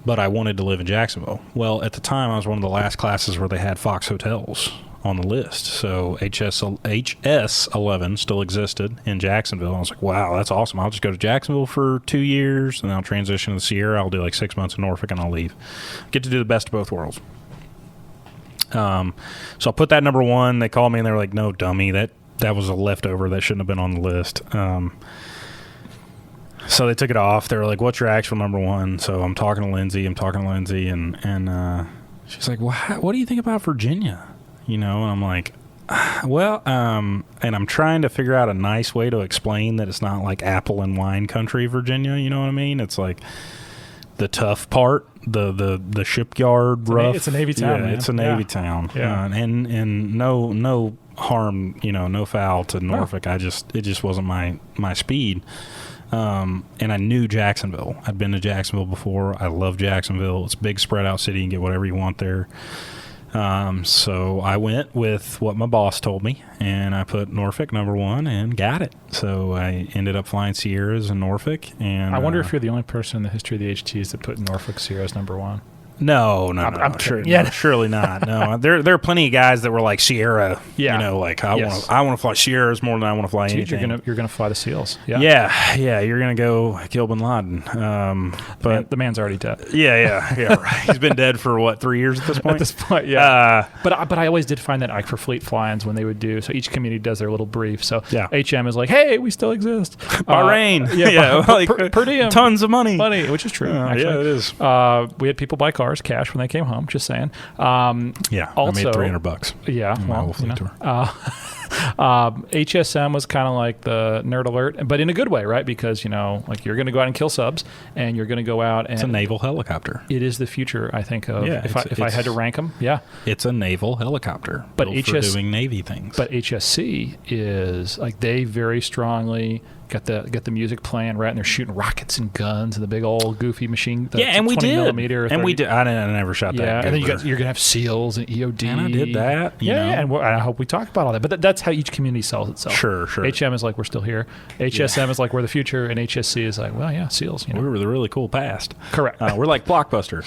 But I wanted to live in Jacksonville. Well, at the time, I was one of the last classes where they had Fox hotels on the list. So HS-11 still existed in Jacksonville. I was like, wow, that's awesome. I'll just go to Jacksonville for 2 years, and I'll transition to the Sierra. I'll do like 6 months in Norfolk, and I'll leave. Get to do the best of both worlds. So I put that number one. They called me, and they were like, no, dummy, that was a leftover. That shouldn't have been on the list. So they took it off. They were like, what's your actual number one? So I'm talking to Lindsay, and she's like, well, what do you think about Virginia? And I'm like, well, and I'm trying to figure out a nice way to explain that it's not like apple and wine country, Virginia. You know what I mean? It's like the tough part, the shipyard rough. It's a Navy town, man. It's a Navy town. Yeah. And no harm, no foul to Norfolk. No. It just wasn't my speed. And I knew Jacksonville. I'd been to Jacksonville before. I love Jacksonville. It's a big spread out city. You can get whatever you want there. So I went with what my boss told me, and I put Norfolk number one and got it. So I ended up flying Sierras in Norfolk. And I wonder if you're the only person in the history of the HTs that put Norfolk Sierras number one. No. I'm sure. Yeah, no, surely not. No, there are plenty of guys that were like Sierra. Yeah, I want to fly Sierras more than I want to fly anything. You're gonna fly the SEALs. Yeah. You're gonna go kill Bin Laden. But the man's already dead. Yeah. Right. He's been dead for what, 3 years at this point? At this point, yeah. But I always did find that like for fleet fly-ins when they would do so each community does their little brief. So HM is like, hey, we still exist. Bahrain. Per diem, tons of money, which is true. Actually. Yeah, it is. We had people buy cars cash when they came home. Just saying. Also, I made $300. Yeah, my whole fleet tour. HSM was kind of like the nerd alert, but in a good way, right? Because like you're going to go out and kill subs, and you're going to go out and it's a naval helicopter. It is the future, I think. Of if I had to rank them, it's a naval helicopter. But for doing Navy things. But HSC is like they very strongly got the music playing right, and they're shooting rockets and guns and the big old goofy machine. And we did. And we did. I never shot that. Yeah, and then you're gonna have SEALs and EOD. And I did that. And I hope we talk about all that. But that's how each community sells itself. Sure. HM is like we're still here. HSM is like we're the future, and HSC is like SEALs. We were the really cool past. Correct. We're like Blockbuster.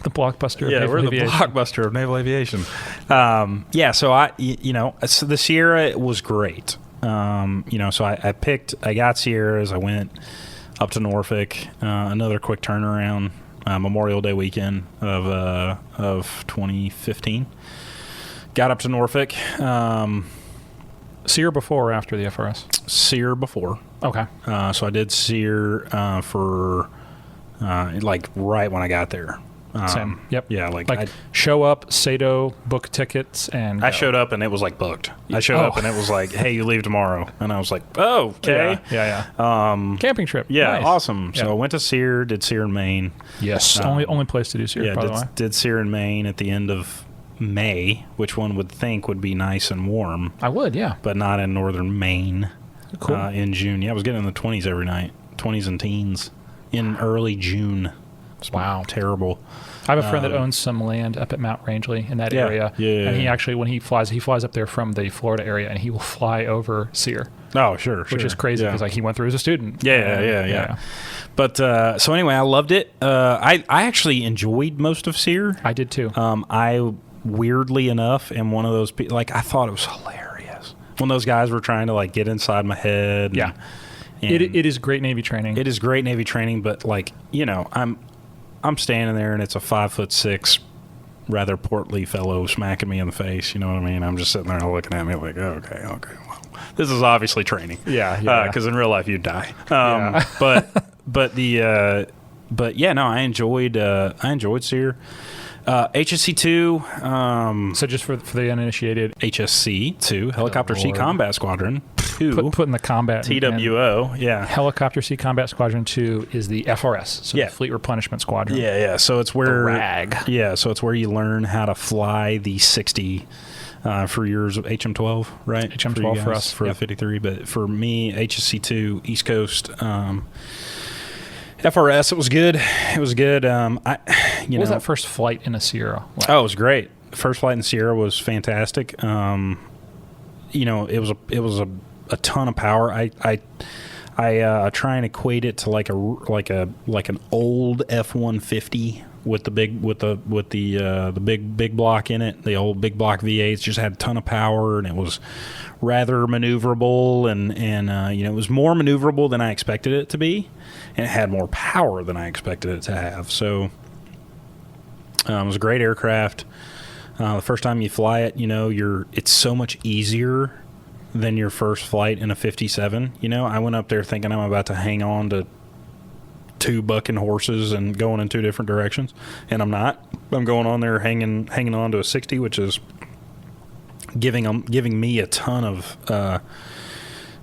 The Blockbuster. Yeah, we're the Blockbuster of Naval Aviation. So so the Sierra was great. So I got Sierras. I went up to Norfolk, another quick turnaround, Memorial Day weekend of 2015. Got up to Norfolk. SEER before or after the FRS? SEER before. Okay. So I did SEER for like right when I got there. Same. Yep. Yeah, like show up, Sato, book tickets, and I showed up and it was like booked. I showed up and it was like, hey, you leave tomorrow, and I was like, oh, okay. Yeah. Camping trip. Yeah, nice. Awesome. So I went to SEER, did SEER in Maine. Yes. Only place to do SEER. By the way. Did SEER in Maine at the end of May, which one would think would be nice and warm. I would, yeah, but not in northern Maine. Cool. In June. Yeah, I was getting in the 20s every night, 20s and teens in early June. It's Wow. terrible. I have a friend that owns some land up at Mount Rangeley in that area. Yeah. And he actually, when he flies up there from the Florida area, and he will fly over Sear. Oh, sure. Which is crazy because he went through as a student. Yeah. But so anyway, I loved it. I actually enjoyed most of Sear. I did too. I weirdly enough am one of those people. Like, I thought it was hilarious when those guys were trying to like get inside my head. Yeah. It is great Navy training. It is great Navy training, but like, I'm standing there and it's a 5'6", rather portly fellow smacking me in the face. You know what I mean? I'm just sitting there looking at me like, okay, well, this is obviously training. Yeah. Because in real life you'd die. But yeah, no, I enjoyed Sear. HSC-2. So just for the uninitiated, HSC-2, Helicopter Sea Combat Squadron 2. Putting the combat. TWO, yeah. Helicopter Sea Combat Squadron 2 is the FRS, so the Fleet Replenishment Squadron. Yeah. So it's where the RAG. Yeah, so it's where you learn how to fly the 60 for yours of HM-12, right? HM-12 for us. For the 53, but for me, HSC-2, East Coast. FRS, it was good. What was that first flight in a Sierra? Like? Oh, it was great. First flight in Sierra was fantastic. It was a ton of power. I try and equate it to like an old F-150 with the big block in it. The old big block V8s just had a ton of power, and it was rather maneuverable, and it was more maneuverable than I expected it to be, and it had more power than I expected it to have. So it was a great aircraft. The first time you fly it, it's so much easier than your first flight in a 57. I went up there thinking I'm about to hang on to two bucking horses and going in two different directions, and I'm not. I'm going on there hanging on to a 60, which is giving me a ton of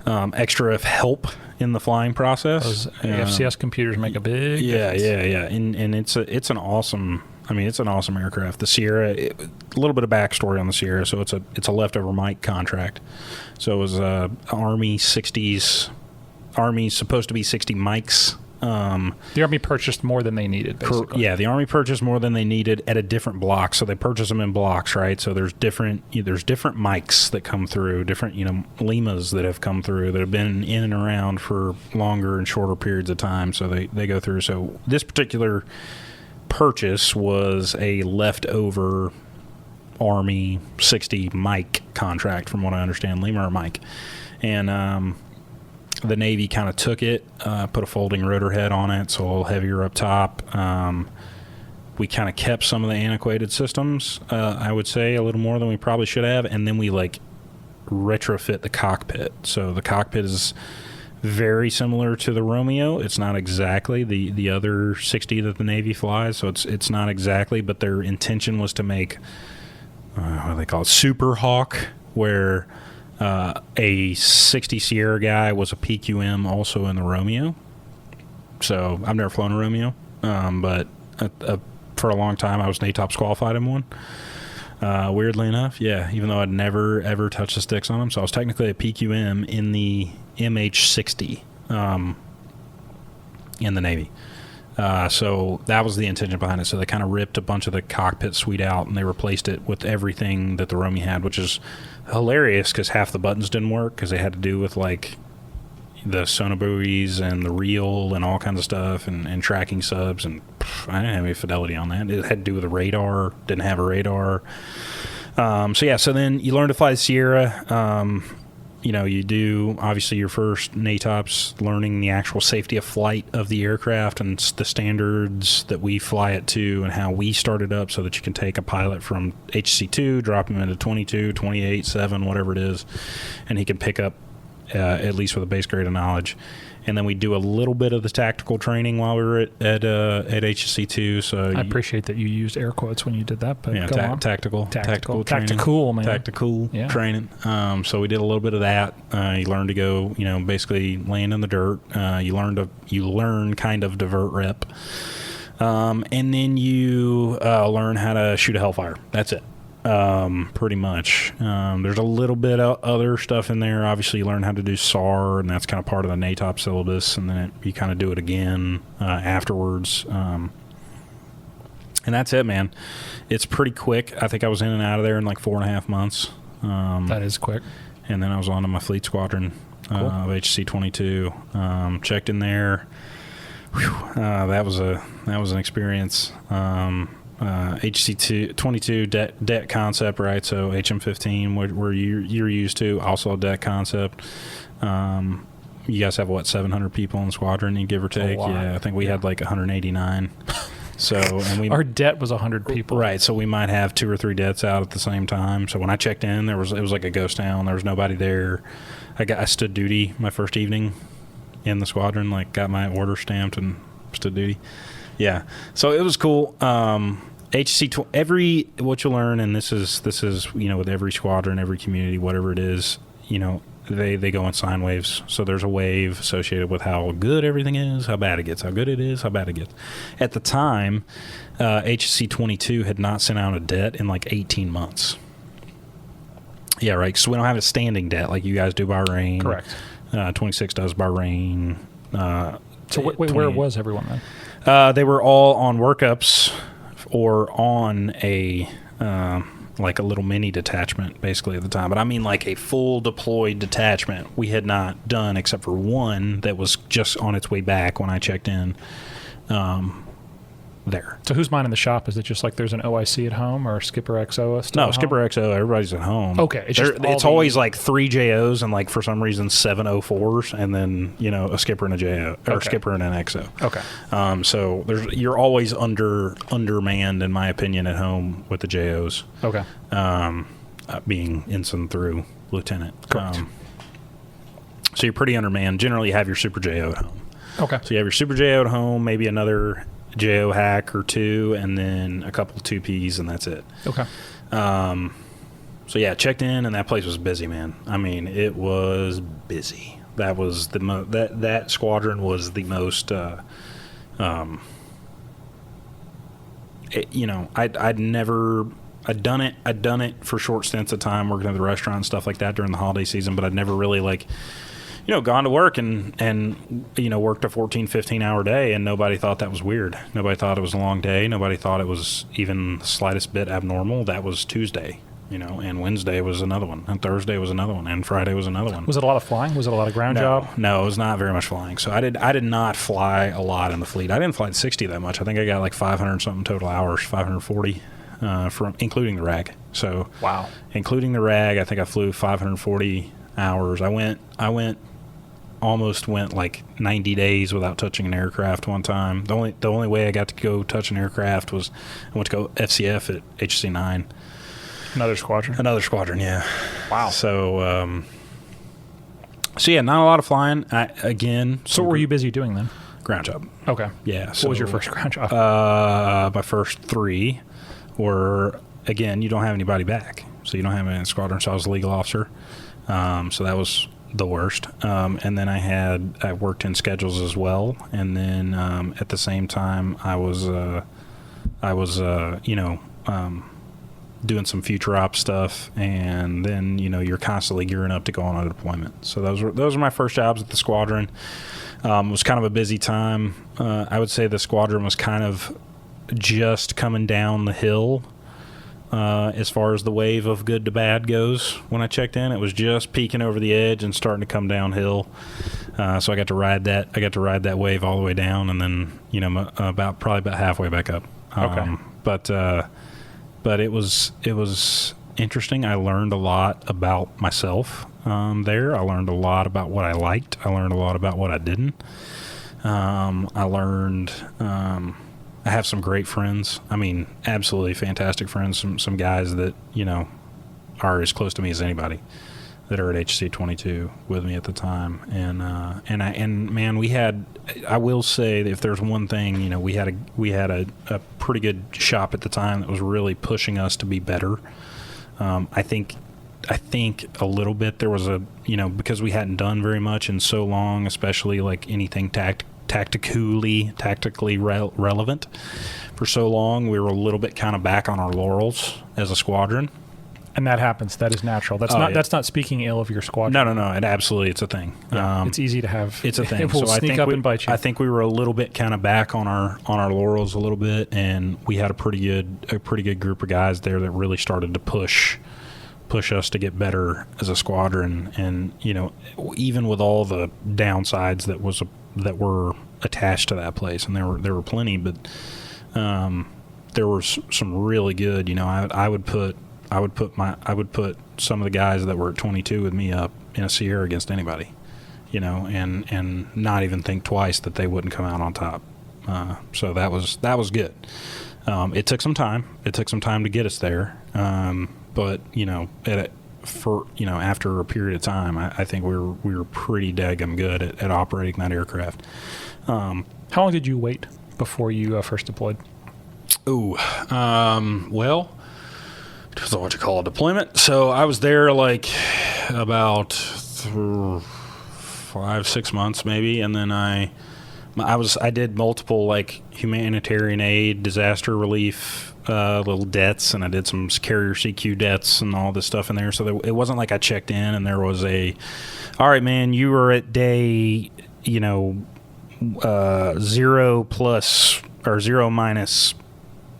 extra help in the flying process. Those AFCS computers make a big difference. Yeah. And it's an awesome aircraft. The Sierra, a little bit of backstory on the Sierra. So it's a leftover Mike contract. So it was Army's supposed to be 60 Mikes. The Army purchased more than they needed, basically. Yeah, the Army purchased more than they needed at a different block. So they purchased them in blocks, right? So there's different mics that come through, different Limas that have come through that have been in and around for longer and shorter periods of time. So they go through. So this particular purchase was a leftover Army 60 mic contract, from what I understand, Lima or Mike, and the Navy kind of took it, put a folding rotor head on it, so a little heavier up top. We kind of kept some of the antiquated systems, I would say, a little more than we probably should have, and then we retrofit the cockpit. So the cockpit is very similar to the Romeo. It's not exactly the other 60 that the Navy flies, so it's not exactly, but their intention was to make what do they call it, Super Hawk, where a 60 Sierra guy was a PQM also in the Romeo. So I've never flown a Romeo, but for a long time I was NATOPS qualified in one. Weirdly enough, yeah, even though I'd never ever touched the sticks on them. So I was technically a PQM in the MH-60 in the Navy. So that was the intention behind it. So they kind of ripped a bunch of the cockpit suite out and they replaced it with everything that the Romeo had, which is hilarious because half the buttons didn't work because they had to do with the sonobuoys and the reel and all kinds of stuff and tracking subs, and I didn't have any fidelity on that. It had to do with the radar, didn't have a radar. So then you learn to fly the Sierra. You do obviously your first NATOPS, learning the actual safety of flight of the aircraft and the standards that we fly it to and how we started up, so that you can take a pilot from HC2, drop him into 22, 28, 7, whatever it is, and he can pick up at least with a base grade of knowledge. And then we do a little bit of the tactical training while we were at HSC2. So I appreciate that you used air quotes when you did that. But tactical training. Tactical, man. Tactical training. So we did a little bit of that. You learn to go, basically land in the dirt. You learn kind of divert rep, and then you learn how to shoot a Hellfire. That's it. Pretty much. There's a little bit of other stuff in there. Obviously, you learn how to do SAR, and that's kind of part of the NATOP syllabus, and then you kind of do it again afterwards. And that's it, man. It's pretty quick. I think I was in and out of there in like 4.5 months. That is quick. And then I was on to my fleet squadron of HC-22. Checked in there. Whew, that was an experience. HC-22 deck concept, right? So HM-15, where you're used to, also a deck concept. You guys have, what, 700 people in the squadron, you give or take? Yeah, I think we had like 189. So, and our det was 100 people. Right, so we might have 2 or 3 dets out at the same time. So when I checked in, it was like a ghost town. There was nobody there. I stood duty my first evening in the squadron, like got my order stamped and stood duty. Yeah, so it was cool. HC what you learn, and this is with every squadron, every community, whatever it is, they go in sine waves. So there's a wave associated with how good everything is, how bad it gets, how good it is, how bad it gets. At the time, HC-22 had not sent out a det in like 18 months. Yeah, right. So we don't have a standing det like you guys do by rain. Correct. 26 does by rain. So where was everyone then? They were all on workups or on a like a little mini detachment basically at the time. But I mean like a full deployed detachment we had not done except for one that was just on its way back when I checked in there. So who's mine in the shop? Is it just like there's an OIC at home or Skipper XO still No, Skipper XO, everybody's at home. Okay. It's always like 3 JOs and like for some reason 7 04s and then, a Skipper and a JO or Okay. Skipper and an XO. Okay. So you're always undermanned in my opinion at home with the JOs. Okay. Being ensign through lieutenant. Correct. So you're pretty undermanned. Generally you have your Super JO at home. Okay. So you have your Super JO at home, maybe another JO hack or 2, and then a couple 2Ps, and that's it. Okay. So yeah, checked in, and that place was busy, man. I mean, it was busy. That was that squadron was the most. I'd done it for short stints of time working at the restaurant and stuff like that during the holiday season, but I'd never really gone to work and worked a 14, 15-hour day, and nobody thought that was weird. Nobody thought it was a long day. Nobody thought it was even the slightest bit abnormal. That was Tuesday, and Wednesday was another one, and Thursday was another one, and Friday was another one. Was it a lot of flying? Was it a lot of ground job? No, it was not very much flying. So I did not fly a lot in the fleet. I didn't fly at 60 that much. I think I got like 500-something total hours, 540 from including the RAG. So wow, including the RAG, I think I flew 540 hours. I almost went like 90 days without touching an aircraft one time. The only way I got to go touch an aircraft was I went to go FCF at HC-9. Another squadron, yeah. Wow. So yeah, not a lot of flying. So what were you busy doing then? Ground job. Okay. Yeah. What was your first ground job? My first 3 were, again, you don't have anybody back. So you don't have any in the squadron. So I was a legal officer. So that was the worst. And then I worked in schedules as well. And then at the same time, I was doing some future ops stuff. And then you're constantly gearing up to go on a deployment. So those were my first jobs at the squadron. It was kind of a busy time. I would say the squadron was kind of just coming down the hill. As far as the wave of good to bad goes, when I checked in, it was just peeking over the edge and starting to come downhill. So I got to ride that. I got to ride that wave all the way down, and then probably about halfway back up. Okay. But it was interesting. I learned a lot about myself there. I learned a lot about what I liked. I learned a lot about what I didn't. I learned. I have some great friends. I mean, absolutely fantastic friends. Some guys that are as close to me as anybody that are at HC-22 with me at the time. And man, we had. I will say that if there's one thing, we had a pretty good shop at the time that was really pushing us to be better. I think a little bit there was because we hadn't done very much in so long, especially like anything tactically relevant for so long, we were a little bit kind of back on our laurels as a squadron. And that happens. That is natural. That's That's not speaking ill of your squadron. No. It absolutely, it's a thing. Yeah, it's easy to have. It's a thing. It will sneak up and bite you. I think we were a little bit kind of back on our laurels a little bit, and we had a pretty good group of guys there that really started to push us to get better as a squadron. And even with all the downsides that were attached to that place, and there were plenty, but there were some really good. I would put some of the guys that were at 22 with me up in a Sierra against anybody, and not even think twice that they wouldn't come out on top. So that was good. It took some time. It took some time to get us there. But after a period of time, I think we were pretty daggum good at operating that aircraft. How long did you wait before you first deployed? Well, depends on what you call a deployment. So I was there like about 5-6 months maybe, and then I did multiple like humanitarian aid, disaster relief, little debts, and I did some carrier CQ debts and all this stuff in there. So it wasn't like I checked in and there was all right, man, you were at day 0 plus or 0 minus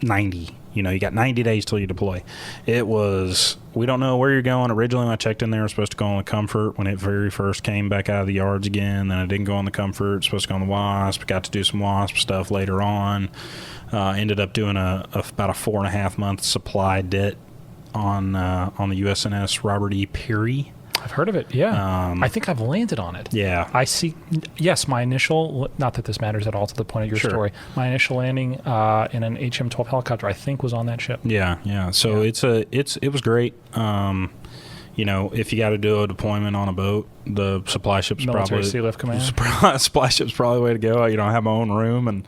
90. You got 90 days till you deploy. It was, we don't know where you're going. Originally, when I checked in there, I was supposed to go on the Comfort when it very first came back out of the yards again. Then I didn't go on the Comfort. Supposed to go on the Wasp. Got to do some Wasp stuff later on. Ended up doing about a 4.5 month supply debt on the USNS Robert E. Peary. I've heard of it, yeah. I think I've landed on it. Yeah. I see, yes, my initial, not that this matters at all to the point of your story, my initial landing in an HM-12 helicopter, I think, was on that ship. Yeah. So it was great. If you got to do a deployment on a boat, the supply ship's Military Sea Lift Command. Supply ship's probably the way to go. I have my own room and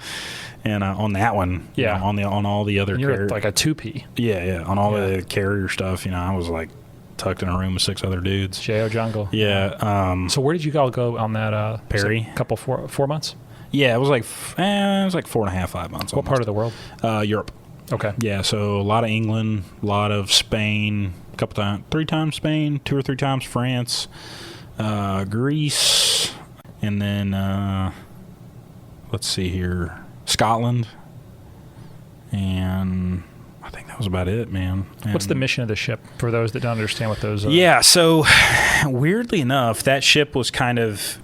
on that one, on all the other you're like a 2P. Yeah, on all the carrier stuff, I was like tucked in a room with 6 other dudes. J.O. Jungle. Yeah. So where did you all go on that? Perry? A couple 4 months. Yeah, it was like 4.5, 5 months. What part of the world? Europe. Okay. Yeah, so a lot of England, a lot of Spain, a couple times, 3 times Spain, 2 or 3 times France, Greece, and then let's see here, Scotland, and I think that was about it, man. And what's the mission of the ship for those that don't understand what those are? Yeah, so weirdly enough, that ship was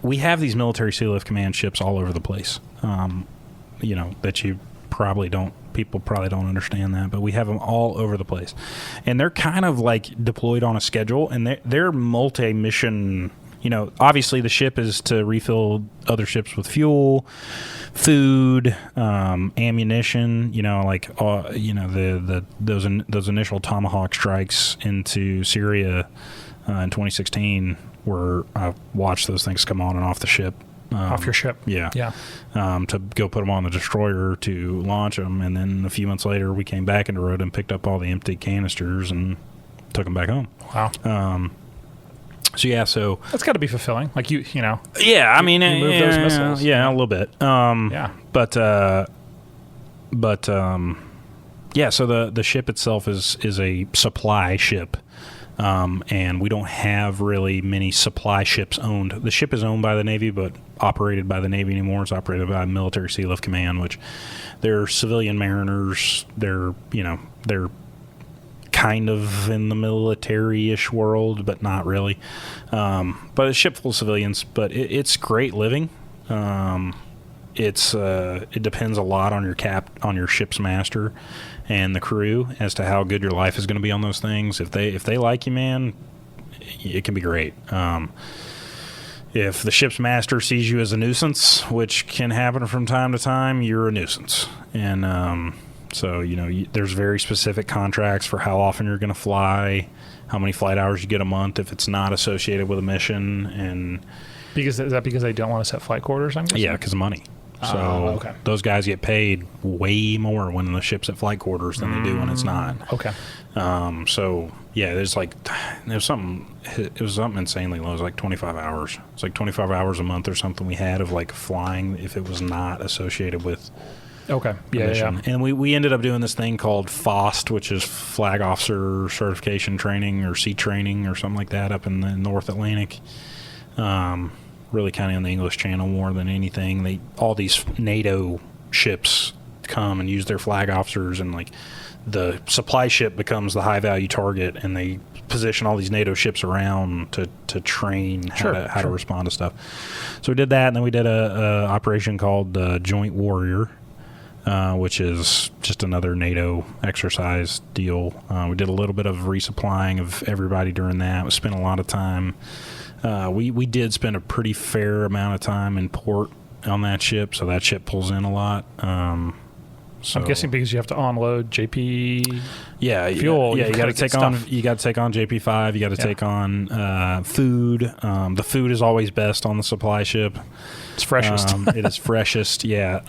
we have these military sea lift command ships all over the place. That people probably don't understand that, but we have them all over the place. And they're kind of like deployed on a schedule, and they're multi-mission. Obviously the ship is to refill other ships with fuel, food, ammunition. Those initial Tomahawk strikes into Syria in 2016, where I watched those things come on and off the ship. Off your ship. Yeah. To go put them on the destroyer to launch them, and then a few months later we came back into road and picked up all the empty canisters and took them back home. Wow. So that's got to be fulfilling. Like you know. Yeah, I mean, you move those missiles. Yeah, a little bit. So the ship itself is a supply ship, and we don't have really many supply ships owned. The ship is owned by the Navy, but operated by the Navy anymore. It's operated by Military Sea Lift Command, which they're civilian mariners. They're kind of in the military-ish world, but not really. But a ship full of civilians, but it's great living. It depends a lot on your ship's master and the crew as to how good your life is going to be on those things. If they like you, man, it can be great. If the ship's master sees you as a nuisance, which can happen from time to time, you're a nuisance. And so, there's very specific contracts for how often you're going to fly, how many flight hours you get a month if it's not associated with a mission. And is that because they don't want to set flight quarters, I'm guessing? Yeah, because of money. So those guys get paid way more when the ship's at flight quarters than they do when it's not. Okay. So yeah, it was something insanely low. It was like 25 hours. It's like 25 hours a month or something we had of like flying if it was not associated with Okay. Yeah. And we ended up doing this thing called FOST, which is Flag Officer Certification Training or Sea Training or something like that up in the North Atlantic. Really kind of on the English Channel more than anything. All these NATO ships come and use their flag officers, and like the supply ship becomes the high value target, and they position all these NATO ships around to train how to respond to stuff. So we did that, and then we did a operation called Joint Warrior, which is just another NATO exercise deal. We did a little bit of resupplying of everybody during that. We spent a lot of time. We did spend a pretty fair amount of time in port on that ship, so that ship pulls in a lot. So I'm guessing because you have to unload JP fuel. Yeah, you got to take on JP5. You got to take on food. The food is always best on the supply ship. It's freshest. It is freshest. Yeah.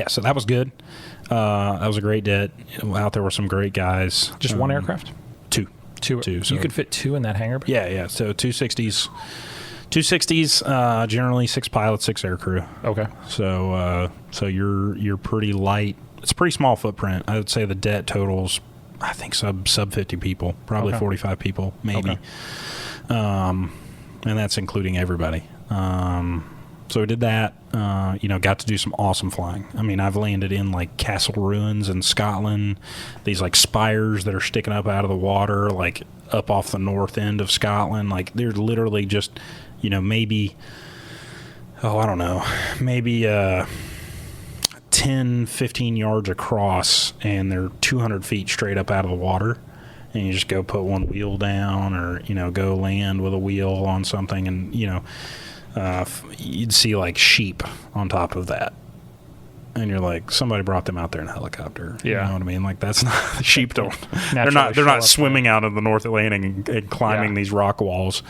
So that was good. That was a great day. Out there were some great guys. Just one aircraft? Two. So you could fit two in that hangar bay? Yeah. So 260s. 260s, generally 6 pilots, 6 aircrew. Okay. So you're pretty light. It's a pretty small footprint. I would say the det totals, I think sub 50 people, probably 45 people, maybe. Okay. And that's including everybody. So we did that. Got to do some awesome flying. I mean, I've landed in like castle ruins in Scotland. These like spires that are sticking up out of the water, like up off the north end of Scotland. Like they're literally just, maybe 10, 15 yards across, and they're 200 feet straight up out of the water. And you just go put one wheel down, or go land with a wheel on something, and you'd see like sheep on top of that, and you're like, somebody brought them out there in a helicopter. Yeah. You know what I mean? Like that's not, the sheep don't. they're Naturally not swimming out of the North Atlantic and climbing these rock walls.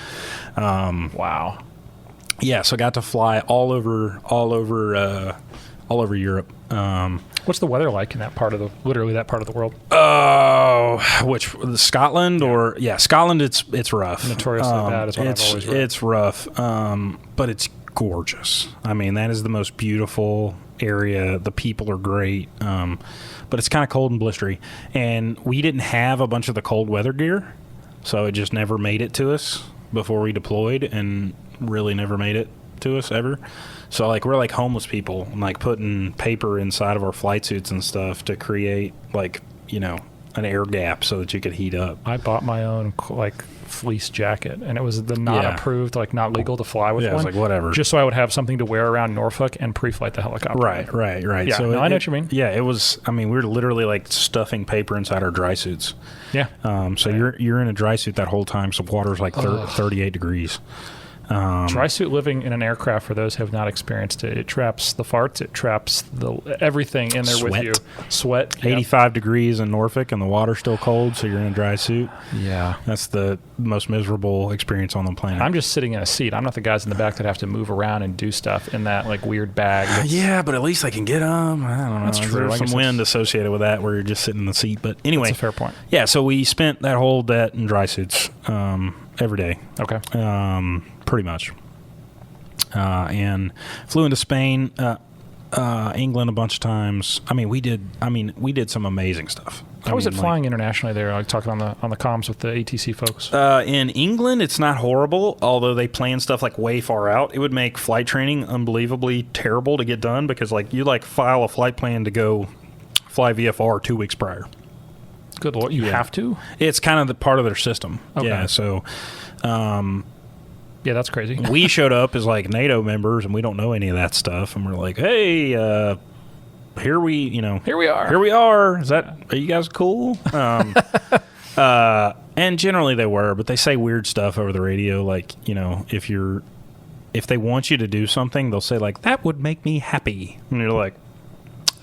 Wow. Yeah. So I got to fly all over Europe. What's the weather like in that part of the world? Which Scotland or Scotland? It's rough. Notoriously bad is what I've always read. It's rough, but it's gorgeous. I mean, that is the most beautiful area. The people are great, but it's kind of cold and blistery. And we didn't have a bunch of the cold weather gear, so it just never made it to us before we deployed, and really never made it to us ever. So like we're like homeless people, like putting paper inside of our flight suits and stuff to create like an air gap so that you could heat up. I bought my own like fleece jacket, and it was the not approved, like not legal to fly with one. Yeah, it's like whatever. Just so I would have something to wear around Norfolk and pre-flight the helicopter. Right. Yeah, So I know what you mean. Yeah, it was. I mean, we were literally like stuffing paper inside our dry suits. Yeah. So you're in a dry suit that whole time. So water's like 38 degrees. Dry suit living in an aircraft, for those who have not experienced it, it traps the farts, it traps everything in there with you. Sweat. 85 degrees in Norfolk, and the water's still cold, so you're in a dry suit. Yeah. That's the most miserable experience on the planet. I'm just sitting in a seat. I'm not the guys in the back that have to move around and do stuff in that like weird bag. Yeah, but at least I can get them. I don't know. That's true. There's some wind associated with that where you're just sitting in the seat. But anyway. That's a fair point. Yeah, so we spent that whole det in dry suits every day. Okay. Pretty much. And flew into Spain, England a bunch of times. We did some amazing stuff. How was it flying internationally there? Like talking on the comms with the ATC folks. In England, it's not horrible, although they plan stuff like way far out. It would make flight training unbelievably terrible to get done because like you like file a flight plan to go fly VFR 2 weeks prior. Good Lord, you have to? It's kind of the part of their system. Okay. Yeah, so yeah, that's crazy. We showed up as like NATO members, and we don't know any of that stuff, and we're like, "Hey, here we are. Are you guys cool?" And generally they were, but they say weird stuff over the radio, like if they want you to do something, they'll say like, "That would make me happy," and you're like,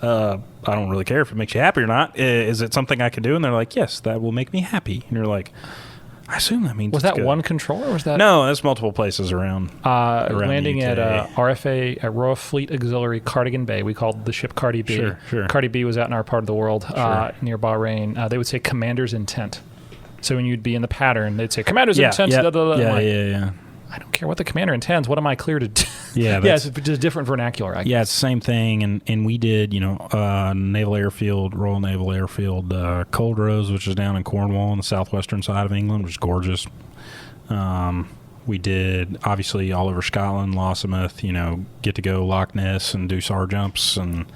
I don't really care if it makes you happy or not. Is it something I can do? And they're like, "Yes, that will make me happy," and you're like, I assume that means was that good. One controller? Or was that no? That's multiple places around. Landing at RFA at Royal Fleet Auxiliary Cardigan Bay. We called the ship Cardi B. Sure. Cardi B was out in our part of the world, near Bahrain. They would say commander's intent. So when you'd be in the pattern, they'd say commander's intent. Yeah. I don't care what the commander intends. What am I clear to do? Yeah, it's just different vernacular. I guess. Yeah, it's the same thing. And we did, Naval Airfield, Royal Naval Airfield, Cold Rose, which is down in Cornwall on the southwestern side of England, which is gorgeous. We did, obviously, all over Scotland, Lossiemouth, get to go Loch Ness and do SAR jumps. Man,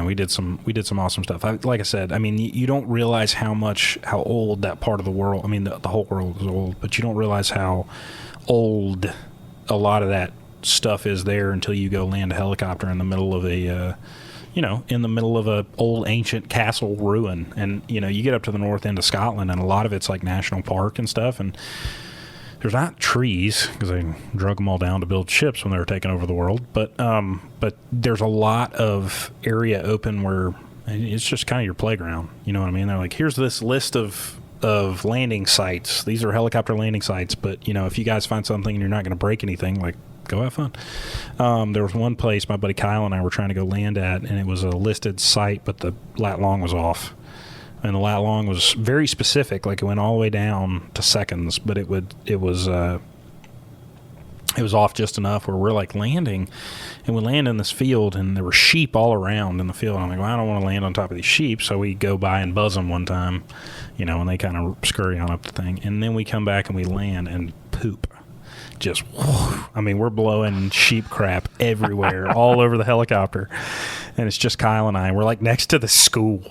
we did some awesome stuff. Like I said, I mean, you don't realize how old that part of the world, I mean, the whole world is old, but you don't realize how old a lot of that stuff is there until you go land a helicopter in the middle of a old ancient castle ruin. And, you get up to the north end of Scotland, and a lot of it's like national park and stuff. And there's not trees, because they drug them all down to build ships when they were taking over the world. But there's a lot of area open where it's just kind of your playground. You know what I mean? They're like, here's this list of landing sites. These are helicopter landing sites. But, if you guys find something and you're not going to break anything, like, go have fun. There was one place my buddy Kyle and I were trying to go land at, and it was a listed site, but the lat long was off. And the lat long was very specific, like it went all the way down to seconds, but it was off just enough where we're like landing, and we land in this field, and there were sheep all around in the field. And I'm like, well, I don't want to land on top of these sheep, so we go by and buzz them one time, and they kind of scurry on up the thing, and then we come back and we land and poop. Just, I mean, we're blowing sheep crap everywhere, all over the helicopter, and it's just Kyle and I. We're like next to the school.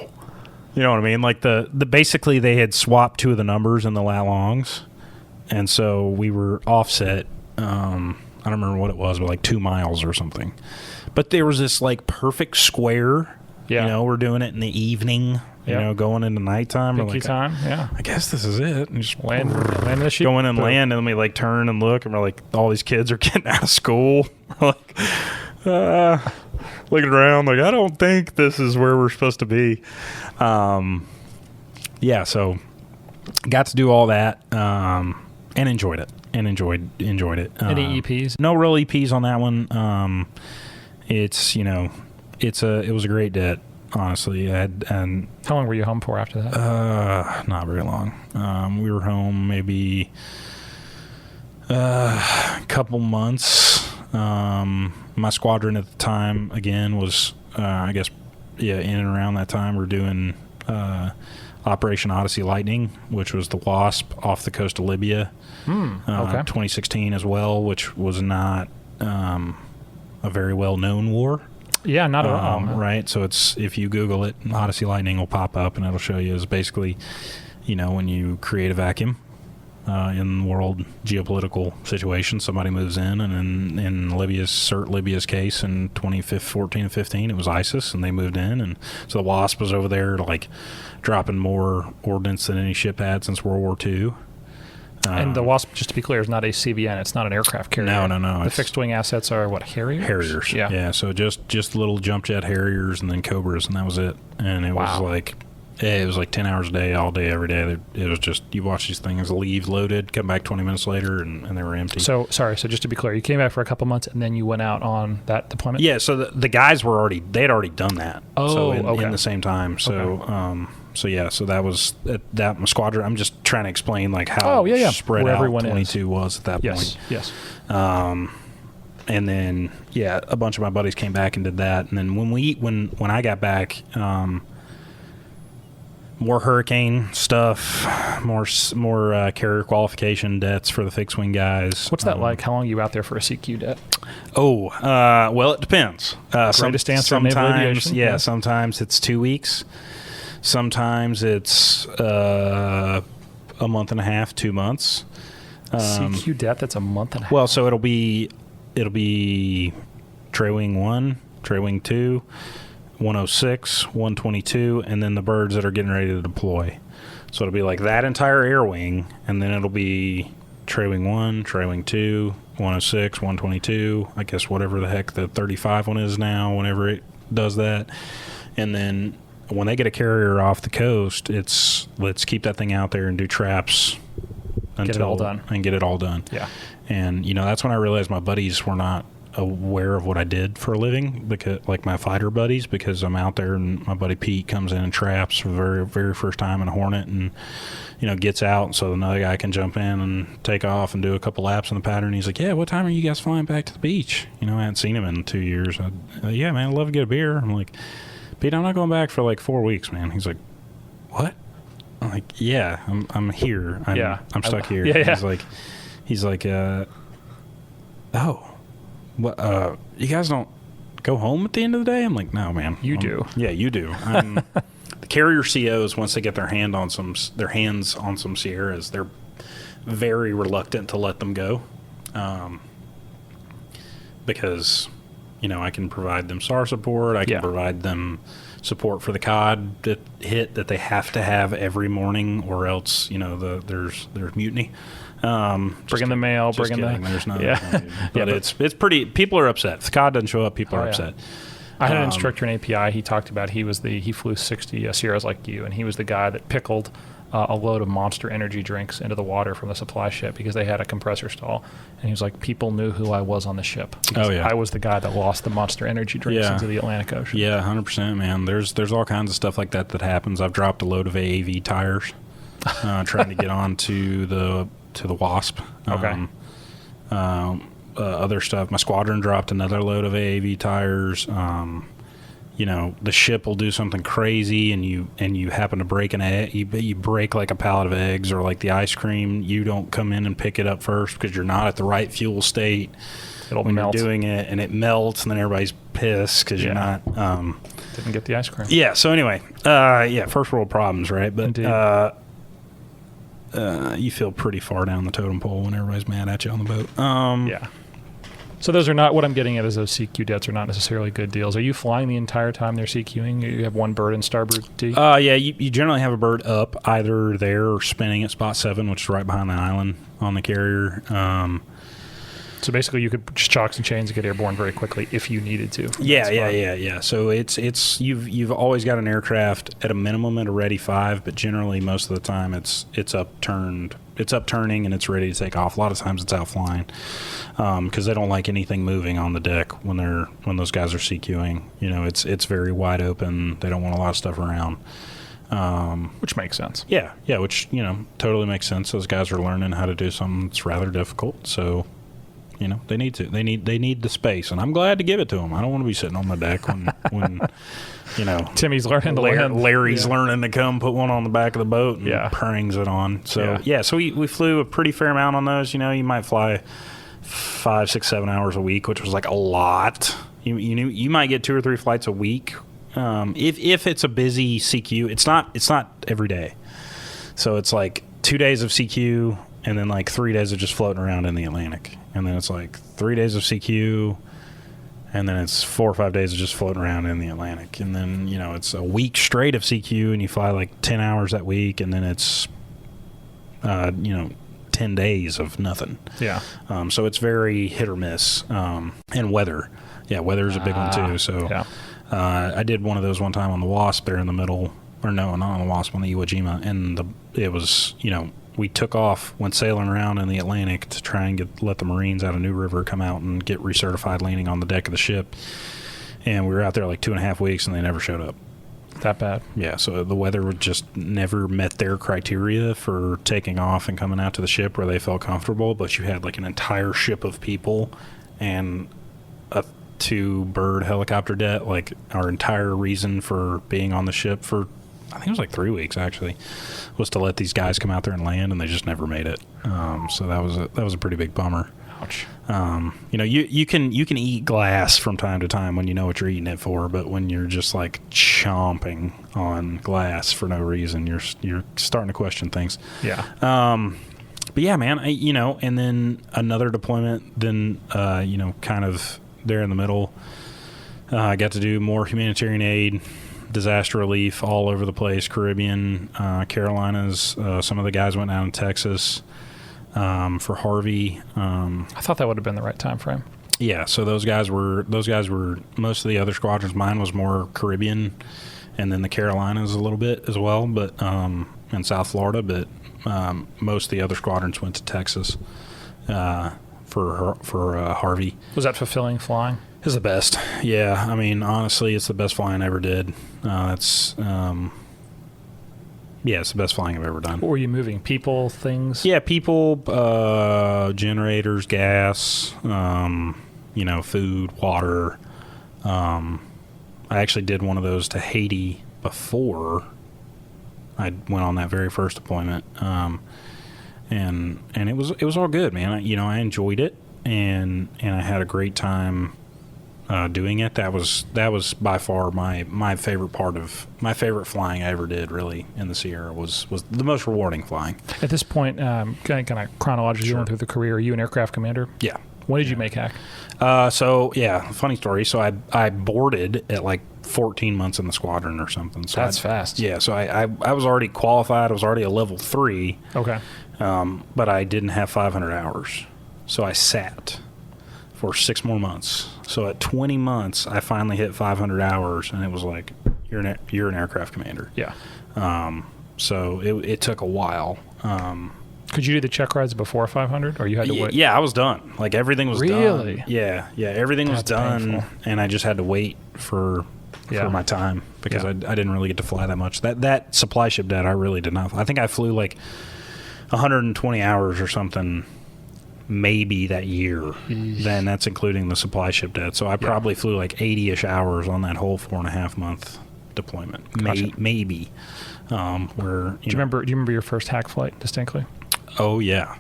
You know what I mean? Like the basically they had swapped two of the numbers in the lat longs, and so we were offset. I don't remember what it was, but like 2 miles or something. But there was this like perfect square. Yeah. We're doing it in the evening. Going into nighttime. Pinky time. Yeah. I guess this is it. And just land the sheep. Go in and land, and then we like turn and look, and we're like, all these kids are getting out of school. We're like, looking around, like, I don't think this is where we're supposed to be. So got to do all that, and enjoyed it. Enjoyed it. Any EPs? No real EPs on that one. It was a great det, honestly. How long were you home for after that? Not very long. We were home maybe a couple months. My squadron at the time, again, was, in and around that time, we're doing Operation Odyssey Lightning, which was the Wasp off the coast of Libya. Okay. 2016 as well, which was not a very well-known war. Yeah, not at all. Right, so it's, if you Google it, Odyssey Lightning will pop up, and it'll show you is basically, when you create a vacuum in world geopolitical situation, somebody moves in, and in Libya's case in 2014 and 15, it was ISIS, and they moved in, and so the Wasp was over there like dropping more ordnance than any ship had since World War II. And the Wasp, just to be clear, is not a CVN. It's not an aircraft carrier. No. The fixed-wing assets are what, Harriers? Harriers. Yeah. So just little jump jet Harriers and then Cobras, and that was it. And it was like 10 hours a day, all day, every day. It was just, you watch these things leave loaded, come back 20 minutes later, and they were empty. So just to be clear, you came back for a couple months, and then you went out on that deployment? Yeah, so the guys they had already done that. Oh, in the same time. So, okay. So that was that squadron. I'm just trying to explain like how spread out 22 was at that point. Yes. And then a bunch of my buddies came back and did that. And then when I got back, more hurricane stuff, more carrier qualification debts for the fixed wing guys. What's that like? How long are you out there for a CQ det? Well, it depends. Greatest answer in Naval Aviation? Yeah, sometimes it's 2 weeks. Sometimes it's a month and a half, 2 months. CQ det, that's a month and a half. Well, so it'll be Tray Wing 1, Tray Wing 2, 106, 122, and then the birds that are getting ready to deploy. So it'll be like that entire air wing, and then it'll be Tray Wing 1, Tray Wing 2, 106, 122, I guess whatever the heck the 35 one is now, whenever it does that. And then when they get a carrier off the coast, it's let's keep that thing out there and do traps get it all done. And get it all done. Yeah. And, that's when I realized my buddies were not aware of what I did for a living, because like my fighter buddies, because I'm out there and my buddy Pete comes in and traps for the very, very first time in a Hornet and, gets out so another guy can jump in and take off and do a couple laps in the pattern. He's like, yeah, what time are you guys flying back to the beach? I hadn't seen him in 2 years. Yeah, man, I'd love to get a beer. I'm like, Pete, I'm not going back for like 4 weeks, man. He's like, what? I'm like, yeah, I'm here. I'm stuck here. Yeah. He's like, oh, what? You guys don't go home at the end of the day? I'm like, no, man. You do. Yeah, you do. The carrier COs, once they get their hands on some Sierras, they're very reluctant to let them go, because I can provide them SAR support. I can provide them support for the COD that they have to have every morning, or else there's mutiny. Bringing the mail, there's no, but it's pretty. People are upset. If the COD doesn't show up, people are upset. I had an instructor in API. He talked about he flew 60 Sierras like you, and he was the guy that pickled a load of Monster energy drinks into the water from the supply ship because they had a compressor stall. And he was like, people knew who I was on the ship. I was the guy that lost the Monster energy drinks into the Atlantic Ocean. Yeah, 100%, man. There's all kinds of stuff like that happens. I've dropped a load of AAV tires trying to get on to the Wasp. Okay. Other stuff. My squadron dropped another load of AAV tires. The ship will do something crazy, and you happen to break an egg. You break like a pallet of eggs, or like the ice cream. You don't come in and pick it up first because you're not at the right fuel state. It'll when melt. You're doing it, and it melts, and then everybody's pissed because you're not. Didn't get the ice cream. Yeah. So anyway, first world problems, right? But you feel pretty far down the totem pole when everybody's mad at you on the boat. Yeah. So those are not, what I'm getting at is those CQ debts are not necessarily good deals. Are you flying the entire time they're CQing? You have one bird in starboard D? Yeah, you generally have a bird up, either there or spinning at spot 7, which is right behind the island on the carrier. So basically you could just chalk some chains and get airborne very quickly if you needed to. Yeah. So it's you've always got an aircraft at a minimum at a ready 5, but generally most of the time it's upturning and it's ready to take off. A lot of times it's out flying because they don't like anything moving on the deck when those guys are CQing. It's very wide open. They don't want a lot of stuff around. Which makes sense. Yeah, which totally makes sense. Those guys are learning how to do something that's rather difficult. So they need the space, and I'm glad to give it to them. I don't want to be sitting on the deck when Timmy's learning to land. Larry's learning to come put one on the back of the boat and prings it on. So so we flew a pretty fair amount on those. You might fly 5, 6, 7 hours a week, which was like a lot. You might get 2 or 3 flights a week. If it's a busy CQ, it's not every day. So it's like 2 days of CQ and then like 3 days of just floating around in the Atlantic. And then it's like 3 days of CQ, and then it's 4 or 5 days of just floating around in the Atlantic. And then, it's a week straight of CQ, and you fly like 10 hours that week, and then it's, 10 days of nothing. Yeah. So it's very hit or miss. And weather. Yeah, weather is a big one too. So I did one of those one time on the Wasp there in the middle, or no, not on the Wasp, on the Iwo Jima, and it was, we took off, went sailing around in the Atlantic to try and let the Marines out of New River come out and get recertified landing on the deck of the ship. And we were out there like 2.5 weeks, and they never showed up. That bad? Yeah, so the weather just never met their criteria for taking off and coming out to the ship where they felt comfortable. But you had like an entire ship of people and a 2-bird helicopter deck. Like our entire reason for being on the ship for, I think it was like 3 weeks actually, was to let these guys come out there and land, and they just never made it. So that was a pretty big bummer. Ouch. You can eat glass from time to time when you know what you're eating it for, but when you're just like chomping on glass for no reason, you're starting to question things. Yeah. But yeah, man, and then another deployment, then kind of there in the middle. I got to do more humanitarian aid, disaster relief all over the place, Caribbean, Carolinas. Some of the guys went down in Texas for Harvey. I thought that would have been the right time frame. Yeah, so those guys were most of the other squadrons. Mine was more Caribbean, and then the Carolinas a little bit as well, but and South Florida. But most of the other squadrons went to Texas for for Harvey. Was that fulfilling flying? It's the best. Yeah, I mean, honestly, it's the best flying I ever did. It's the best flying I've ever done. What were you moving? People, things? Yeah, people, generators, gas, food, water. I actually did one of those to Haiti before I went on that very first deployment, and it was all good, man. I enjoyed it, and I had a great time doing it. That was by far my favorite part of my favorite flying I ever did. Really, in the Sierra was the most rewarding flying. At this point, kind of chronologically going through the career, are you an aircraft commander? Yeah. When did you make HAC? Funny story. So I boarded at like 14 months in the squadron or something. So That's fast. Yeah. So I was already qualified. I was already a level 3. Okay. But I didn't have 500 hours. So I sat for 6 more months. So at 20 months, I finally hit 500 hours, and it was like, you're an aircraft commander. Yeah. So it took a while. Could you do the check rides before 500, or you had to wait? Yeah, I was done. Like, everything was done. Really? Yeah, everything was done, painful. and I just had to wait for my time because I didn't really get to fly that much. That supply ship dad, I really did not. I think I flew like 120 hours or something, maybe that year. Eesh. Then that's including the supply ship dad. So I probably flew like 80-ish hours on that whole 4.5 month deployment. Gotcha. Maybe. Do you remember your first HAC flight distinctly? Oh yeah.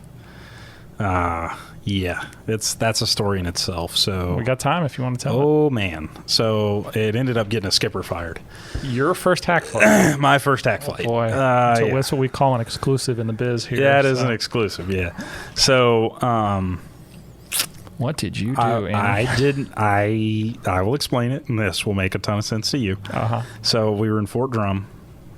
That's a story in itself. So We got time if you want to tell it. Oh man. So it ended up getting a skipper fired. Your first HAC flight? My first HAC flight. Boy, that's what we call an exclusive in the biz here. That is an exclusive, yeah. So what did you do, Andy? I will explain it, and this will make a ton of sense to you. Uh-huh. So we were in Fort Drum,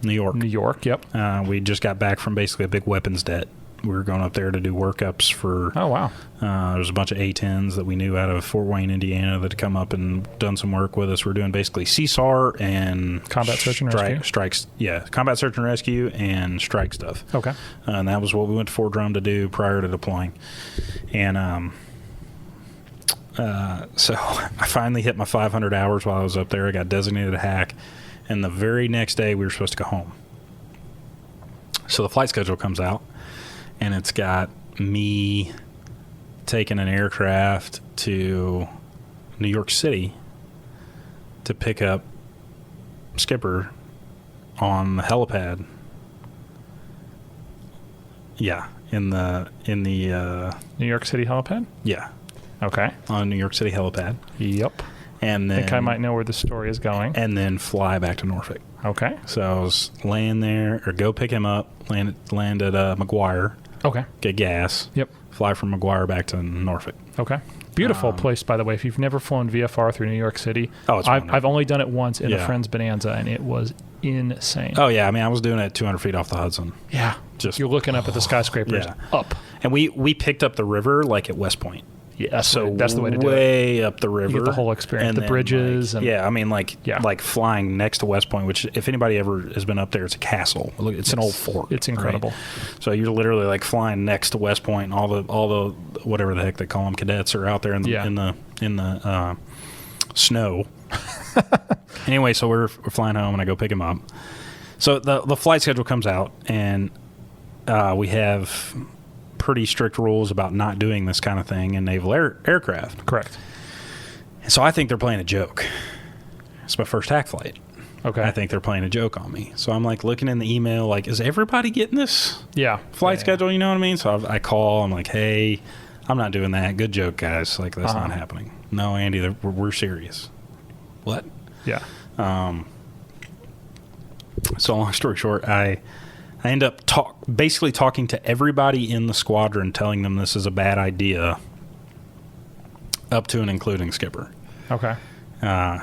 New York. New York, yep. We just got back from basically a big weapons debt. We were going up there to do workups for... Oh, wow. There was a bunch of A-10s that we knew out of Fort Wayne, Indiana that had come up and done some work with us. We're doing basically CSAR and... Combat Search and Rescue? Strikes. Yeah, Combat Search and Rescue and strike stuff. Okay. And that was what we went to Fort Drum to do prior to deploying. And so I finally hit my 500 hours while I was up there. I got designated a HAC. And the very next day, we were supposed to go home. So the flight schedule comes out. And it's got me taking an aircraft to New York City to pick up Skipper on the helipad. Yeah, in the New York City helipad? Yeah. Okay. On New York City helipad. Yep. And then I think I might know where the story is going. And then fly back to Norfolk. Okay. So I was laying there, or go pick him up, land at McGuire. Okay. Get gas. Yep. Fly from McGuire back to Norfolk. Okay. Beautiful place, by the way. If you've never flown VFR through New York City, I've only done it once in a friend's Bonanza, and it was insane. Oh yeah, I mean, I was doing it 200 feet off the Hudson. Yeah. Just you're looking up at the skyscrapers. Yeah. Up. And we picked up the river like at West Point. Yeah, so that's the way to do it. Way up the river. You get the whole experience, and the then, bridges. Like, I mean, like flying next to West Point, which if anybody ever has been up there, it's a castle. It's an old fort. It's incredible. Right? So you're literally like flying next to West Point, and all the whatever the heck they call them, cadets are out there in the snow. Anyway, so we're flying home, and I go pick him up. So the flight schedule comes out, and we have pretty strict rules about not doing this kind of thing in naval aircraft. Correct. So I think they're playing a joke. It's my first HAC flight. Okay. I think they're playing a joke on me. So I'm like looking in the email, like, is everybody getting this flight schedule? You know what I mean? So I call. I'm like, hey, I'm not doing that. Good joke, guys. Like, that's not happening. No, Andy, we're serious. What? Yeah. So long story short, I end up basically talking to everybody in the squadron, telling them this is a bad idea, up to and including Skipper. Okay.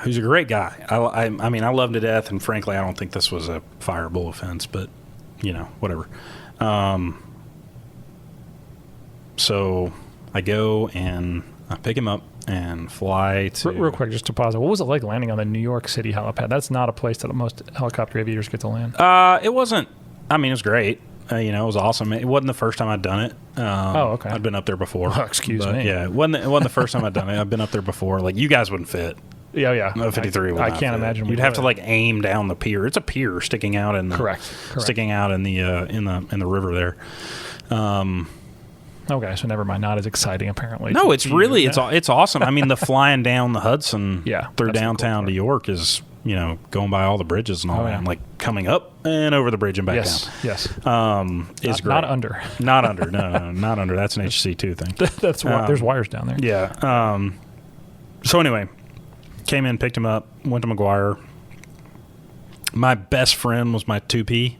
Who's a great guy. I mean, I love him to death, and frankly, I don't think this was a fireable offense, but, whatever. So I go and I pick him up and fly to... Real quick, just to pause. What was it like landing on the New York City helipad? That's not a place that most helicopter aviators get to land. It wasn't... I mean, it was great. It was awesome. It wasn't the first time I'd done it. Okay. I'd been up there before. Oh, excuse me. Yeah, it wasn't the first time I'd done it. I've been up there before. Like, you guys wouldn't fit. Yeah. No, 53 would I not can't fit. imagine. You'd have to like aim down the pier. It's a pier sticking out in the Correct. sticking out in the river there. Okay, so never mind. Not as exciting, apparently. No, it's really it's awesome. I mean, the flying down the Hudson through that's downtown the cool New York is going by all the bridges and all that, yeah. and like coming up and over the bridge and back down. Yes. Is great. Not under. Not under. No, not under. That's an HC2 thing. That's why there's wires down there. Yeah. So anyway, came in, picked him up, went to McGuire. My best friend was my 2P.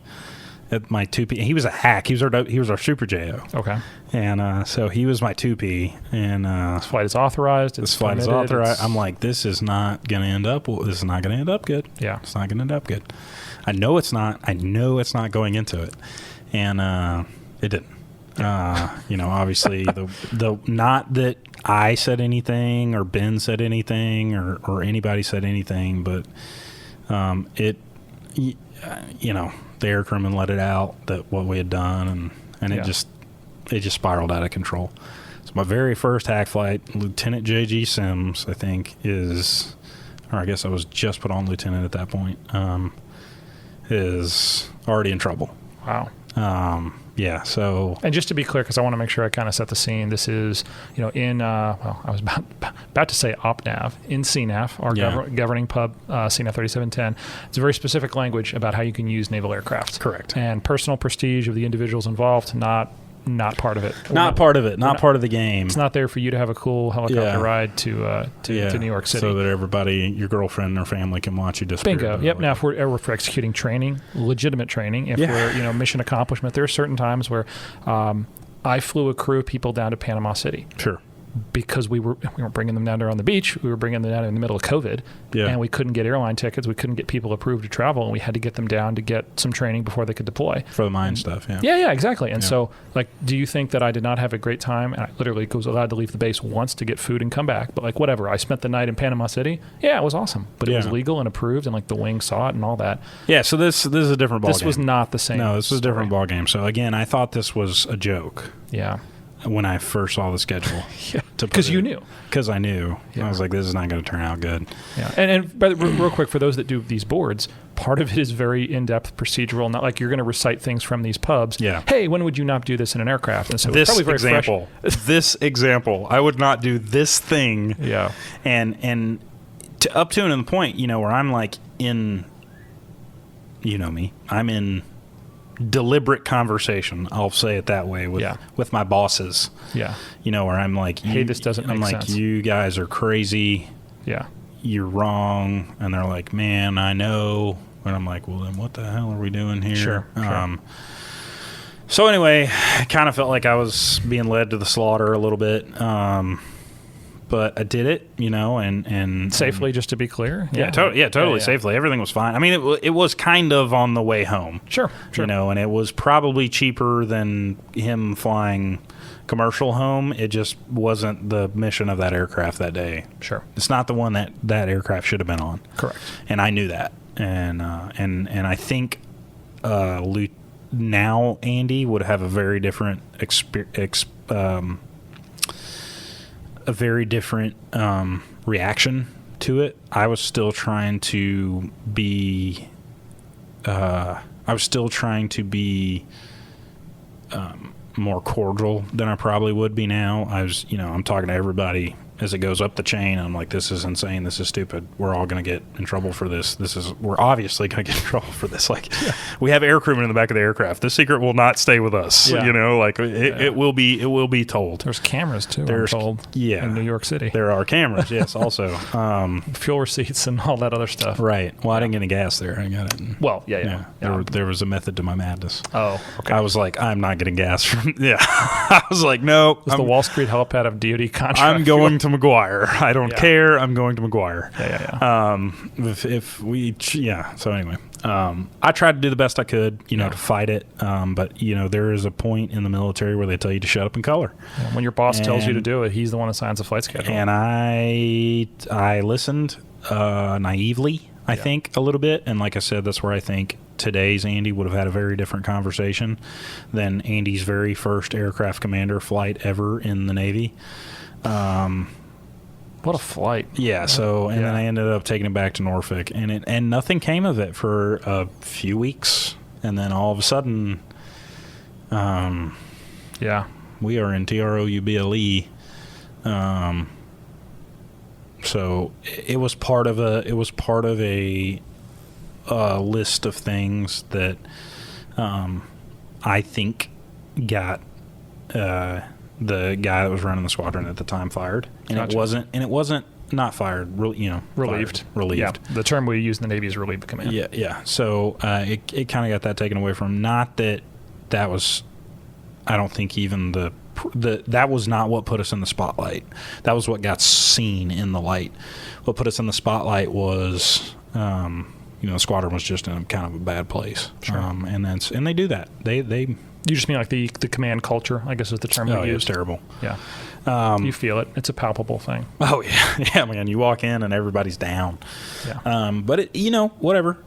At my 2P, he was a hack. He was our Super JO. Okay. And so he was my 2P. And this flight is authorized. This flight is authorized. I'm like, this is not going to end up. This is not going to end up good. Yeah. It's not going to end up good. I know it's not. I know it's not going into it, and it didn't. Obviously, the not that I said anything or Ben said anything or anybody said anything, but the air crewman let it out that what we had done, and it just spiraled out of control. So my very first hack flight, Lieutenant J.G. Sims, I think or I guess I was just put on lieutenant at that point, is already in trouble. Wow. Yeah. So, and just to be clear, because I want to make sure I kind of set the scene. This is, in I was about to say OpNav in CNAF, our governing pub, CNAF 3710. It's a very specific language about how you can use naval aircraft. Correct. And personal prestige of the individuals involved, not part of it. Not part of it. Not part of the game. It's not there for you to have a cool helicopter ride to New York City. So that everybody, your girlfriend or family, can watch you disappear. Bingo. Yep. Now, if we're for executing training, legitimate training, if we're mission accomplishment, there are certain times where I flew a crew of people down to Panama City. Sure. Because we weren't bringing them down there on the beach. We were bringing them down in the middle of COVID, and we couldn't get airline tickets. We couldn't get people approved to travel, and we had to get them down to get some training before they could deploy. For the mine stuff, yeah. Yeah, exactly. And so, do you think that I did not have a great time? And I literally was allowed to leave the base once to get food and come back. But whatever, I spent the night in Panama City. Yeah, it was awesome. But it was legal and approved, and the wing saw it and all that. Yeah, so this is a different ballgame. This was not the same. No, this was a different ballgame. So again, I thought this was a joke. Yeah. When I first saw the schedule. Because you knew. Because I knew. I was like, this is not going to turn out good. Yeah. And real quick, for those that do these boards, part of it is very in-depth procedural, not like you're going to recite things from these pubs. Yeah. Hey, when would you not do this in an aircraft? And so this it's probably very example, this example, I would not do this thing. Yeah. And up to and the point, where I'm like in, me, I'm in deliberate conversation, I'll say it that way, with my bosses. Yeah. Where I'm like, hey, this doesn't make sense. You guys are crazy. Yeah. You're wrong. And they're like, man, I know. And I'm like, well, then what the hell are we doing here? Sure. So anyway, I kind of felt like I was being led to the slaughter a little bit. But I did it, and safely, just to be clear. Yeah, totally safely. Everything was fine. I mean, it was kind of on the way home. Sure. And it was probably cheaper than him flying commercial home. It just wasn't the mission of that aircraft that day. Sure. It's not the one that aircraft should have been on. Correct. And I knew that. And I think now Andy would have a very different reaction to it. I was still trying to be more cordial than I probably would be now. I'm talking to everybody as it goes up the chain. I'm like, this is insane. This is stupid. We're all going to get in trouble for this. We're obviously going to get in trouble for this. We have air crewmen in the back of the aircraft. This secret will not stay with us. Yeah. It will be told. There's cameras too. I'm told. Yeah. In New York City. There are cameras. Yes. Also, fuel receipts and all that other stuff. Right. Well, I didn't get any gas there. I got it. Well, yeah. There was a method to my madness. Oh, okay. I was like, I'm not getting gas from. Yeah. I was like, no. It's the Wall Street helipad of DoD contract. I'm going to McGuire. I don't care. I'm going to McGuire. Yeah. So anyway, I tried to do the best I could, to fight it. But there is a point in the military where they tell you to shut up and color. When your boss tells you to do it, he's the one that signs the flight schedule. And I listened naively, I think, a little bit. And like I said, that's where I think today's Andy would have had a very different conversation than Andy's very first aircraft commander flight ever in the Navy. What a flight. Yeah, so, and then I ended up taking it back to Norfolk, and nothing came of it for a few weeks, and then all of a sudden, we are in TROUBLE. So it was part of a list of things that I think got the guy that was running the squadron at the time fired, and Gotcha. it wasn't not fired, Relieved. Relieved. Yeah, the term we use in the Navy is relieved command. Yeah. So it kind of got that taken away from him. Not that was, I don't think even that was not what put us in the spotlight. That was what got seen in the light. What put us in the spotlight was, the squadron was just in kind of a bad place. Sure. And they do that. They You just mean like the command culture, I guess is the term we use. It's terrible. Yeah. You feel it. It's a palpable thing. Oh, yeah. Yeah, man. You walk in and everybody's down. Yeah. But, whatever.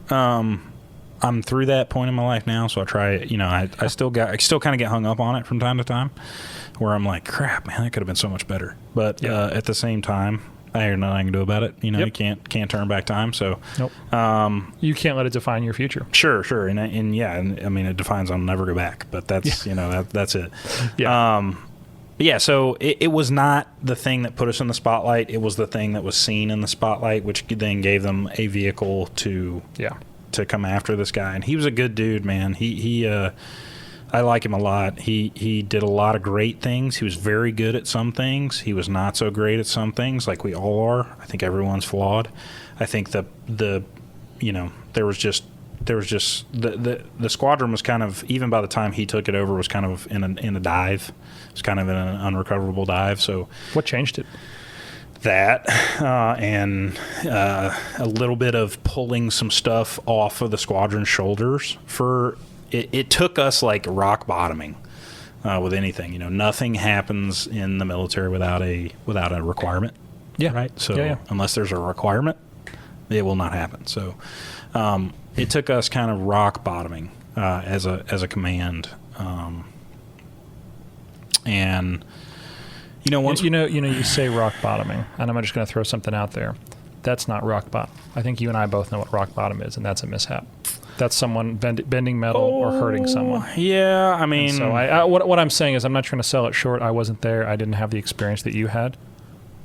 I'm through that point in my life now, so I try, I still kind of get hung up on it from time to time, where I'm like, crap, man, that could have been so much better. But at the same time, I hear nothing I can do about it. You can't turn back time. So, nope. You can't let it define your future. Sure, and I mean, it defines I'll never go back. But that's that's it. Yeah. So it was not the thing that put us in the spotlight. It was the thing that was seen in the spotlight, which then gave them a vehicle to come after this guy. And he was a good dude, man. I like him a lot. He did a lot of great things. He was very good at some things. He was not so great at some things, like we all are. I think everyone's flawed. I think there was just the squadron was kind of, even by the time he took it over, was kind of in a dive. It was kind of in an unrecoverable dive. So what changed it? That and a little bit of pulling some stuff off of the squadron's shoulders. It took us like rock bottoming with anything. Nothing happens in the military without a requirement. Yeah. Right. So unless there's a requirement, it will not happen. So it took us kind of rock bottoming as a command, and once you say rock bottoming, and I'm just going to throw something out there. That's not rock bottom. I think you and I both know what rock bottom is, and that's a mishap. That's someone bending metal or hurting someone. Yeah, I mean. And so what I'm saying is, I'm not trying to sell it short. I wasn't there. I didn't have the experience that you had,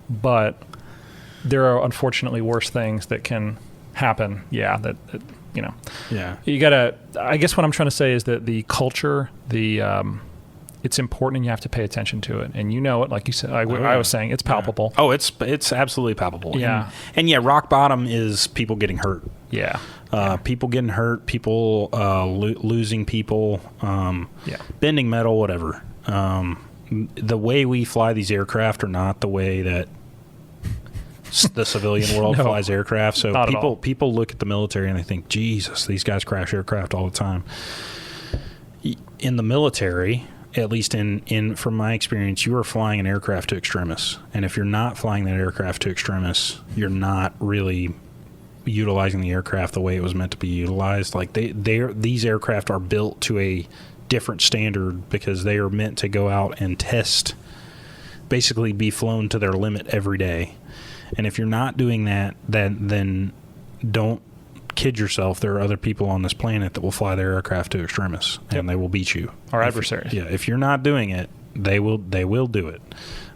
but there are unfortunately worse things that can happen. Yeah, that Yeah. You gotta. I guess what I'm trying to say is that the culture, it's important, and you have to pay attention to it. And it, like you said, I was saying, it's palpable. Yeah. Oh, it's absolutely palpable. Yeah. And rock bottom is people getting hurt. Yeah. People getting hurt, people losing people, bending metal, whatever. The way we fly these aircraft are not the way that the civilian world flies aircraft. So people look at the military and they think, Jesus, these guys crash aircraft all the time. In the military, at least from my experience, you are flying an aircraft to extremis. And if you're not flying that aircraft to extremis, you're not really utilizing the aircraft the way it was meant to be utilized. Like these aircraft are built to a different standard because they are meant to go out and test, basically be flown to their limit every day. And if you're not doing that, then don't kid yourself. There are other people on this planet that will fly their aircraft to extremis, and they will beat you. Our adversaries. If you're not doing it, they will do it,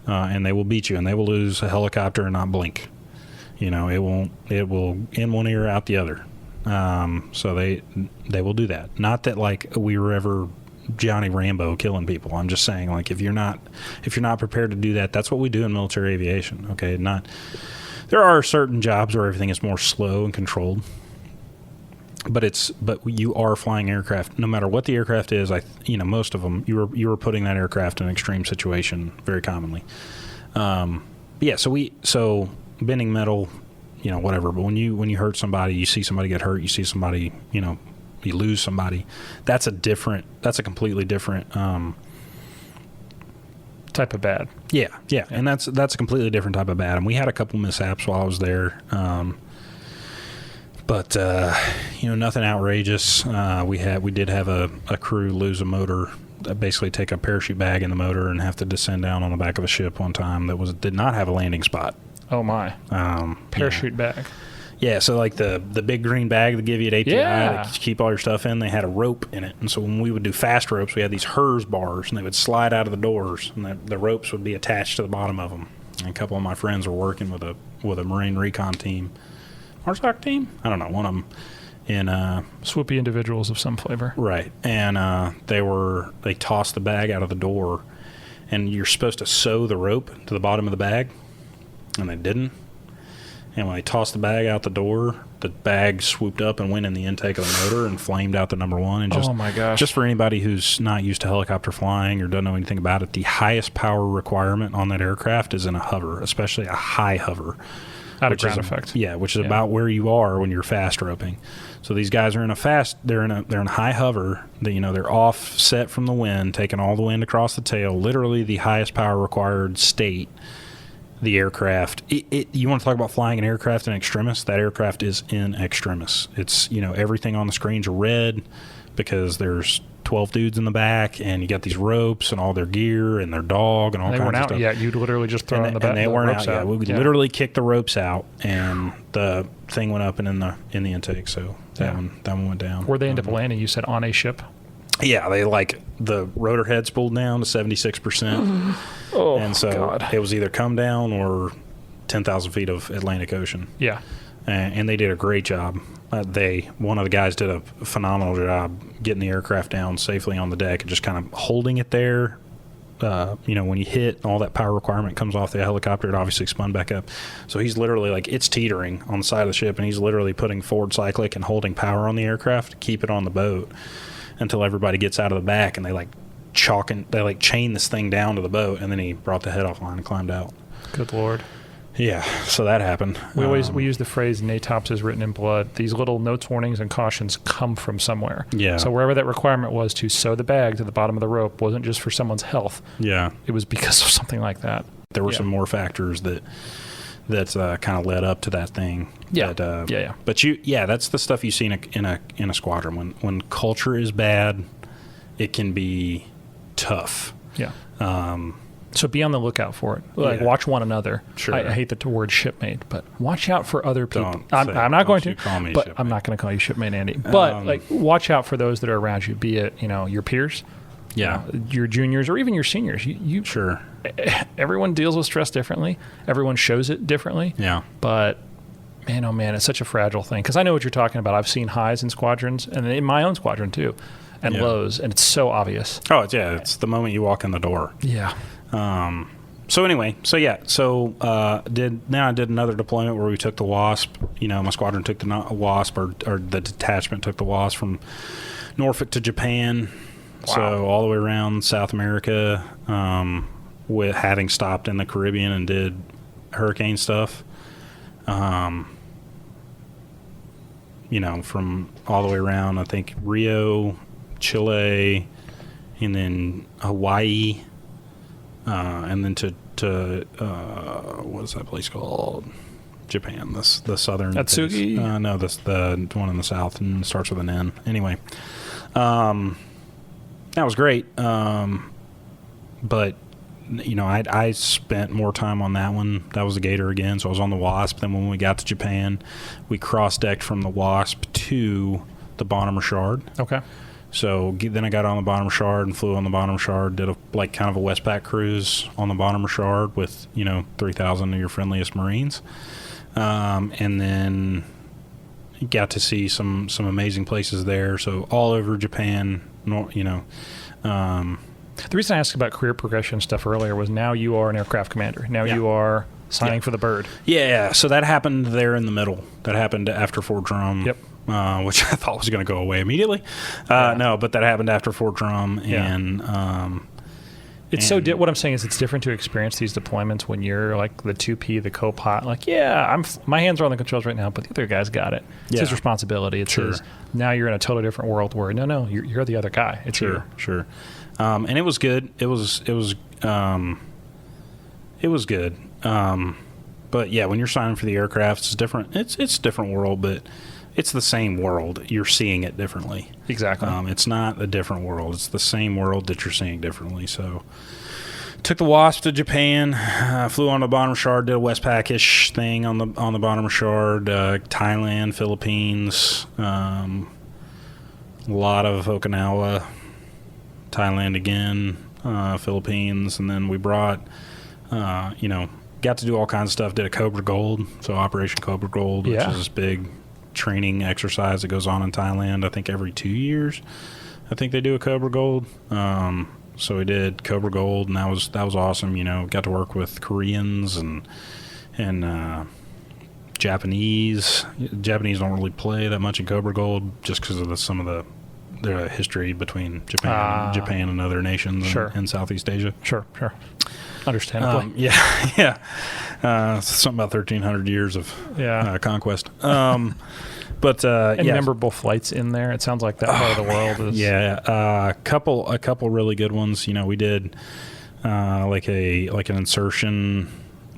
and they will beat you, and they will lose a helicopter and not blink. It will in one ear out the other. So they will do that. Not that like we were ever Johnny Rambo killing people. I'm just saying, like, if you're not prepared to do that, that's what we do in military aviation. Okay, there are certain jobs where everything is more slow and controlled. But you are flying aircraft, no matter what the aircraft is. Most of them, you are putting that aircraft in an extreme situation very commonly. So bending metal, whatever. But when you hurt somebody, you see somebody get hurt, you see somebody, you lose somebody. That's a completely different type of bad. Yeah, and that's a completely different type of bad. And we had a couple mishaps while I was there. But nothing outrageous. We did have a crew lose a motor, basically take a parachute bag in the motor and have to descend down on the back of a ship one time that did not have a landing spot. Oh my! Parachute bag. Yeah, so like the big green bag they give you at ATI that you keep all your stuff in, they had a rope in it. And so when we would do fast ropes, we had these HERS bars, and they would slide out of the doors, and the ropes would be attached to the bottom of them. And a couple of my friends were working with a Marine recon team. RSOC team? I don't know, one of them. In swoopy individuals of some flavor. Right. And they tossed the bag out of the door, and you're supposed to sew the rope to the bottom of the bag, and they didn't. And when they tossed the bag out the door, the bag swooped up and went in the intake of the motor and flamed out the number one. And oh my gosh! Just for anybody who's not used to helicopter flying or doesn't know anything about it, the highest power requirement on that aircraft is in a hover, especially a high hover. Out of ground effect. Yeah, which is about where you are when you're fast roping. So these guys are they're in a high hover. They're offset from the wind, taking all the wind across the tail. Literally the highest power required state. The aircraft, you want to talk about flying an aircraft in extremis? That aircraft is in extremis. It's, everything on the screens are red because there's 12 dudes in the back, and you got these ropes and all their gear and their dog and all kinds of stuff. They weren't out yet. You'd literally just throw in the back. And they weren't out yet. We would literally kick the ropes out, and the thing went up and in the intake. So that one went down. Where they end up landing, you said on a ship? Yeah, they the rotor heads pulled down to 76%. Oh, and so God. It was either come down or 10,000 feet of Atlantic Ocean. Yeah. And they did a great job. One of the guys did a phenomenal job getting the aircraft down safely on the deck and just kind of holding it there. When you hit, all that power requirement comes off the helicopter. It obviously spun back up. So he's literally it's teetering on the side of the ship, and he's literally putting forward cyclic and holding power on the aircraft to keep it on the boat until everybody gets out of the back, and they chain this thing down to the boat, and then he brought the head off line and climbed out. Good Lord. Yeah, so that happened. We use the phrase "NATOPS is written in blood." These little notes, warnings, and cautions come from somewhere. Yeah. So wherever that requirement was to sew the bag to the bottom of the rope wasn't just for someone's health. Yeah. It was because of something like that. There were some more factors that kind of led up to that thing. Yeah. But that's the stuff you see in a squadron. When culture is bad, it can be tough. Yeah. So be on the lookout for it. Watch one another. Sure. I hate the word shipmate, but watch out for other people. I'm not going to call you shipmate, Andy. But watch out for those that are around you, be it your peers, your juniors, or even your seniors. You sure. Everyone deals with stress differently. Everyone shows it differently. Yeah. But man, oh man, it's such a fragile thing. Because I know what you're talking about. I've seen highs in squadrons, and in my own squadron too, and lows, and it's so obvious. Oh, it's the moment you walk in the door. Yeah. So anyway, I did another deployment where we took the Wasp. My squadron took the Wasp, or the detachment took the Wasp from Norfolk to Japan. Wow. So all the way around South America, with having stopped in the Caribbean and did hurricane stuff. From all the way around, I think Rio, Chile, and then Hawaii. And then to what is that place called? Japan, the southern. Atsugi? No, the one in the south and starts with an N. Anyway, that was great. But I spent more time on that one. That was a Gator again, so I was on the Wasp. Then when we got to Japan, we cross-decked from the Wasp to the Bonhomme Richard. Okay. So then I got on the Bonhomme Richard and flew on the Bonhomme Richard, did kind of a Westpac cruise on the Bonhomme Richard with 3,000 of your friendliest Marines, and then got to see some amazing places there. So all over Japan, The reason I asked about career progression stuff earlier was now you are an aircraft commander. Now you are signing for the bird. Yeah. So that happened there in the middle. That happened after Fort Drum. Yep. Which I thought was going to go away immediately. No, but that happened after Fort Drum. And what I'm saying is it's different to experience these deployments when you're like the 2P, the co-pilot. My hands are on the controls right now, but the other guy's got it. It's his responsibility. It's his. Now you're in a totally different world where you're the other guy. It's you. Sure. And it was good. It was good. But yeah, when you're signing for the aircraft, it's different. It's a different world, but it's the same world. You're seeing it differently. Exactly. It's not a different world. It's the same world that you're seeing differently. So, took the Wasp to Japan. Flew on the bottom shard. Did a Westpac-ish thing on the bottom shard. Thailand, Philippines. A lot of Okinawa. Thailand again. Philippines, and then we brought. Got to do all kinds of stuff. Did a Cobra Gold, so Operation Cobra Gold, which is this big training exercise that goes on in Thailand. I think every 2 years, I think they do a Cobra Gold. So we did Cobra Gold, and that was awesome. Got to work with Koreans and Japanese. Japanese don't really play that much in Cobra Gold just because of some of the history between Japan and other nations in Southeast Asia. Sure. Understandably. Yeah. Something about 1,300 years of conquest. But any memorable flights in there? It sounds like that part of the world is. Yeah, a couple really good ones. We did like an insertion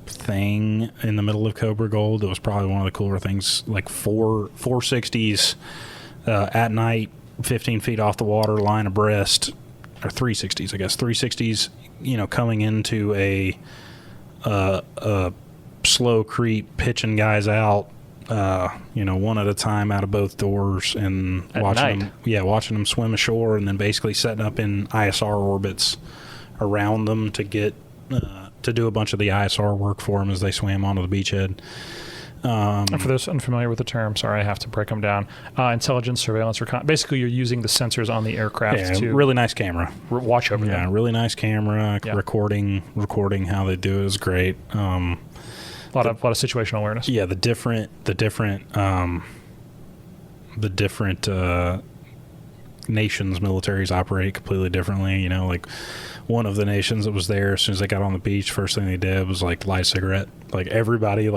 thing in the middle of Cobra Gold. It was probably one of the cooler things. Like 460s at night, 15 feet off the water, line abreast, or 360s, I guess. 360s, coming into a slow creep, pitching guys out, one at a time out of both doors, and watching them swim ashore, and then basically setting up in ISR orbits around them to get to do a bunch of the ISR work for them as they swam onto the beachhead. And for those unfamiliar with the term, sorry, I have to break them down. Intelligence, surveillance, basically you're using the sensors on the aircraft to really nice camera. Watch over them. Yeah, really nice camera. Yeah. Recording how they do it is great. A lot of situational awareness. Yeah, the different nations' militaries operate completely differently. Like one of the nations that was there, as soon as they got on the beach, first thing they did was light a cigarette. Everybody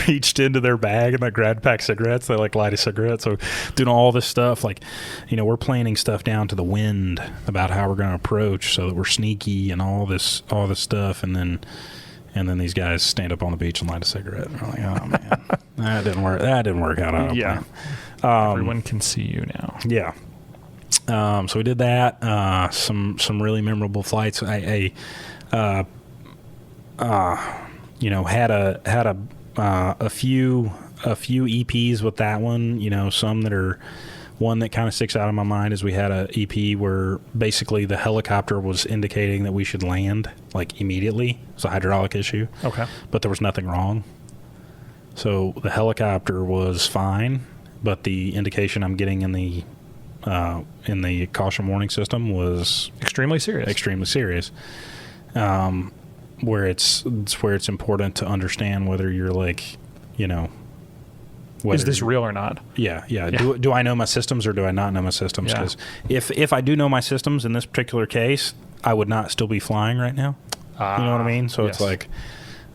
reached into their bag and grabbed pack cigarettes. They light a cigarette. So doing all this stuff, we're planning stuff down to the wind about how we're going to approach so that we're sneaky and all this stuff, and then these guys stand up on the beach and light a cigarette. And we're like, oh man, that didn't work. That didn't work out on a plan. Everyone can see you now. Yeah. So we did that. Some really memorable flights. I had a few EPs with that one. Some that are. One that kind of sticks out in my mind is we had a EP where basically the helicopter was indicating that we should land immediately. It's a hydraulic issue. Okay. But there was nothing wrong. So the helicopter was fine, but the indication I'm getting in the caution warning system was extremely serious. Where it's important to understand whether you're is this real or not? Yeah. Do I know my systems or do I not know my systems? Because if I do know my systems in this particular case, I would not still be flying right now. You know what I mean? So it's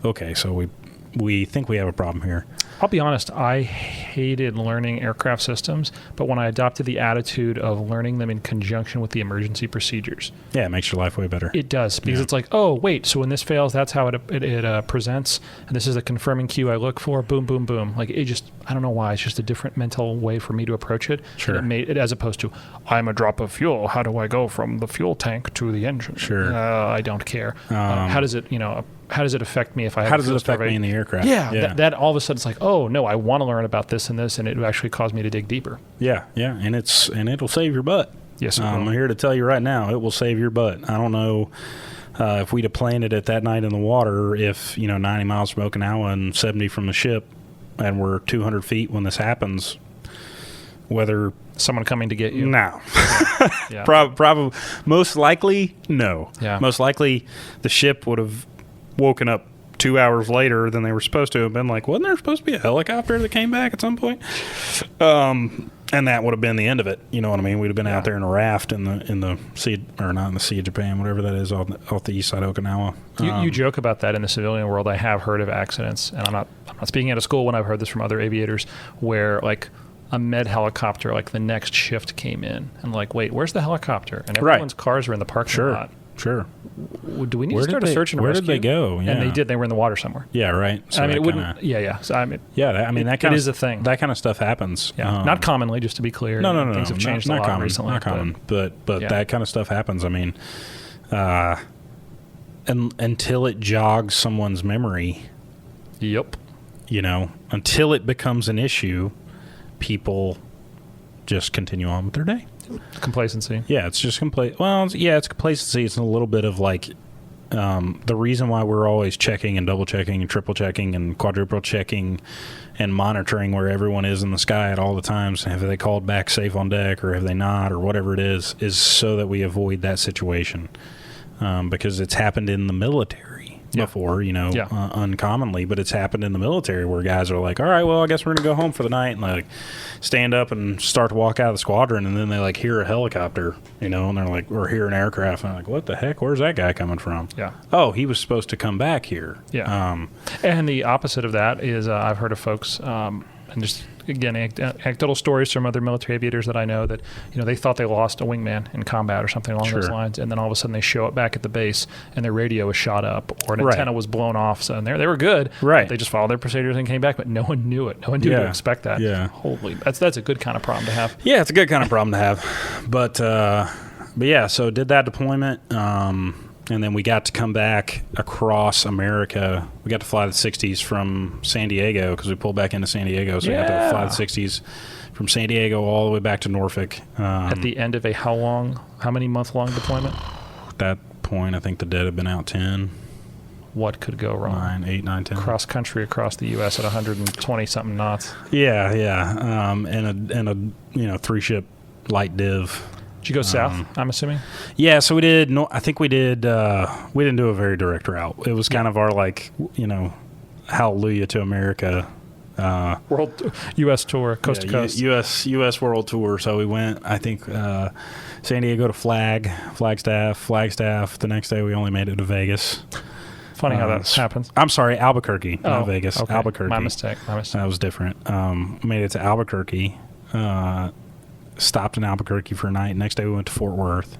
okay, so we think we have a problem here. I'll be honest, I hated learning aircraft systems, but when I adopted the attitude of learning them in conjunction with the emergency procedures. Yeah, it makes your life way better. It does, because it's oh, wait, so when this fails, that's how it presents, and this is a confirming cue I look for, boom, boom, boom. I don't know why, it's just a different mental way for me to approach it. Sure. It as opposed to, I'm a drop of fuel, how do I go from the fuel tank to the engine? Sure. I don't care. How does it affect me if I have How does it affect me in the aircraft? Yeah. That all of a sudden it's oh no, I want to learn about this and this, and it would actually cause me to dig deeper. Yeah, and it'll save your butt. Yes, I'm here to tell you right now, it will save your butt. I don't know if we'd have planted it that night in the water, if 90 miles from Okinawa and 70 from the ship, and we're 200 feet when this happens, whether someone coming to get you. No. Yeah. Probably. Most likely, no. Yeah. Most likely, the ship would have woken up 2 hours later than they were supposed to have been wasn't there supposed to be a helicopter that came back at some point? And that would have been the end of it. You know what I mean? We'd have been out there in a raft in the sea, or not in the Sea of Japan, whatever that is, off the east side of Okinawa. You joke about that in the civilian world. I have heard of accidents, and I'm not speaking out of school when I've heard this from other aviators, where a med helicopter, the next shift came in, and wait, where's the helicopter? And everyone's cars are in the parking lot. Sure. Do we need to start a search and rescue? Where did they go? Yeah. And they did. They were in the water somewhere. Yeah, right. So I mean, it kinda, wouldn't. Yeah. So, I mean, that kind is a thing. That kind of stuff happens. Yeah. Not commonly, just to be clear. No. Things have changed not a lot common, recently. Not common. But that kind of stuff happens. I mean, and until it jogs someone's memory. Yep. Until it becomes an issue, people just continue on with their day. Complacency. Yeah, it's just it's complacency. It's a little bit of like the reason why we're always checking and double checking and triple checking and quadruple checking and monitoring where everyone is in the sky at all the times. Have they called back safe on deck or have they not or whatever it is so that we avoid that situation because it's happened in the military. Before, uncommonly, but it's happened in the military where guys are like, all right, well, I guess we're going to go home for the night and like stand up and start to walk out of the squadron. And then they like hear a helicopter, and they're like, or hear an aircraft. And they're like, what the heck? Where's that guy coming from? Yeah. Oh, he was supposed to come back here. Yeah. And the opposite of that is I've heard of folks, and just again, anecdotal stories from other military aviators that I know that, they thought they lost a wingman in combat or something along those lines. And then all of a sudden they show up back at the base and their radio was shot up or an antenna was blown off. So they were good. Right. They just followed their procedures and came back, but no one knew it. No one knew to expect that. Yeah. Holy, that's a good kind of problem to have. Yeah, it's a good kind of problem to have. But yeah, so did that deployment. And then we got to come back across America. We got to fly the 60s from San Diego because we pulled back into San Diego. So we got to fly the 60s from San Diego all the way back to Norfolk. At the end of a how many month-long deployment? At that point, I think the dead had been out 10. What could go wrong? 8, 9, 10. Cross country across the U.S. at 120-something knots. Yeah. And a 3-ship light div. Did you go south, I'm assuming? Yeah, so we did. No, I think we did. We didn't do a very direct route. It was kind of our hallelujah to America. World U.S. tour, coast to coast. U.S. world tour. So we went, I think, San Diego to Flagstaff. The next day we only made it to Vegas. Funny how that happens. I'm sorry, Albuquerque, not Vegas. Okay. Albuquerque. My mistake. That was different. Made it to Albuquerque. Stopped in Albuquerque for a night. Next day we went to Fort Worth.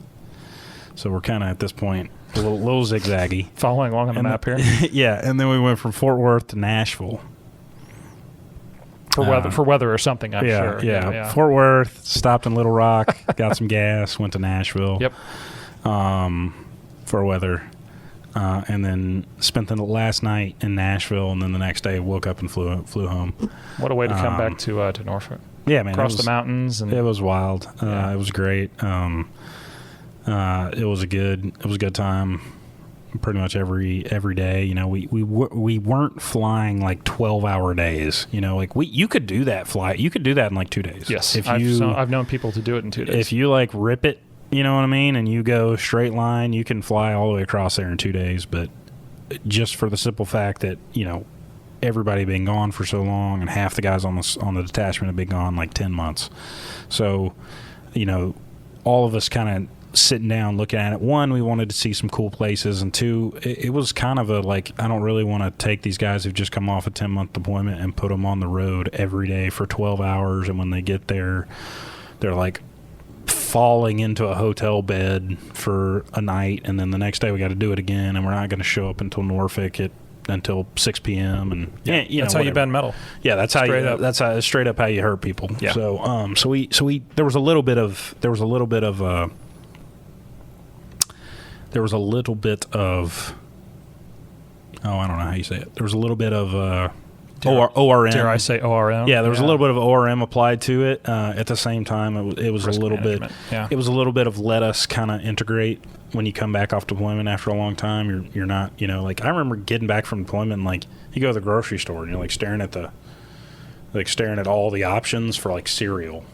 So we're kind of at this point a little zigzaggy. Following along on the map here. Yeah, and then we went from Fort Worth to Nashville. For weather or something, I'm sure. Yeah. Fort Worth, stopped in Little Rock, got some gas, went to Nashville. Yep. For weather. And then spent the last night in Nashville, and then the next day woke up and flew home. What a way to come back to Norfolk. Yeah, man. Across the mountains. And it was wild. It was great. It was a good time. Pretty much every day. We weren't flying like 12-hour days. You could do that flight. You could do that in like 2 days. Yes, I've known people to do it in 2 days. If you like rip it, you know what I mean, and you go straight line, you can fly all the way across there in 2 days. But just for the simple fact that everybody being gone for so long, and half the guys on the detachment have been gone like 10 months. So, all of us kind of sitting down looking at it. One, we wanted to see some cool places, and two, it was kind of I don't really want to take these guys who've just come off a 10-month deployment and put them on the road every day for 12 hours, and when they get there, they're like falling into a hotel bed for a night, and then the next day we got to do it again, and we're not going to show up until Norfolk until 6 p.m. and that's how you bend metal. Yeah, that's how straight up how you hurt people. Yeah. So we there was a little bit of I don't know how you say it. There was a little bit of ORM. Dare I say ORM? Yeah, there was a little bit of ORM applied to it. At the same time, it was Risk a little management. bit. It was a little bit of let us kind of integrate when you come back off deployment after a long time. You're not, I remember getting back from deployment, and like you go to the grocery store and you're like staring at all the options for like cereal.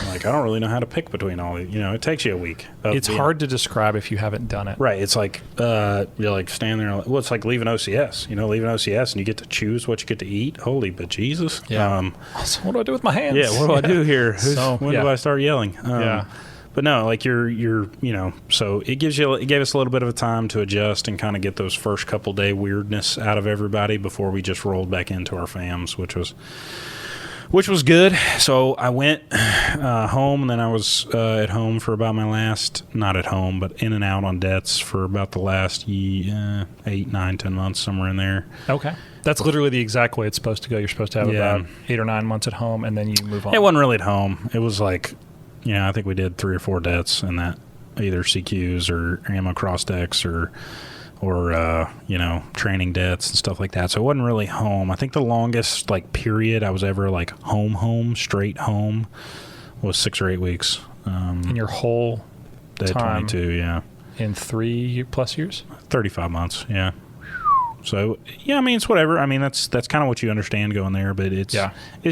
Like, I don't really know how to pick between all the, it takes you a week. It's hard to describe if you haven't done it. Right. It's like, you're like standing there. It's like leaving OCS, leaving OCS and you get to choose what you get to eat. Holy bejesus. Yeah. So what do I do with my hands? Yeah. What do I do here? When do I start yelling? Yeah. But no, like you're, so it gave us a little bit of a time to adjust and kind of get those first couple day weirdness out of everybody before we just rolled back into our FAMs, which was which was good. So I went home, and then I was at home for about my last, not at home, but in and out on debts for about the last 8, 9, 10 months, somewhere in there. Okay. That's literally the exact way it's supposed to go. You're supposed to have about 8 or 9 months at home, and then you move on. It wasn't really at home. It was like, I think we did 3 or 4 debts, and that either CQs or ammo cross decks or training debts and stuff like that. So it wasn't really home. I think the longest period I was ever straight home was 6 or 8 weeks. In your whole time? 22, yeah. In 3+ years? 35 months, yeah. So it's whatever. I mean, that's kind of what you understand going there, but it's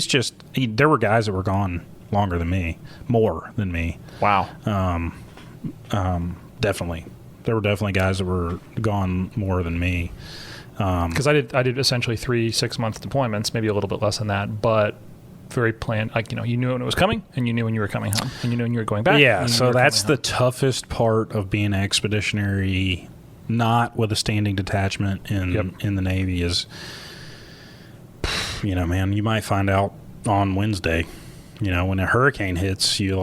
just there were guys that were gone longer than me, more than me. Wow. Definitely. There were definitely guys that were gone more than me. Because I did essentially 3 6-month deployments, maybe a little bit less than that, but very planned. You knew when it was coming, and you knew when you were coming home, and you knew when you were going back. Yeah, so that's the toughest part of being expeditionary, not with a standing detachment in the Navy is, man, you might find out on Wednesday, when a hurricane hits, you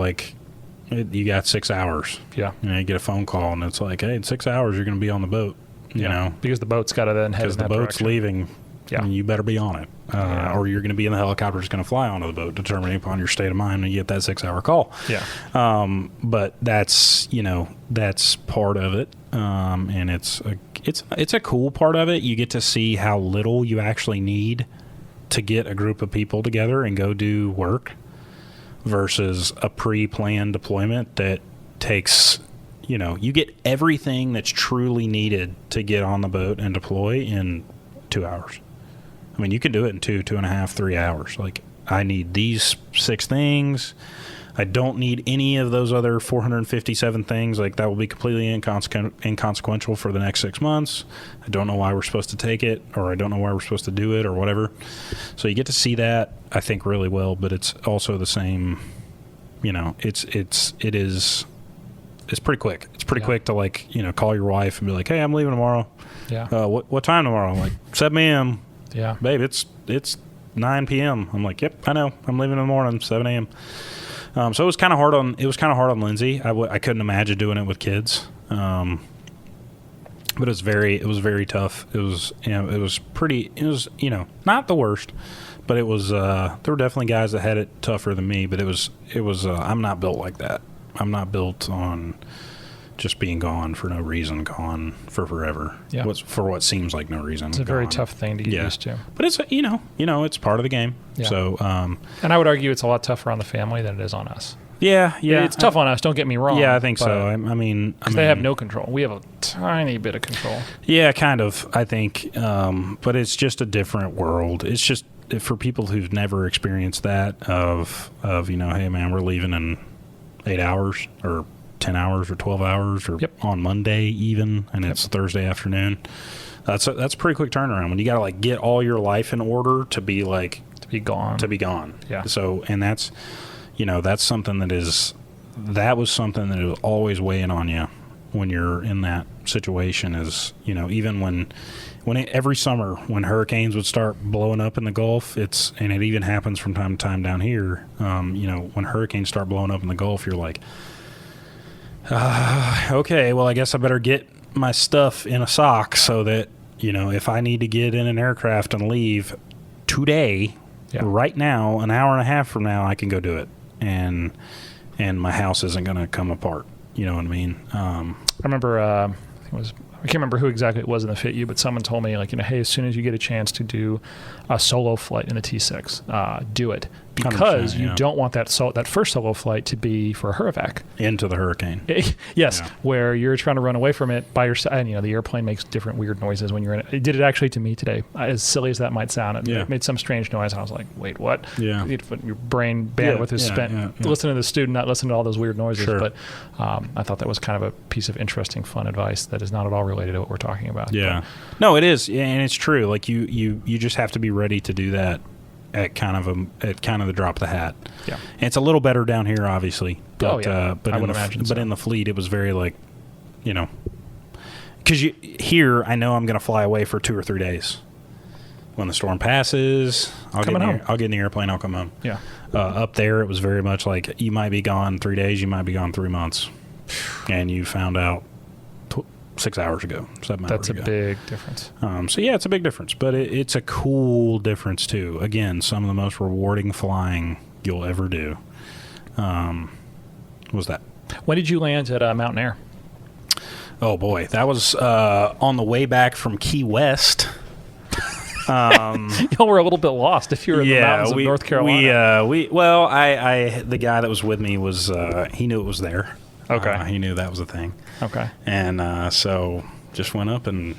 got 6 hours. Yeah. You get a phone call, and it's like, hey, in 6 hours, you're going to be on the boat, Because the boat's got to then head in that direction. Because the boat's leaving, and you better be on it. Or you're going to be in the helicopter that's going to fly onto the boat, determining upon your state of mind when you get that 6-hour call. Yeah. But that's, that's part of it. And it's a cool part of it. You get to see how little you actually need to get a group of people together and go do work versus a pre-planned deployment that takes, you get everything that's truly needed to get on the boat and deploy in 2 hours. I mean, you can do it in 2.5, 3 hours. I need these 6 things. I don't need any of those other 457 things. That will be completely inconsequential for the next 6 months. I don't know why we're supposed to take it, or I don't know why we're supposed to do it, or whatever. So you get to see that, I think, really well. But it's also the same. It's pretty quick. It's pretty quick to call your wife and be like, hey, I'm leaving tomorrow. Yeah. What time tomorrow? I'm like 7 a.m. Yeah. Babe, it's 9 p.m. I'm like, yep, I know. I'm leaving in the morning, 7 a.m. So it was kind of hard on Lindsay. I couldn't imagine doing it with kids. But it was very tough. It was not the worst, but it was there were definitely guys that had it tougher than me, but it was I'm not built like that. I'm not built on just being gone for no reason, gone for forever. Yeah. For what seems like no reason. It's a very tough thing to get used to. But it's it's part of the game. Yeah. So and I would argue it's a lot tougher on the family than it is on us. Yeah. It's tough on us, don't get me wrong. Yeah, I think so. I mean, they have no control. We have a tiny bit of control. Yeah, kind of, I think. But it's just a different world. It's just for people who've never experienced that of hey man, we're leaving in 8 hours or 10 hours or 12 hours or on Monday even, and it's Thursday afternoon. That's a pretty quick turnaround when you got to get all your life in order to be gone. Yeah. So, and that's something that was something that was always weighing on you when you're in that situation is, even when every summer when hurricanes would start blowing up in the Gulf, and it even happens from time to time down here, when hurricanes start blowing up in the Gulf, you're like, okay, well, I guess I better get my stuff in a sock so that, if I need to get in an aircraft and leave today, right now, an hour and a half from now, I can go do it. And my house isn't going to come apart. You know what I mean? I remember, I can't remember who exactly it was in the FITU, but someone told me, hey, as soon as you get a chance to do a solo flight in a T6, do it. Because you don't want that first solo flight to be for a HURVAC. Into the hurricane. Yes, where you're trying to run away from it by yourself. And, the airplane makes different weird noises when you're in it. It did it actually to me today. As silly as that might sound, it made some strange noise. I was like, wait, what? Yeah. Your brain bandwidth is spent listening to the student, not listening to all those weird noises. Sure. But I thought that was kind of a piece of interesting, fun advice that is not at all related to what we're talking about. Yeah. No, it is. And it's true. You just have to be ready to do that at kind of the drop of the hat. Yeah. And it's a little better down here, obviously. But, I would imagine so. But in the fleet, it was very because here I know I'm going to fly away for 2 or 3 days. when the storm passes, I'll get in the airplane. I'll come home. Yeah. Up there, it was very much like you might be gone 3 days, you might be gone 3 months, and you found out 6 hours ago, 7 hours That's ago. a big difference. So yeah, it's a big difference, but it's a cool difference too. Again, some of the most rewarding flying you'll ever do. Was that? When did you land at Mountain Air? Oh boy, that was on the way back from Key West. Y'all were a little bit lost if you were in the mountains of North Carolina. I the guy that was with me was he knew it was there. Okay. He knew that was a thing. Okay. And so just went up and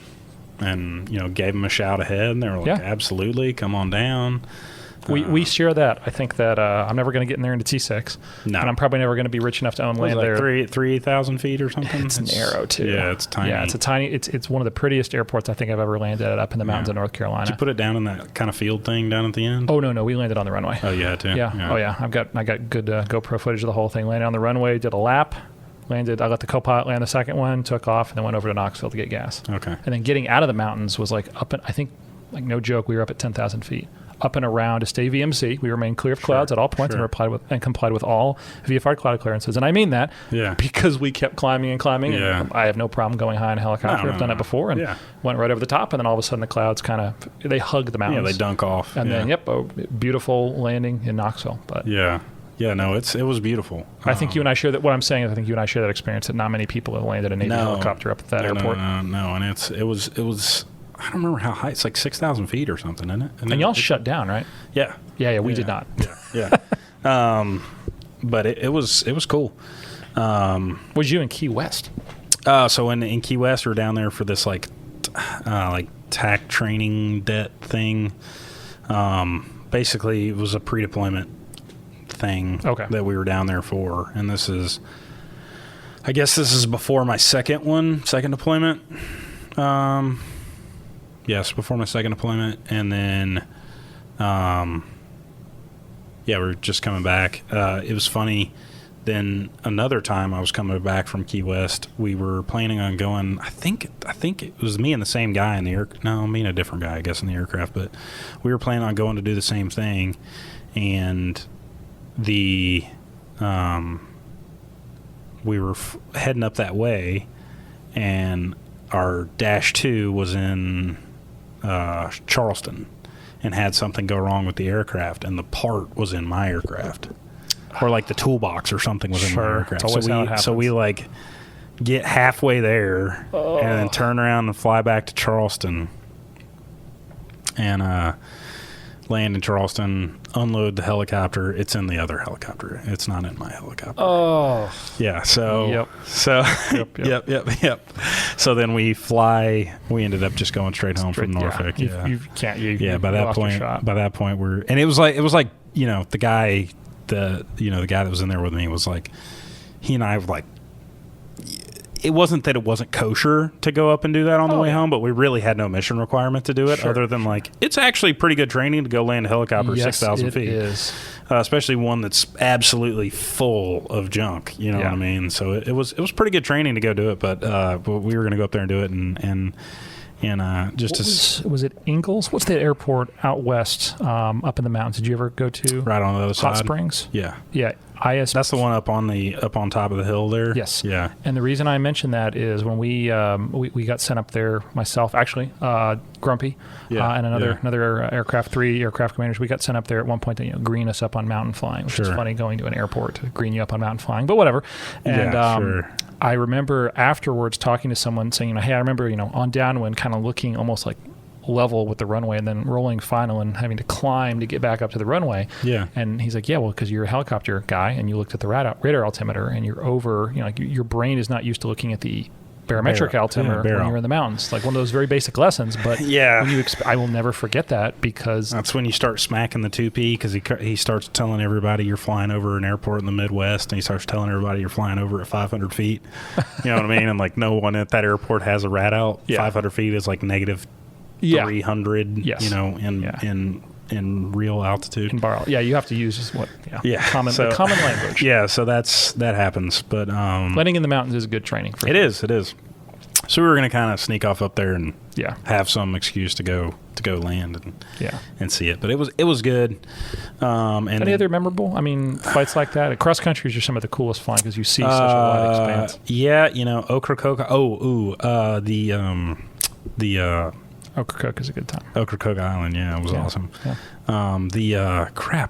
gave him a shout ahead, and they were like, Yeah. absolutely, come on down. We share that. I think that I'm never going to get in there into T6. No. And I'm probably never going to be rich enough to own land there. 3,000 feet or something? It's narrow, too. Yeah, it's tiny. Yeah, it's a tiny. It's one of the prettiest airports I think I've ever landed at up in the mountains of North Carolina. Did you put it down in that kind of field thing down at the end? Oh, no. We landed on the runway. Oh, you had to? Yeah. Oh, yeah. I got good GoPro footage of the whole thing. Landed on the runway, did a lap, landed. I let the co-pilot land the second one, took off, and then went over to Knoxville to get gas. Okay. And then getting out of the mountains was like up at, I think, like no joke, we were up at 10,000 feet. Up and around to stay VMC. We remained clear of clouds at all points and complied with all VFR cloud clearances. And I mean that because we kept climbing and climbing. Yeah. And I have no problem going high in a helicopter. I've done it before and went right over the top. And then all of a sudden the clouds they hug the mountains. Yeah, they dunk off. And then, beautiful landing in Knoxville. But yeah, no, it was beautiful. I think you and I share that. What I'm saying is I think you and I share that experience that not many people have landed a Navy helicopter up at that airport. No, and it was. I don't remember how high. It's like 6,000 feet or something, isn't it? And y'all shut down, right? Yeah. We did not. Yeah. But it was cool. Was you in Key West? So in Key West, we were down there for this like TAC training det thing. Basically, it was a pre-deployment thing that we were down there for, and I guess this is before my second deployment. Yes, before my second deployment, and then, we were just coming back. It was funny. Then another time I was coming back from Key West, we were planning on going. I think it was me and the same guy in the me and a different guy, I guess, in the aircraft. But we were planning on going to do the same thing, and we were heading up that way, and our -2 was in Charleston and had something go wrong with the aircraft, and the part was in my aircraft, or like the toolbox or something was in my aircraft. So we like get halfway there and then turn around and fly back to Charleston and land in Charleston, unload the helicopter. It's in the other helicopter. It's not in my helicopter. Oh. Yeah. So. Yep. So. Yep. So then we ended up just going straight home from Norfolk. Yeah. You can't. By that point, and it was like the guy that was in there with me was like, he and I were like, it wasn't that it wasn't kosher to go up and do that on the way home, but we really had no mission requirement to do it other than like, it's actually pretty good training to go land a helicopter 6,000 feet. Is. Especially one that's absolutely full of junk. You know what I mean? So it was pretty good training to go do it, but we were going to go up there and do it and was it Ingalls? What's that airport out west, up in the mountains? Did you ever go to? Right on the other side. Hot Springs? Yeah. Yeah. That's the one up on top of the hill there. Yes. Yeah. And the reason I mention that is when we got sent up there, myself, actually, Grumpy, and another aircraft, 3 aircraft commanders, we got sent up there at one point to green us up on mountain flying, which is funny going to an airport to green you up on mountain flying, but whatever. And I remember afterwards talking to someone saying, hey, I remember, on downwind kind of looking almost like level with the runway and then rolling final and having to climb to get back up to the runway. Yeah. And he's like, yeah, well, because you're a helicopter guy and you looked at the radar altimeter and you're over, your brain is not used to looking at the barometric altimeter when you're in the mountains. Like one of those very basic lessons. But when I will never forget that because that's when you start smacking the 2P because he starts telling everybody you're flying over an airport in the Midwest and he starts telling everybody you're flying over at 500 feet. You know what I mean? And like no one at that airport has a rad out. 500 feet is like negative 300, in real altitude. In bar, you have to use just common language. Yeah, so that happens. But landing in the mountains is good training. It is. So we were going to kind of sneak off up there and Yeah. have some excuse to go land and Yeah. and see it. But it was good. And Any other memorable? I mean, flights like that. Cross countries are some of the coolest flying because you see such a wide expanse. Yeah, Ocracoke. The Ocracoke is a good time. Ocracoke Island. Yeah, it was awesome. Yeah.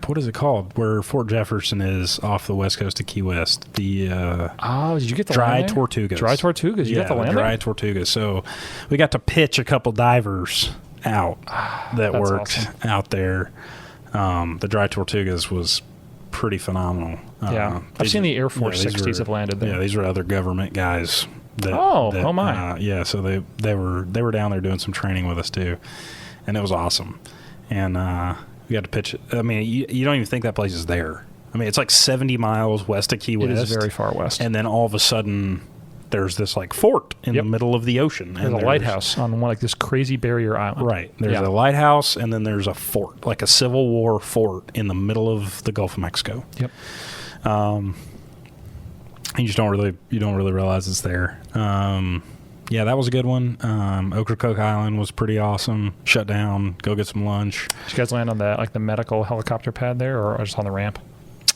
What is it called? Where Fort Jefferson is off the west coast of Key West. Did you get the Dry land there? Tortugas. Dry Tortugas. You got the land Dry there? Tortugas. So we got to pitch a couple divers out that That's worked awesome. out there. The Dry Tortugas was pretty phenomenal. Yeah. I've seen the Air Force 60s have landed there. Yeah, these were other government guys. Oh my. Yeah, so they were down there doing some training with us too, and it was awesome. And we got to pitch it. I mean, you don't even think that place is there. I mean, it's like 70 miles west of Key West. It is very far west. And then all of a sudden, there's this like fort in the middle of the ocean. There's a lighthouse on one like this crazy barrier island. Right. There's a lighthouse, and then there's a fort, like a Civil War fort in the middle of the Gulf of Mexico. Yep. You just don't really realize it's there. Yeah, that was a good one. Ocracoke Island was pretty awesome. Shut down. Go get some lunch. Did you guys land on the medical helicopter pad there, or just on the ramp?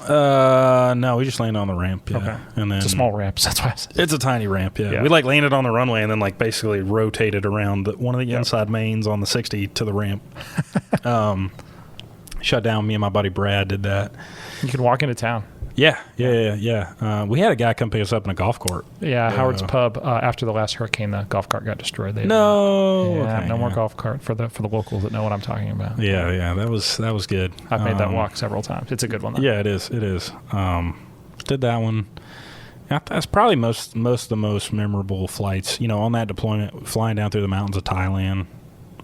No, we just landed on the ramp. Yeah. Okay. And then It's a small ramp, so that's why I said. It's a tiny ramp. Yeah. Yeah. We landed on the runway and then basically rotated around one of the inside mains on the 60 to the ramp. Shut down. Me and my buddy Brad did that. You can walk into town. Yeah. We had a guy come pick us up in a golf cart. Yeah, Howard's Pub. After the last hurricane, the golf cart got destroyed. No. Yeah, Okay, no more golf cart for the locals that know what I'm talking about. Yeah. That was good. I've made that walk several times. It's a good one, though. Yeah, it is. Did that one. That's probably most of the most memorable flights. On that deployment, flying down through the mountains of Thailand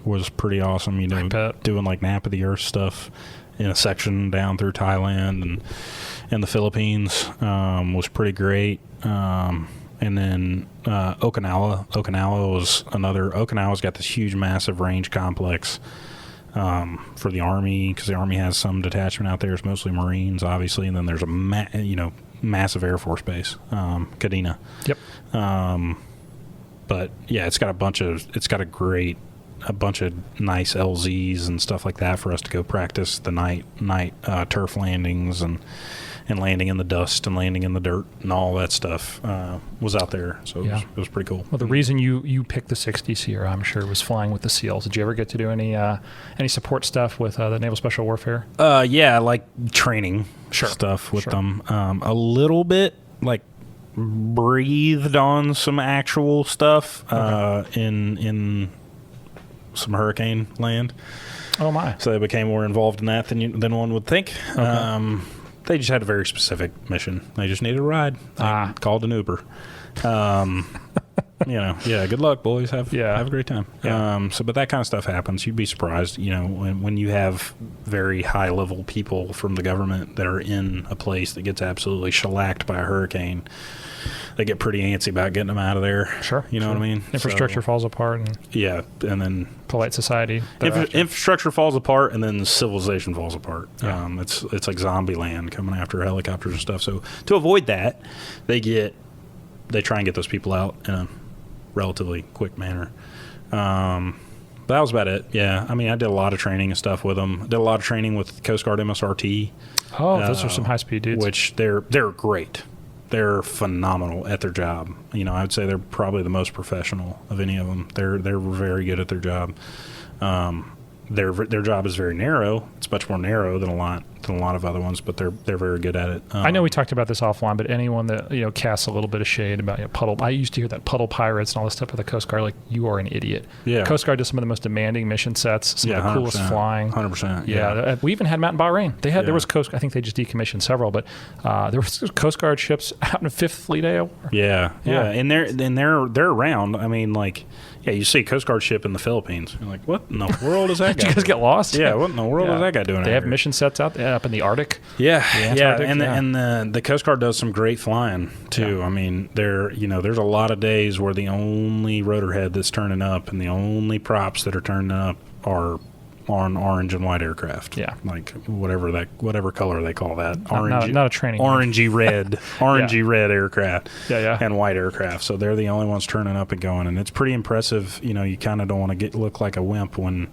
was pretty awesome. I bet. Doing like Nap of the Earth stuff in a section down through Thailand and the Philippines was pretty great. And then Okinawa was another. Okinawa's got this huge, massive range complex for the Army, because the Army has some detachment out there. It's mostly Marines, obviously, and then there's a massive Air Force base, Kadena. Yep. But yeah, it's got a bunch of nice LZs and stuff like that for us to go practice the night turf landings and landing in the dust and landing in the dirt and all that stuff was out there. So it was pretty cool. Well, the reason you picked the 60s here, I'm sure, was flying with the SEALs. Did you ever get to do any support stuff with the Naval Special Warfare? Yeah, like training stuff with them. A little bit, like breathed on some actual stuff in some hurricane land. Oh my! So they became more involved in that than one would think. Okay. They just had a very specific mission. They just needed a ride. They called an Uber. Good luck, boys. Have a great time. Yeah. But that kind of stuff happens. You'd be surprised, when you have very high level people from the government that are in a place that gets absolutely shellacked by a hurricane. They get pretty antsy about getting them out of there. Sure. You know what I mean? Infrastructure falls apart. And then polite society. Infrastructure falls apart, and then civilization falls apart. Yeah. It's like zombie land coming after helicopters and stuff. So to avoid that, they try and get those people out in a relatively quick manner. But that was about it. Yeah. I mean, I did a lot of training and stuff with them. Did a lot of training with Coast Guard MSRT. Oh, those are some high-speed dudes. Which they're great. They're phenomenal at their job. I would say they're probably the most professional of any of them. They're very good at their job. Their job is very narrow. It's much more narrow than a lot of other ones, but they're very good at it. I know we talked about this offline, but anyone that casts a little bit of shade about puddle. I used to hear that puddle pirates and all this stuff with the Coast Guard. Like, you are an idiot. Yeah. Coast Guard does some of the most demanding mission sets. Some of the coolest flying. 100%. Yeah. We even had them out in Bahrain. There was Coast. I think they just decommissioned several, but there was Coast Guard ships out in the Fifth Fleet AO. Yeah. And they're around. I mean, like. Yeah, you see a Coast Guard ship in the Philippines. You're like, what in the world is that guy? Did you guys get lost? Yeah, what in the world is that guy doing? They have mission sets out there, up in the Arctic. Yeah, and the Coast Guard does some great flying too. Yeah. I mean, there's a lot of days where the only rotor head that's turning up and the only props that are turning up are on orange and white aircraft. Yeah. Like whatever color they call that. Not a training. Orangey red. Orangey red aircraft. Yeah. And white aircraft. So they're the only ones turning up and going. And it's pretty impressive. You know, you kind of don't want to look like a wimp when,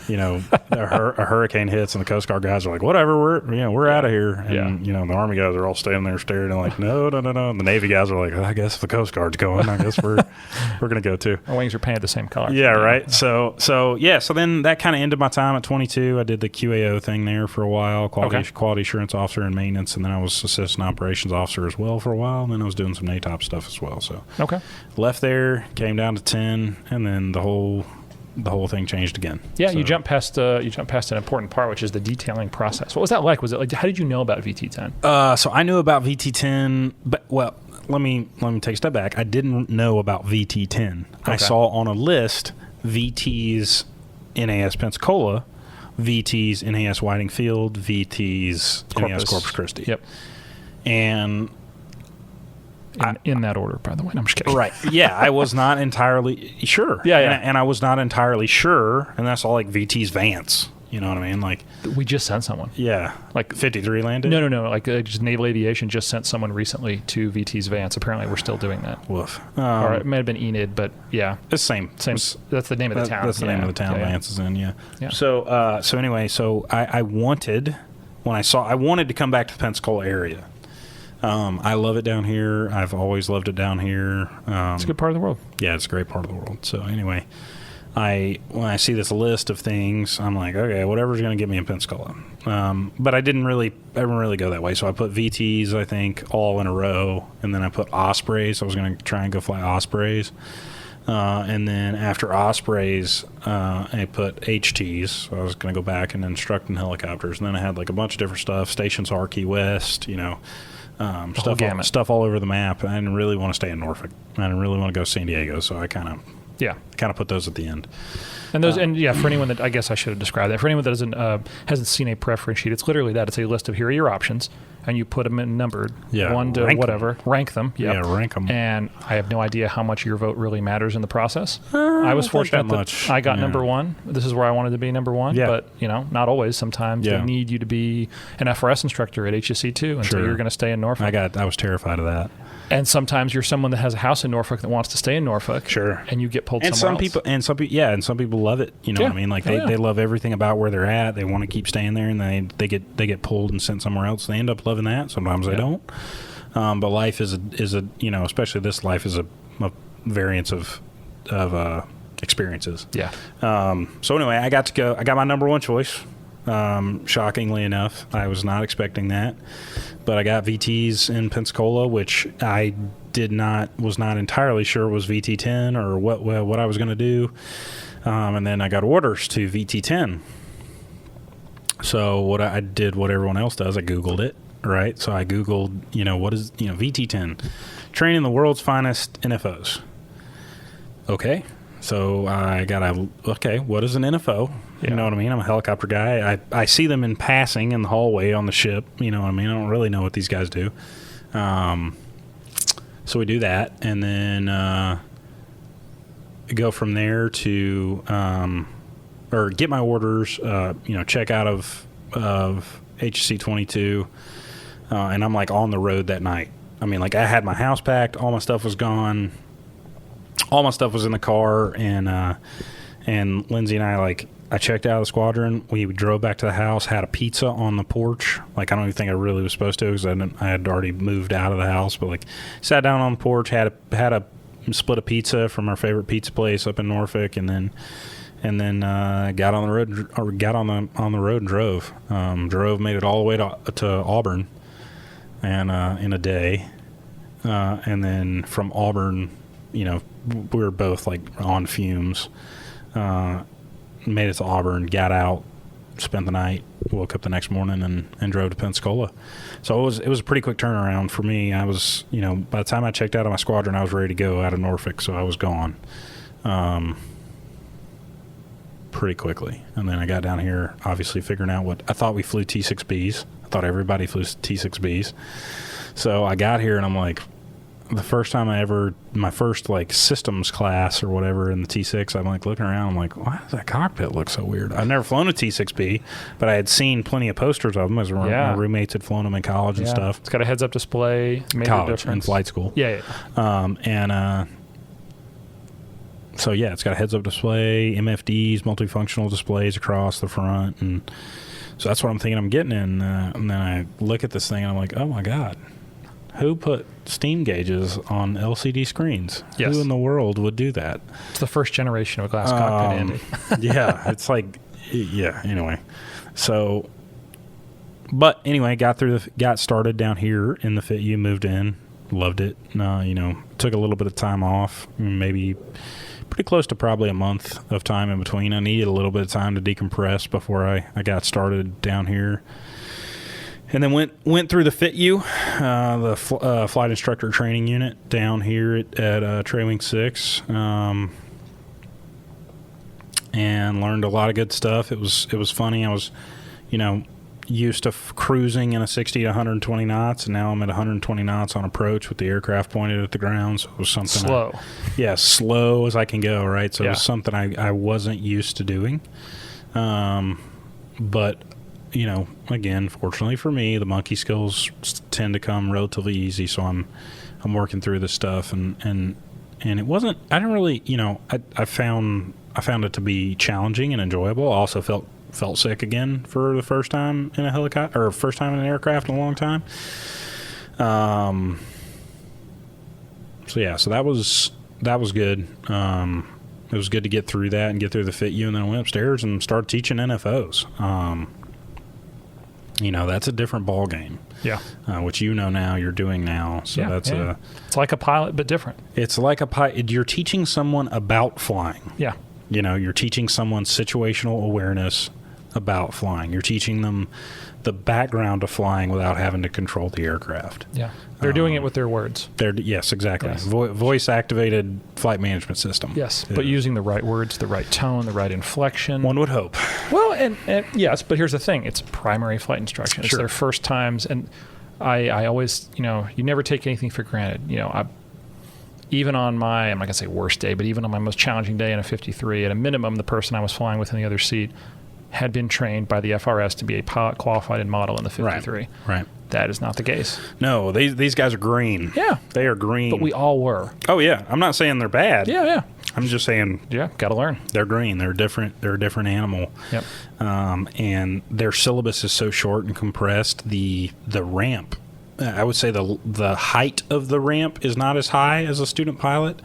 you know, a hurricane hits and the Coast Guard guys are like, whatever, we're out of here. And, you know, the Army guys are all standing there staring and like, no. And the Navy guys are like, I guess if the Coast Guard's going, I guess we're going to go too. Our wings are painted the same color. Yeah, right. So then that kind of ended my time at 22. I did the QAO thing there for a while, quality assurance officer and maintenance, and then I was assistant operations officer as well for a while, and then I was doing some NATOP stuff as well. So left there, came down to 10, and then the whole thing changed again. Yeah, so. you jumped past an important part, which is the detailing process. What was that like? Was it like, how did you know about VT10? So I knew about VT10, but let me take a step back. I didn't know about VT10. I saw on a list VT's NAS Pensacola, VT's NAS Whiting Field, VT's NAS Corpus Christi. Yep. And in that order, by the way. No, I'm just kidding. Right. Yeah, I was not entirely sure. Yeah. And I was not entirely sure, and that's all like VT's Vance. You know what I mean? Like we just sent someone. Yeah. Like 53 landed? No. Like just Naval Aviation just sent someone recently to VT's Vance. Apparently, we're still doing that. Woof. Or it might have been Enid, but yeah. It's same. That's the name of the town. That's the name of the town Vance is in, yeah. So anyway, I wanted to come back to the Pensacola area. I love it down here. I've always loved it down here. It's a good part of the world. Yeah, it's a great part of the world. So anyway, when I see this list of things, I'm like, okay, whatever's going to get me in Pensacola. But I didn't really go that way. So I put VTs, I think, all in a row, and then I put Ospreys. I was going to try and go fly Ospreys. And then after Ospreys, I put HTs. So I was going to go back and instruct in helicopters. And then I had like a bunch of different stuff, Stations R, Key West, you know. Stuff all over the map. I didn't really want to stay in Norfolk. I didn't really want to go to San Diego, so I kind of put those at the end. And those, for anyone that, I guess I should have described that. For anyone that hasn't seen a preference sheet, it's literally that. It's a list of here are your options, and you put them in numbered, 1 to whatever. Rank them. Yep. Yeah, rank them. And I have no idea how much your vote really matters in the process. I was fortunate that I got number 1. This is where I wanted to be number 1. Yeah. But not always. Sometimes they need you to be an FRS instructor at HSC 2 until you're going to stay in Norfolk. I was terrified of that. And sometimes you're someone that has a house in Norfolk that wants to stay in Norfolk. Sure. And you get pulled somewhere else. And some people love it. You know what I mean? Like they love everything about where they're at. They want to keep staying there, and they get pulled and sent somewhere else. They end up loving that. Sometimes they don't. But life is a especially this life is a variance of experiences. Yeah. So anyway, I got my number 1 choice. Shockingly enough, I was not expecting that, but I got VTs in Pensacola, which I was not entirely sure was VT10 or what I was going to do, and then I got orders to VT10. So what I did, what everyone else does, I Googled it, right? So I Googled, what is VT10, training the world's finest NFOs. Okay. So I what is an NFO? You know what I mean? I'm a helicopter guy. I see them in passing in the hallway on the ship. You know what I mean? I don't really know what these guys do. So we do that, and then go from there to or get my orders. Check out of HC 22, and I'm like on the road that night. I mean, like I had my house packed, all my stuff was gone. All my stuff was in the car, and Lindsay and I checked out of the squadron. We drove back to the house, had a pizza on the porch. Like I don't even think I really was supposed to because I had already moved out of the house. But sat down on the porch, had a split a pizza from our favorite pizza place up in Norfolk, and then got on the road and drove. Made it all the way to Auburn, and in a day, and then from Auburn. We were both on fumes. Made it to Auburn, got out, spent the night, woke up the next morning, and drove to Pensacola. So it was a pretty quick turnaround for me. I was, by the time I checked out of my squadron, I was ready to go out of Norfolk, so I was gone pretty quickly. And then I got down here, obviously figuring out what I thought we flew T6Bs. I thought everybody flew T6Bs. So I got here and I'm like, the first time my first like systems class or whatever in the T6, I'm like looking around, I'm like, why does that cockpit look so weird? I've never flown a T6B, but I had seen plenty of posters of them as my roommates had flown them in college and stuff. It's got a heads-up display. College and flight school. Yeah. So yeah, it's got a heads-up display, MFDs, multifunctional displays across the front, and so that's what I'm thinking I'm getting in. And then I look at this thing and I'm like, oh my god, who put steam gauges on LCD screens? Yes. Who in the world would do that? It's the first generation of a glass cockpit, Andy. Yeah, it's like, yeah. Anyway, so, but anyway, got started down here in the FITU, moved in, loved it. Took a little bit of time off, maybe pretty close to probably a month of time in between. I needed a little bit of time to decompress before I got started down here. And then went through the FITU, the Flight Instructor Training Unit down here at Trey Wing 6, and learned a lot of good stuff. It was funny. I was, used to cruising in a 60 to 120 knots, and now I'm at 120 knots on approach with the aircraft pointed at the ground. So it was something slow. Slow as I can go, right? So it was something I wasn't used to doing. But again, fortunately for me, the monkey skills tend to come relatively easy. So I'm working through this stuff, and it wasn't. I didn't really, I found it to be challenging and enjoyable. I also felt sick again for the first time in a helicopter, or first time in an aircraft in a long time. So that was good. It was good to get through that and get through the FITU, and then I went upstairs and started teaching NFOs. That's a different ball game. Yeah. Which now you're doing now. So it's like a pilot, but different. It's like a pilot. You're teaching someone about flying. Yeah. You're teaching someone situational awareness about flying. You're teaching them the background of flying without having to control the aircraft. Yeah. They're doing it with their words. Yes, exactly. Yes. Voice-activated flight management system. Yes, but using the right words, the right tone, the right inflection. One would hope. Well, and yes, but here's the thing. It's primary flight instruction. It's their first times, and I always, you never take anything for granted. Even on my, I'm not going to say worst day, but even on my most challenging day in a 53, at a minimum, the person I was flying with in the other seat had been trained by the FRS to be a pilot qualified and model in the 53. Right. That is not the case. No, these guys are green. Yeah. They are green. But we all were. Oh, yeah. I'm not saying they're bad. Yeah. I'm just saying. Yeah, got to learn. They're green. They're different. They're a different animal. Yep. And their syllabus is so short and compressed. The ramp, I would say the height of the ramp is not as high as a student pilot,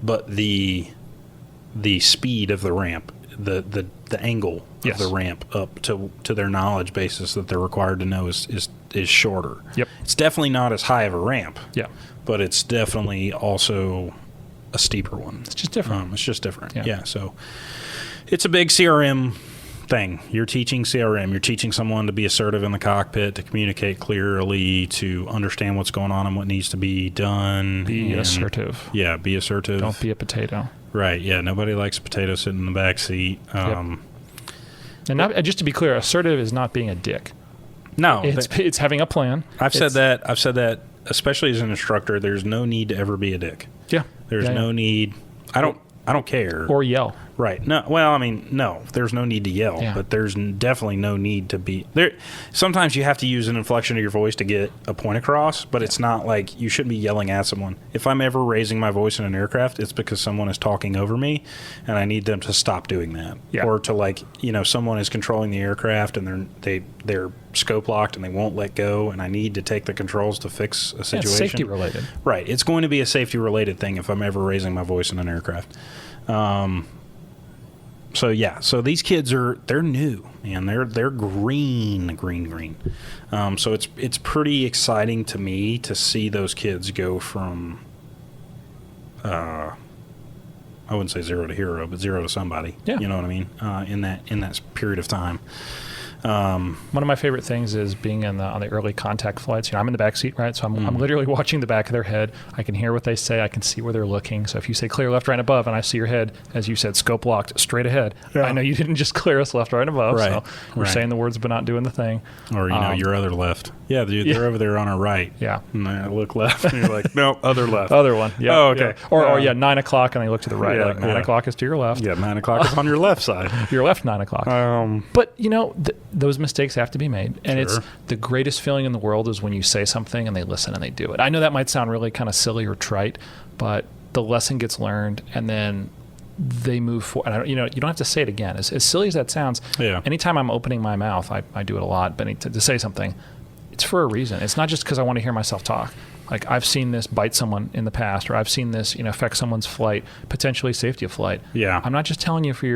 but the speed of the ramp, the angle of the ramp up to their knowledge basis that they're required to know is shorter. Yep. It's definitely not as high of a ramp. Yeah. But it's definitely also a steeper one. It's just different. It's just different. Yeah. So it's a big CRM thing. You're teaching CRM. You're teaching someone to be assertive in the cockpit, to communicate clearly, to understand what's going on and what needs to be done. Be assertive. Yeah, be assertive. Don't be a potato. Right. Yeah. Nobody likes a potato sitting in the back seat. And just to be clear, assertive is not being a dick. No, it's having a plan. I've said that, especially as an instructor. There's no need to ever be a dick. Yeah. There's no need. I don't care. Or yell. Right. No. Well, I mean, no. There's no need to yell, but there's definitely no need to be there. Sometimes you have to use an inflection of your voice to get a point across, but it's not like you shouldn't be yelling at someone. If I'm ever raising my voice in an aircraft, it's because someone is talking over me, and I need them to stop doing that, or to someone is controlling the aircraft and they're scope locked and they won't let go, and I need to take the controls to fix a situation. It's safety related. Right. It's going to be a safety related thing if I'm ever raising my voice in an aircraft. So these kids they're new, and they're green. So it's pretty exciting to me to see those kids go from I wouldn't say zero to hero, but zero to somebody. Yeah. You know what I mean? In that period of time. One of my favorite things is being on the early contact flights. I'm in the back seat, right? So I'm literally watching the back of their head. I can hear what they say. I can see where they're looking. So if you say clear left, right, and above, and I see your head, as you said, scope locked straight ahead, I know you didn't just clear us left, right, and above. Right. So we're saying the words but not doing the thing. Or, your other left. Yeah, dude, they're over there on our right. Yeah. And I look left, and you're like, no, other left. Other one. Yeah. Oh, okay. Yeah. Or 9 o'clock, and they look to the right. Yeah, like 9 o'clock is to your left. Yeah, 9 o'clock is on your left side. Your left 9 o'clock. But, those mistakes have to be made. And it's the greatest feeling in the world is when you say something and they listen and they do it. I know that might sound really kind of silly or trite, but the lesson gets learned and then they move forward. And you don't have to say it again. As silly as that sounds, anytime I'm opening my mouth, I do it a lot, Benny, to say something, it's for a reason. It's not just because I want to hear myself talk. Like I've seen this bite someone in the past, or I've seen this, affect someone's flight, potentially safety of flight. Yeah. I'm not just telling you for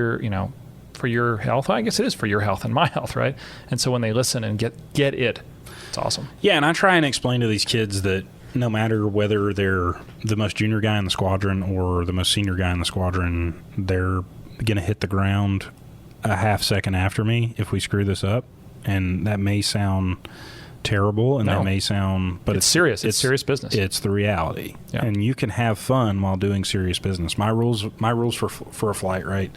your health. I guess it is for your health and my health, right? And so when they listen and get it, it's awesome. Yeah, and I try and explain to these kids that no matter whether they're the most junior guy in the squadron or the most senior guy in the squadron, they're going to hit the ground a half second after me if we screw this up. And that may sound terrible, and that may sound, but it's serious. It's serious business. It's the reality, yeah. And you can have fun while doing serious business. My rules for a flight, right?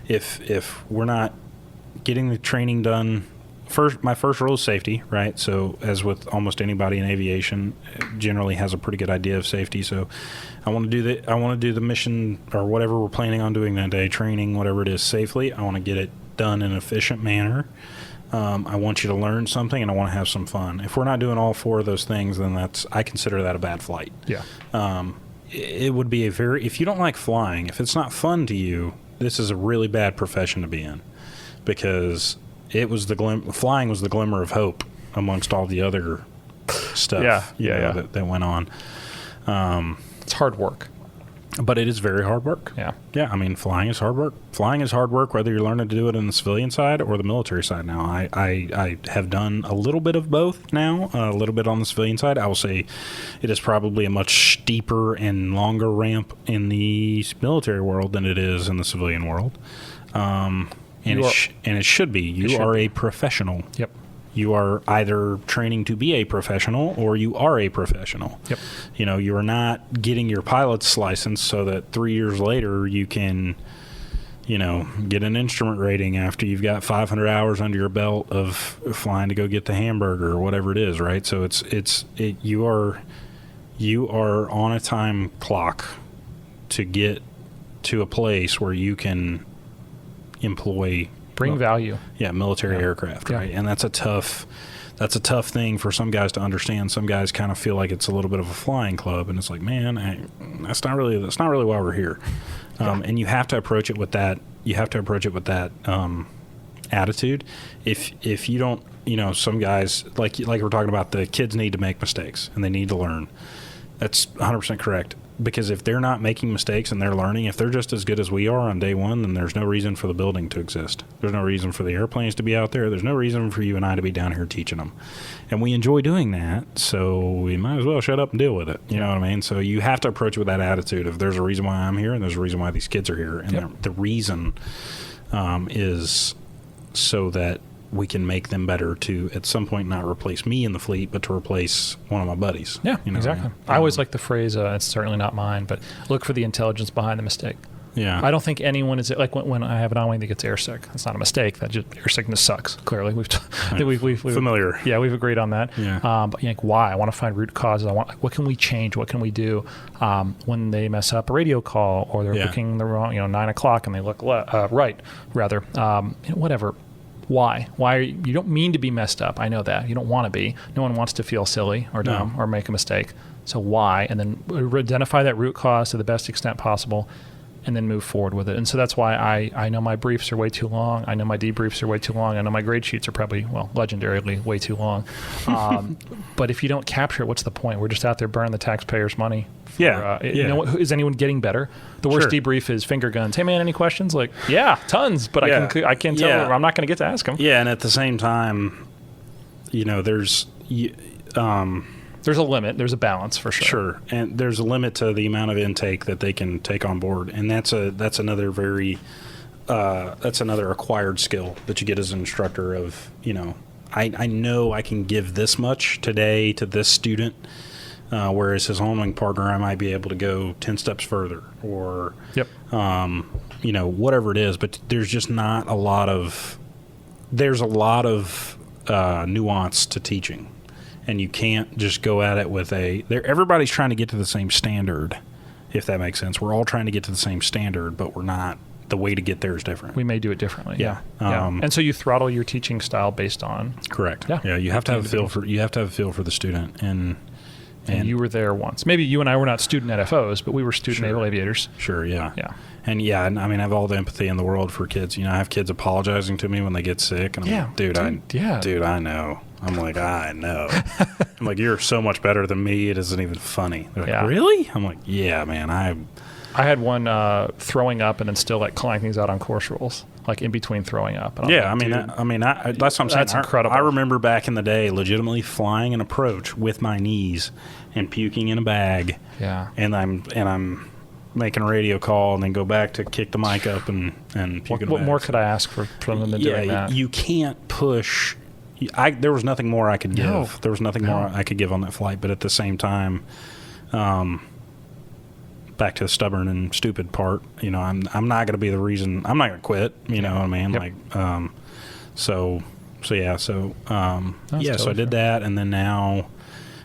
If we're not getting the training done, my first rule is safety, right? So as with almost anybody in aviation, generally has a pretty good idea of safety. So I want to do the mission or whatever we're planning on doing that day, training, whatever it is, safely. I want to get it done in an efficient manner. I want you to learn something, and I want to have some fun. If we're not doing all four of those things, then I consider that a bad flight. Yeah. It would be if you don't like flying, if it's not fun to you, this is a really bad profession to be in, because flying was the glimmer of hope amongst all the other stuff that went on. It's hard work. But it is very hard work. Yeah. Yeah, I mean, flying is hard work. Flying is hard work whether you're learning to do it in the civilian side or the military side now. I have done a little bit of both now, a little bit on the civilian side. I will say it is probably a much steeper and longer ramp in the military world than it is in the civilian world. And it should be. You are a professional. Yep. You are either training to be a professional or you are a professional. Yep. You are not getting your pilot's license so that 3 years later you can, get an instrument rating after you've got 500 hours under your belt of flying to go get the hamburger or whatever it is, right? So you are on a time clock to get to a place where you can employ value. Yeah, military aircraft, right? And that's a tough thing for some guys to understand. Some guys kind of feel like it's a little bit of a flying club, and it's like, man, that's not really why we're here. And you have to approach it with that. You have to approach it with that attitude. If you don't, some guys like we're talking about, the kids need to make mistakes and they need to learn. That's 100% correct. Because if they're not making mistakes and they're learning, if they're just as good as we are on day one, then there's no reason for the building to exist. There's no reason for the airplanes to be out there. There's no reason for you and I to be down here teaching them. And we enjoy doing that, so we might as well shut up and deal with it. You know what I mean? So you have to approach it with that attitude of there's a reason why I'm here and there's a reason why these kids are here. And the reason is so that we can make them better to, at some point, not replace me in the fleet, but to replace one of my buddies. Yeah, exactly. I always like the phrase, it's certainly not mine, but look for the intelligence behind the mistake. Yeah. I don't think anyone is, like when I have an on-wing that gets airsick, that's not a mistake. That just, air sickness sucks, clearly. We've familiar. Yeah, we've agreed on that. Yeah. But why? I want to find root causes. What can we change? What can we do when they mess up a radio call or they're booking the wrong, 9 o'clock and they look right, rather. Whatever. Why? You don't mean to be messed up. I know that. You don't want to be. No one wants to feel silly or dumb or make a mistake. So why? And then identify that root cause to the best extent possible and then move forward with it. And so that's why I know my briefs are way too long. I know my debriefs are way too long. I know my grade sheets are probably, legendarily way too long. But if you don't capture it, what's the point? We're just out there burning the taxpayers' money. Is anyone getting better? The worst debrief is finger guns. Hey man, any questions? Like, tons, but I can't tell. I'm not going to get to ask them. Yeah, and at the same time, there's a limit. There's a balance for sure. Sure, and there's a limit to the amount of intake that they can take on board, and that's another very another acquired skill that you get as an instructor of, I know I can give this much today to this student, whereas his on-wing partner, I might be able to go 10 steps further or, Yep. Whatever it is. But there's just not a lot of nuance to teaching. And you can't just go at it with everybody's trying to get to the same standard, if that makes sense. We're all trying to get to the same standard, but we're not. The way to get there is different. We may do it differently. Yeah. And so you throttle your teaching style based on. Correct. Yeah. You have to have a feel for the student, and you were there once. Maybe you and I were not student NFOs, but we were student Naval Aviators. Sure. Yeah. Yeah. And I mean, I have all the empathy in the world for kids. I have kids apologizing to me when they get sick, and I'm like, dude, I know. I'm like, I know. I'm like, you're so much better than me. It isn't even funny. They're like, really? I'm like, yeah, man. I had one throwing up and then still like calling things out on course rules, like in between throwing up. And yeah, like, that's what I'm saying. That's incredible. I remember back in the day, legitimately flying an approach with my knees and puking in a bag. Yeah. And I'm making a radio call and then go back to kick the mic up and puke in a bag. What more could I ask from them than doing that? You can't push. There was nothing more I could give. No. There was nothing more I could give on that flight. But at the same time, back to the stubborn and stupid part, I'm not going to be the reason. I'm not going to quit. You know what I mean? Yep. So I did that, and then now,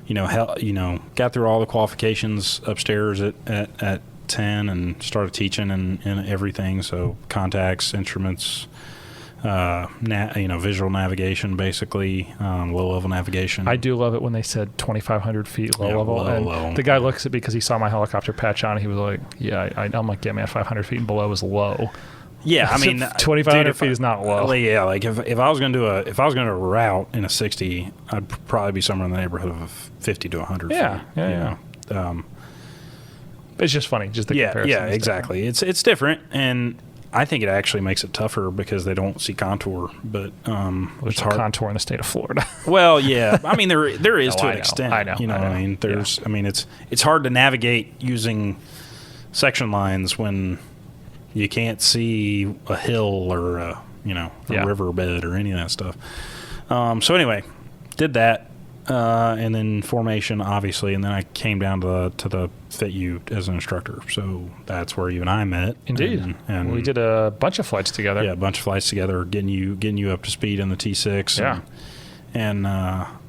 got through all the qualifications upstairs at 10 and started teaching and everything. So contacts, instruments, visual navigation, basically, low level navigation. I do love it when they said 2,500 feet low level. Low. The guy looks at me because he saw my helicopter patch on. And he was like, "Yeah, I'm like, yeah, man, 500 feet and below is low." Yeah, I mean, 2,500 feet is not low. Yeah, like if I was going to do a route in a 60, I'd probably be somewhere in the neighborhood of 50 to 100. Yeah. It's just funny, just the comparison. Yeah, exactly. It's different, and I think it actually makes it tougher because they don't see contour, but there's it's hard. Contour in the state of Florida. Well, yeah, I mean there is to an extent. I know. You know what I mean? There's, I mean it's hard to navigate using section lines when you can't see a hill or a riverbed or any of that stuff. So anyway, did that. And then formation, obviously, and then I came down to the FITU as an instructor. So that's where you and I met. Indeed, and we did a bunch of flights together. Yeah, a bunch of flights together, getting you up to speed in the T6. Yeah, and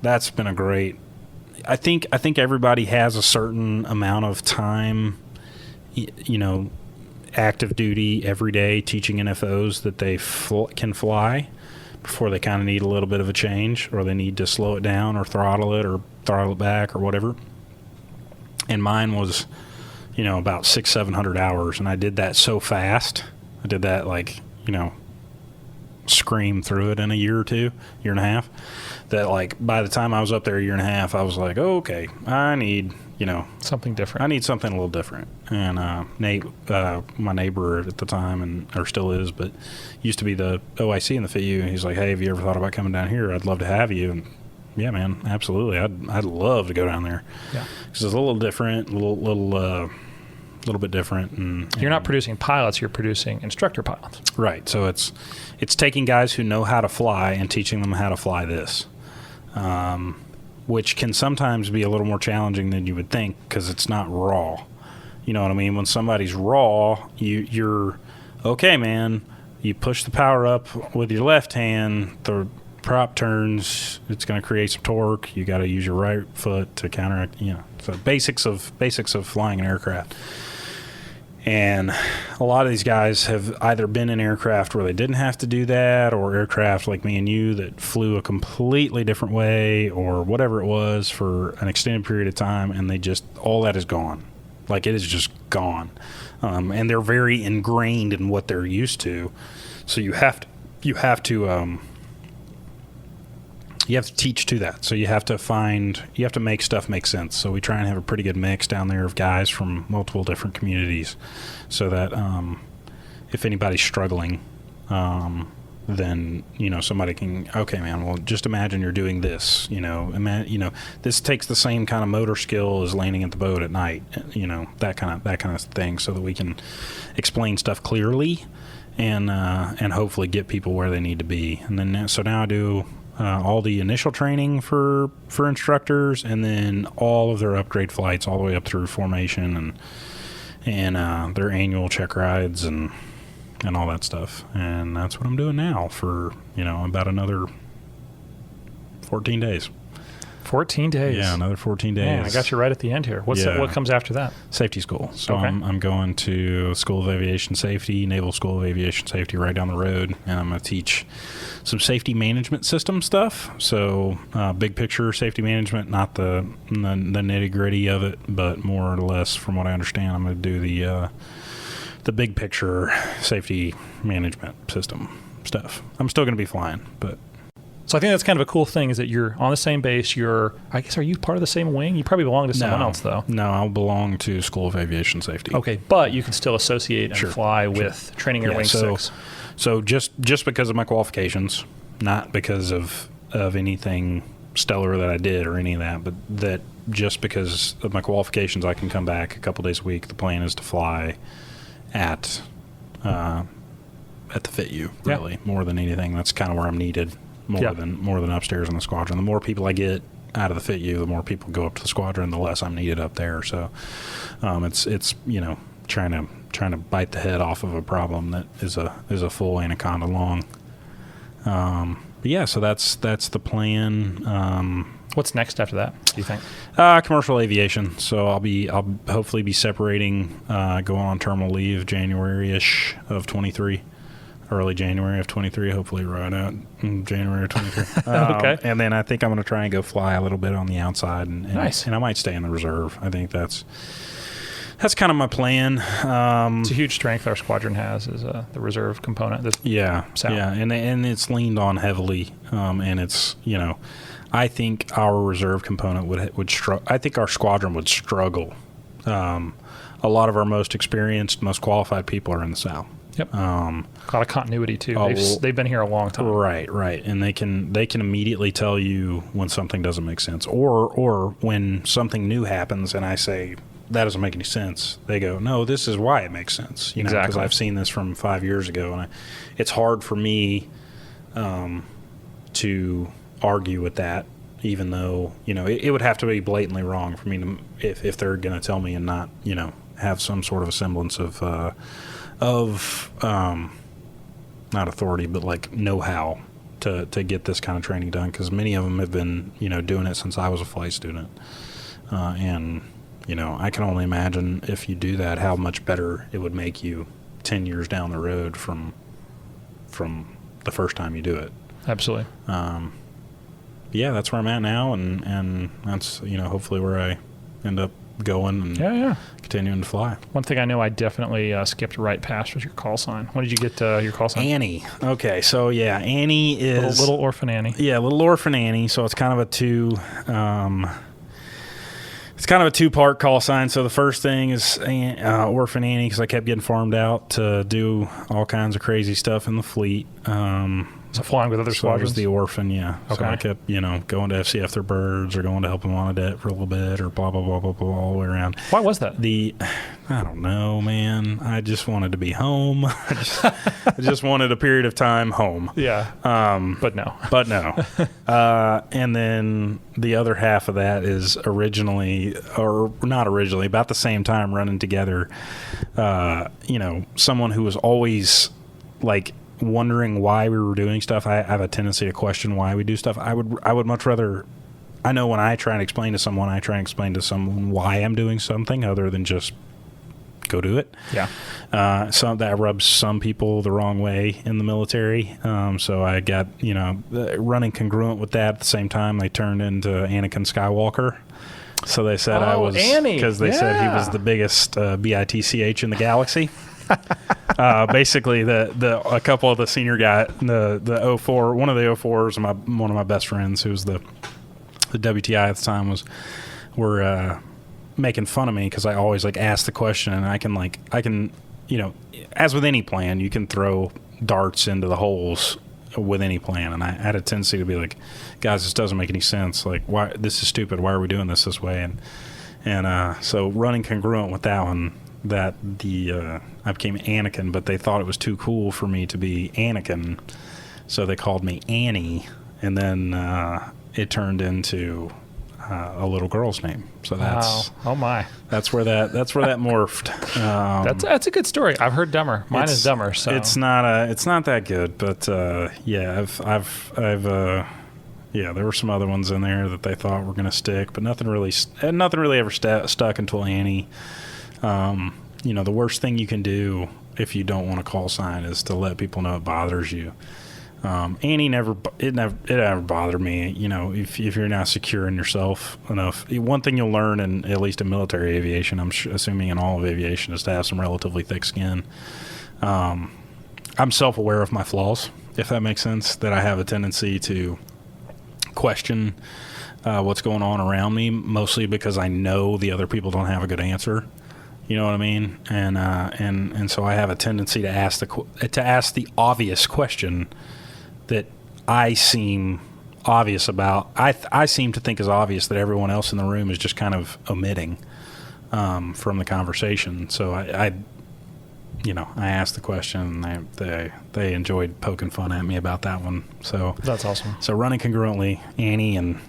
that's been a great. I think everybody has a certain amount of time, active duty every day teaching NFOs that they can fly, before they kind of need a little bit of a change, or they need to slow it down or throttle it back or whatever. And mine was, about 600-700 hours, and I did that so fast. I did that scream through it in a year and a half, that by the time I was up there a year and a half, I was like, oh, okay, I need something different. I need something a little different. And Nate, my neighbor at the time, or still is, but used to be the OIC in the FITU, and he's like, hey, have you ever thought about coming down here? I'd love to have you. And yeah, man, absolutely. I'd love to go down there. Yeah, because it's a little different, a little bit different. And you're not producing pilots; you're producing instructor pilots. Right. So it's taking guys who know how to fly and teaching them how to fly this. Which can sometimes be a little more challenging than you would think, because it's not raw. You know what I mean? When somebody's raw, you're okay, man. You push the power up with your left hand, the prop turns, it's going to create some torque. You got to use your right foot to counteract. So basics of flying an aircraft. And a lot of these guys have either been in aircraft where they didn't have to do that, or aircraft like me and you that flew a completely different way, or whatever it was, for an extended period of time, and all that is gone. It is just gone. And they're very ingrained in what they're used to. So you have to teach to that. So you have to make stuff make sense. So we try and have a pretty good mix down there of guys from multiple different communities, so that if anybody's struggling, then somebody can, okay, man, well, just imagine you're doing this. This takes the same kind of motor skill as landing at the boat at night. That kind of thing, so that we can explain stuff clearly and hopefully get people where they need to be. And then so now I do all the initial training for instructors, and then all of their upgrade flights all the way up through formation and their annual check rides and all that stuff. And that's what I'm doing now for about another 14 days. 14 days. Yeah, another 14 days. Man, I got you right at the end here. What comes after that? Safety school. So Okay. I'm going to School of Aviation Safety, Naval School of Aviation Safety right down the road, and I'm going to teach some safety management system stuff. So big picture safety management, not the nitty gritty of it, but more or less, from what I understand, I'm going to do the big picture safety management system stuff. I'm still going to be flying, but. So I think that's kind of a cool thing is that you're on the same base. I guess, are you part of the same wing? You probably belong to someone else, though. No, I'll belong to School of Aviation Safety. Okay, but you can still associate and fly with Training Air Wing 6. So just because of my qualifications, not because of anything stellar that I did or any of that, but that just because of my qualifications, I can come back a couple days a week. The plan is to fly at the FITU, really, more than anything. That's kind of where I'm needed. More than upstairs in the squadron. The more people I get out of the FITU, the more people go up to the squadron, the less I'm needed up there. So it's trying to bite the head off of a problem that is a full anaconda long. So that's the plan. What's next after that, do you think? Commercial aviation. So I'll hopefully be separating, going on terminal leave January-ish of 23. Early January of 23, hopefully right out in January of 23. Okay. And then I think I'm going to try and go fly a little bit on the outside, and nice. And I might stay in the reserve. I think that's kind of my plan. It's a huge strength our squadron has is the reserve component. And it's leaned on heavily, and it's I think our reserve component would struggle. I think our squadron would struggle. A lot of our most experienced, most qualified people are in the South. Yep. A lot of continuity too. They've been here a long time. Right. And they can immediately tell you when something doesn't make sense, or when something new happens and I say that doesn't make any sense. They go, no, this is why it makes sense. Exactly. Because I've seen this from 5 years ago, and it's hard for me to argue with that, even though it would have to be blatantly wrong for me to if they're going to tell me and not have some sort of a semblance of not authority, but like know-how to get this kind of training done, because many of them have been doing it since I was a flight student, and I can only imagine if you do that how much better it would make you 10 years down the road from the first time you do it. Absolutely. That's where I'm at now, and that's hopefully where I end up going and continuing to fly. One thing I know I definitely skipped right past was your call sign. When did you get your call sign? Annie. Okay, so Annie is little orphan Annie. Yeah, little orphan Annie. So it's kind of a two-part call sign. So the first thing is orphan Annie, because I kept getting farmed out to do all kinds of crazy stuff in the fleet. So flying with other squadrons? I was the orphan, yeah. Okay. So I kept, going to FCF their birds, or going to help them on a det for a little bit, or blah, blah, blah, blah, blah, all the way around. Why was that? I don't know, man. I just wanted to be home. I just wanted a period of time home. Yeah. But no. And then the other half of that is about the same time running together, someone who was always like wondering why we were doing stuff. I have a tendency to question why we do stuff. I would much rather, I know when I try and explain to someone why I'm doing something other than just go do it. Yeah. So that rubs some people the wrong way in the military. So I got, running congruent with that at the same time, they turned into Anakin Skywalker. So they said I was, Annie. because they said he was the biggest BITCH in the galaxy. Basically, a couple of the senior guy, the 04, one of the 04s, one of my best friends, who was the WTI at the time, were making fun of me because I always ask the question, and I can as with any plan, you can throw darts into the holes with any plan, and I had a tendency to be like, guys, this doesn't make any sense. Like, why? This is stupid. Why are we doing this way? And so running congruent with that one. that I became Anakin, but they thought it was too cool for me to be Anakin, so they called me Annie, and then it turned into a little girl's name. So that's oh my, that's where that morphed. That's a good story. I've heard dumber. Mine is dumber. So it's not that good, but yeah, yeah, there were some other ones in there that they thought were going to stick, but nothing really ever stuck until Annie. The worst thing you can do if you don't want a call sign is to let people know it bothers you. Annie never bothered me. If you're not secure in yourself enough, one thing you'll learn, at least in military aviation, I'm assuming in all of aviation, is to have some relatively thick skin. I'm self-aware of my flaws, if that makes sense, that I have a tendency to question what's going on around me, mostly because I know the other people don't have a good answer. You know what I mean? And so I have a tendency to ask the obvious question that I seem obvious about. I seem to think is obvious that everyone else in the room is just kind of omitting from the conversation. So I asked the question, and they enjoyed poking fun at me about that one. So that's awesome. So running congruently, Annie and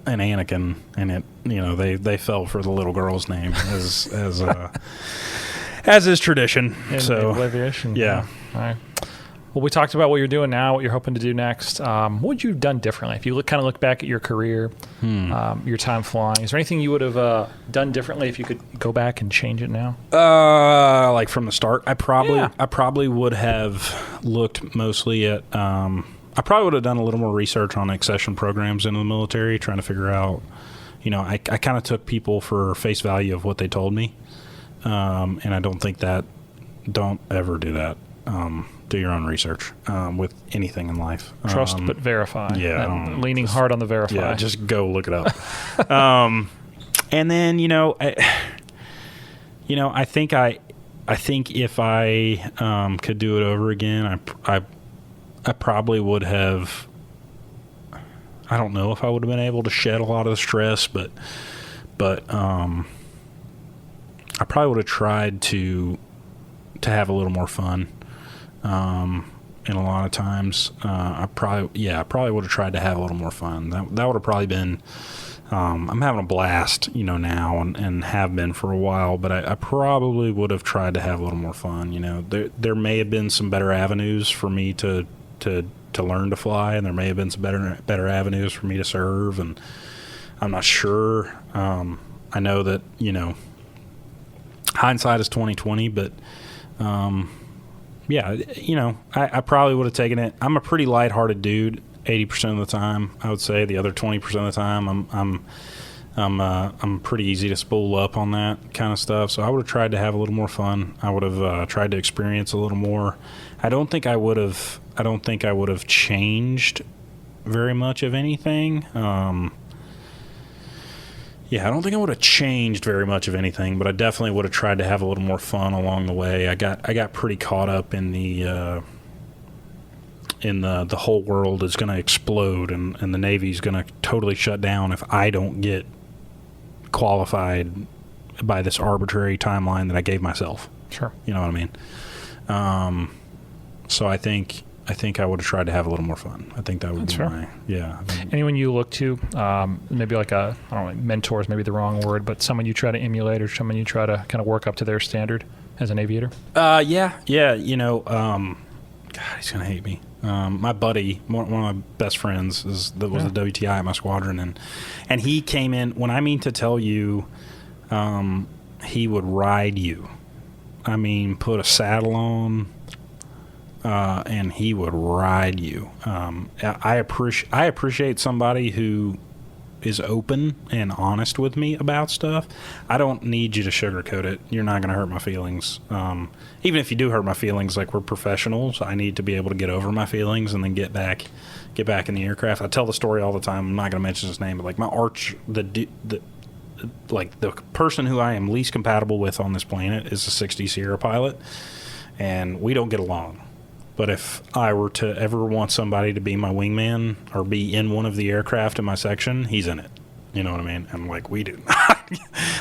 Anakin, and they fell for the little girl's name as is tradition. In Naval Aviation. Yeah. All right. Well, we talked about what you're doing now, what you're hoping to do next. What would you have done differently? If you look back at your career, your time flying, is there anything you would have done differently if you could go back and change it now? Like from the start, I probably would have looked mostly at. I probably would have done a little more research on accession programs in the military, trying to figure out. I kind of took people for face value of what they told me, and I don't think that. Don't ever do that. Do your own research with anything in life. Trust but verify. Yeah, leaning hard on the verify. Yeah, just go look it up. And then I think if I could do it over again, I probably would have. I don't know if I would have been able to shed a lot of the stress, but I probably would have tried to have a little more fun. And a lot of times, I probably would have tried to have a little more fun. That would have probably been. I'm having a blast, now and have been for a while. But I probably would have tried to have a little more fun. There may have been some better avenues for me to learn to fly, and there may have been some better avenues for me to serve. And I'm not sure. I know that hindsight is 20/20, but. Yeah, I probably would have taken it. I'm a pretty lighthearted dude 80% of the time, I would say. The other 20% of the time, I'm pretty easy to spool up on that kind of stuff. So I would have tried to have a little more fun. I would have tried to experience a little more. I don't think I would have changed very much of anything. Yeah, I don't think I would have changed very much of anything, but I definitely would have tried to have a little more fun along the way. I got pretty caught up in the whole world is going to explode and the Navy's going to totally shut down if I don't get qualified by this arbitrary timeline that I gave myself. Sure. You know what I mean? So I think I would have tried to have a little more fun. I think that would be my. Anyone you look to, maybe like I don't know, mentor is maybe the wrong word, but someone you try to emulate or someone you try to kind of work up to their standard as an aviator? Yeah. God, he's gonna hate me. My buddy, one of my best friends, was the WTI at my squadron, and he came in. When I mean to tell you, he would ride you. I mean, put a saddle on. And he would ride you. I appreciate somebody who is open and honest with me about stuff. I don't need you to sugarcoat it. You're not going to hurt my feelings. Even if you do hurt my feelings, like we're professionals, I need to be able to get over my feelings and then get back in the aircraft. I tell the story all the time. I'm not going to mention his name, but like the person who I am least compatible with on this planet is a 60 Sierra pilot, and we don't get along. But if I were to ever want somebody to be my wingman or be in one of the aircraft in my section, he's in it. You know what I mean? And like we do not.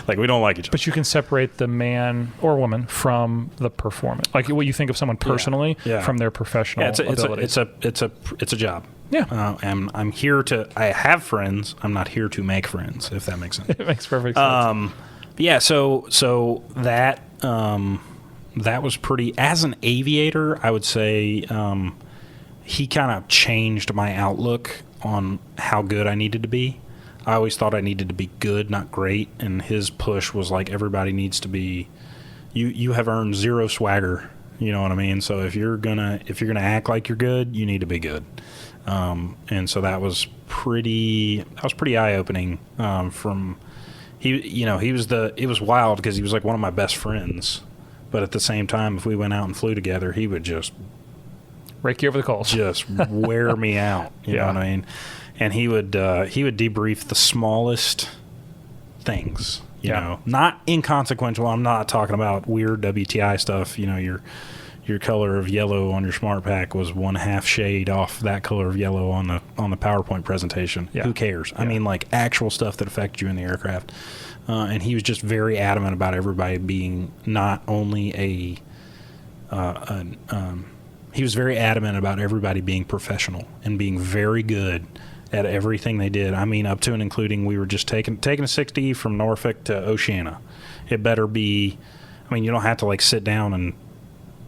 Like we don't like each other. But you can separate the man or woman from the performance. Like what you think of someone personally from their professional abilities. It's a job. Yeah. And I'm here to. I have friends. I'm not here to make friends. If that makes sense. It makes perfect sense. Yeah. So that that was pretty. As an aviator, I would say he kind of changed my outlook on how good I needed to be. I always thought I needed to be good, not great, and his push was like everybody needs to be. You have earned zero swagger. You know what I mean? So if you're gonna act like you're good, you need to be good. And so that was pretty eye opening. From it was wild because he was like one of my best friends, but at the same time, if we went out and flew together, he would just rake you over the coals, just wear me out. You know what I mean? And he would debrief the smallest things, you know, not inconsequential. I'm not talking about weird WTI stuff. You know, your color of yellow on your smart pack was 1/2 shade off that color of yellow on the PowerPoint presentation. Yeah. Who cares? I mean, like actual stuff that affected you in the aircraft. And he was just very adamant about everybody being not only he was very adamant about everybody being professional and being very good at everything they did. I mean, up to and including we were just taking a 60 from Norfolk to Oceana. It better be, I mean, you don't have to like sit down and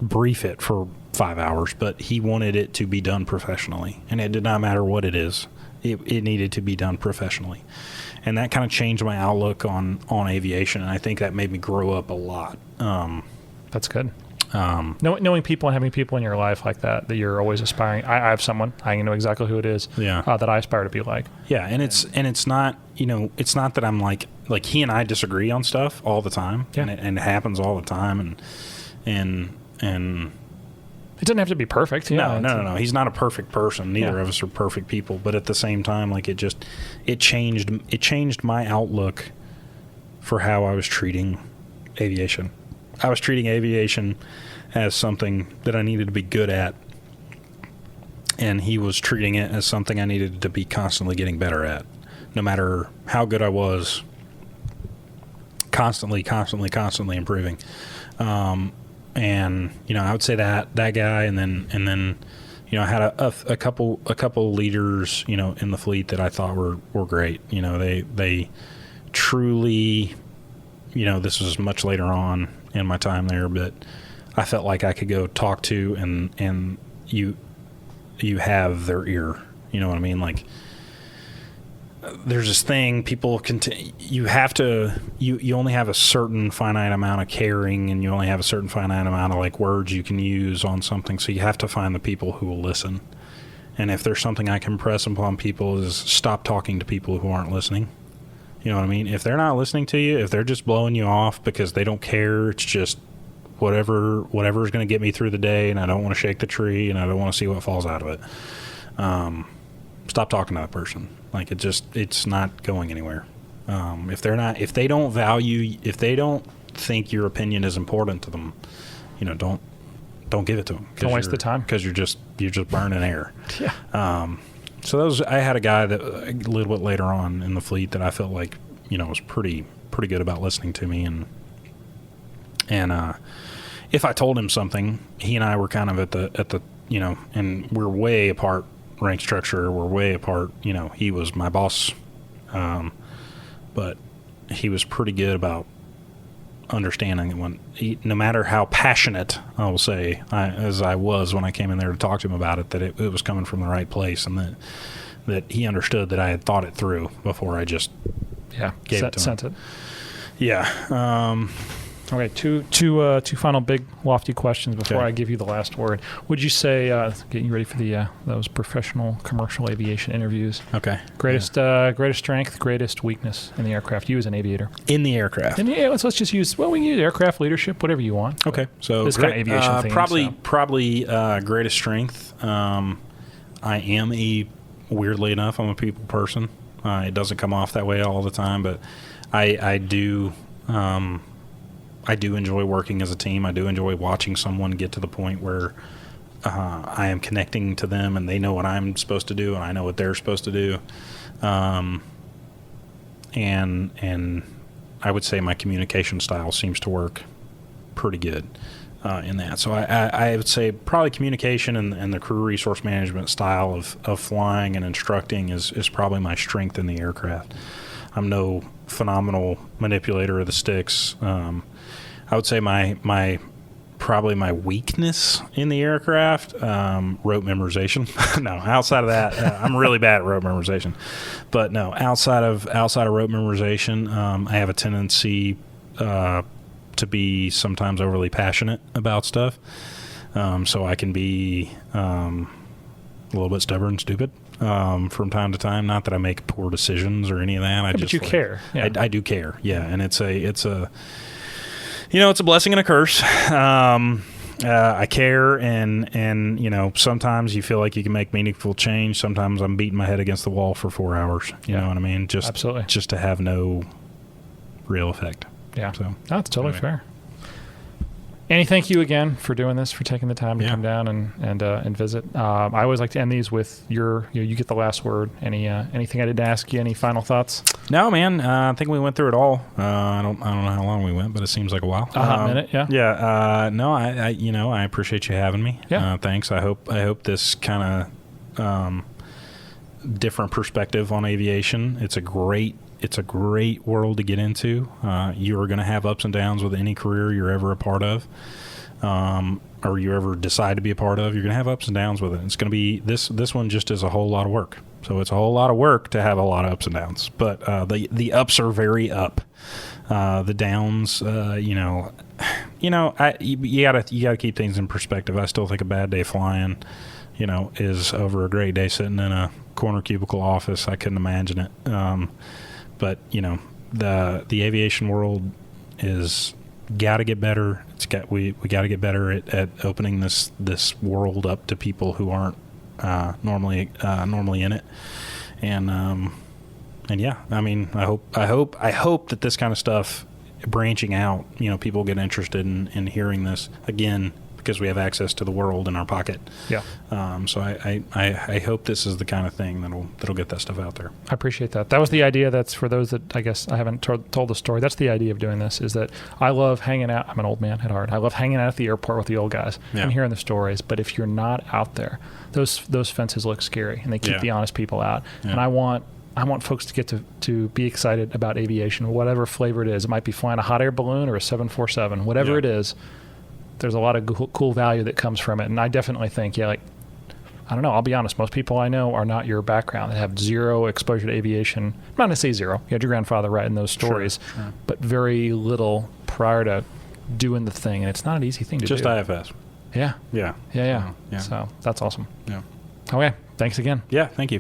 brief it for 5 hours, but he wanted it to be done professionally. And it did not matter what it is. It needed to be done professionally. And that kind of changed my outlook on aviation. And I think that made me grow up a lot. That's good. Knowing people and having people in your life like that you're always aspiring. I have someone, I know exactly who it is, that I aspire to be like. Yeah, and it's not, it's not that I'm like he and I disagree on stuff all the time, and it happens all the time, and it doesn't have to be perfect. No. He's not a perfect person. Neither of us are perfect people, but at the same time, like it changed my outlook for how I was treating aviation. I was treating aviation as something that I needed to be good at, and he was treating it as something I needed to be constantly getting better at, no matter how good I was. Constantly improving. And I would say that guy, and then I had a couple leaders in the fleet that I thought were great. They truly, this was much later on in my time there, but I felt like I could go talk to and you have their ear. You know what I mean? Like there's this thing people you only have a certain finite amount of caring, and you only have a certain finite amount of like words you can use on something. So you have to find the people who will listen. And if there's something I can press upon people is stop talking to people who aren't listening. You know what I mean? If they're not listening to you, if they're just blowing you off because they don't care, it's just whatever is going to get me through the day, and I don't want to shake the tree, and I don't want to see what falls out of it. Stop talking to that person. Like it's not going anywhere. If they don't think your opinion is important to them, don't give it to them. Don't waste the time, because you're just burning air. Yeah. So I had a guy that a little bit later on in the fleet that I felt like was pretty good about listening to me, and if I told him something, he and I were kind of at the and we're way apart rank structure. We're way apart. He was my boss, but he was pretty good about understanding that no matter how passionate, I will say, as I was when I came in there to talk to him about it, that it was coming from the right place, and that he understood that I had thought it through before I just gave it to him. Sent it. Yeah. Okay, two final big lofty questions before I give you the last word. Would you say, getting you ready for those professional commercial aviation interviews? Okay. Greatest strength, greatest weakness in the aircraft. You as an aviator. In the aircraft. Let's just use we can use aircraft leadership, whatever you want. Okay. So this kind of aviation thing. Probably greatest strength. I am weirdly enough, I'm a people person. It doesn't come off that way all the time, but I do. I do enjoy working as a team. I do enjoy watching someone get to the point where I am connecting to them, and they know what I'm supposed to do, and I know what they're supposed to do. and I would say my communication style seems to work pretty good in that. So I would say probably communication and the crew resource management style of flying and instructing is probably my strength in the aircraft. I'm no phenomenal manipulator of the sticks. I would say probably my weakness in the aircraft, rope memorization. No, outside of that, I'm really bad at rope memorization. But no, outside of rope memorization, I have a tendency to be sometimes overly passionate about stuff. So I can be a little bit stubborn and stupid from time to time. Not that I make poor decisions or any of that. But you care. Yeah. I do care. Yeah, and it's a it's a blessing and a curse. I care, and sometimes you feel like you can make meaningful change. Sometimes I'm beating my head against the wall for 4 hours. You know what I mean? Absolutely. Just to have no real effect. Yeah. So That's totally anyway. fair. Annie, thank you again for doing this, for taking the time to come down and visit. I always like to end these with you get the last word. Anything I didn't ask you? Any final thoughts? No, man. I think we went through it all. I don't know how long we went, but it seems like a while. A hot minute, yeah. Yeah. No, I appreciate you having me. Yeah. Thanks. I hope this kind of different perspective on aviation. It's a great world to get into. You are going to have ups and downs with any career you're ever a part of, or you ever decide to be a part of. You're going to have ups and downs with it. It's going to be this one just is a whole lot of work. So it's a whole lot of work to have a lot of ups and downs. But the ups are very up. The downs, you gotta keep things in perspective. I still think a bad day flying, is over a great day sitting in a corner cubicle office. I couldn't imagine it. But the aviation world is got to get better. We got to get better at opening this world up to people who aren't normally in it. And yeah, I mean, I hope that this kind of stuff branching out, people get interested in hearing this again, because we have access to the world in our pocket. Yeah. So I hope this is the kind of thing that'll get that stuff out there. I appreciate that. That was the idea. That's for those that I guess I haven't told the story. That's the idea of doing this, is that I love hanging out. I'm an old man at heart. I love hanging out at the airport with the old guys and hearing the stories. But if you're not out there, those fences look scary, and they keep the honest people out. Yeah. And I want folks to get to be excited about aviation, whatever flavor it is. It might be flying a hot air balloon or a 747, whatever it is. There's a lot of cool value that comes from it. And I definitely think, I don't know, I'll be honest, most people I know are not your background. They have zero exposure to aviation. I'm not going to say zero. You had your grandfather writing those stories, sure. But very little prior to doing the thing. And it's not an easy thing to Just do. IFS. Yeah. Yeah. Yeah. Yeah. So that's awesome. Yeah. Okay. Thanks again. Yeah. Thank you.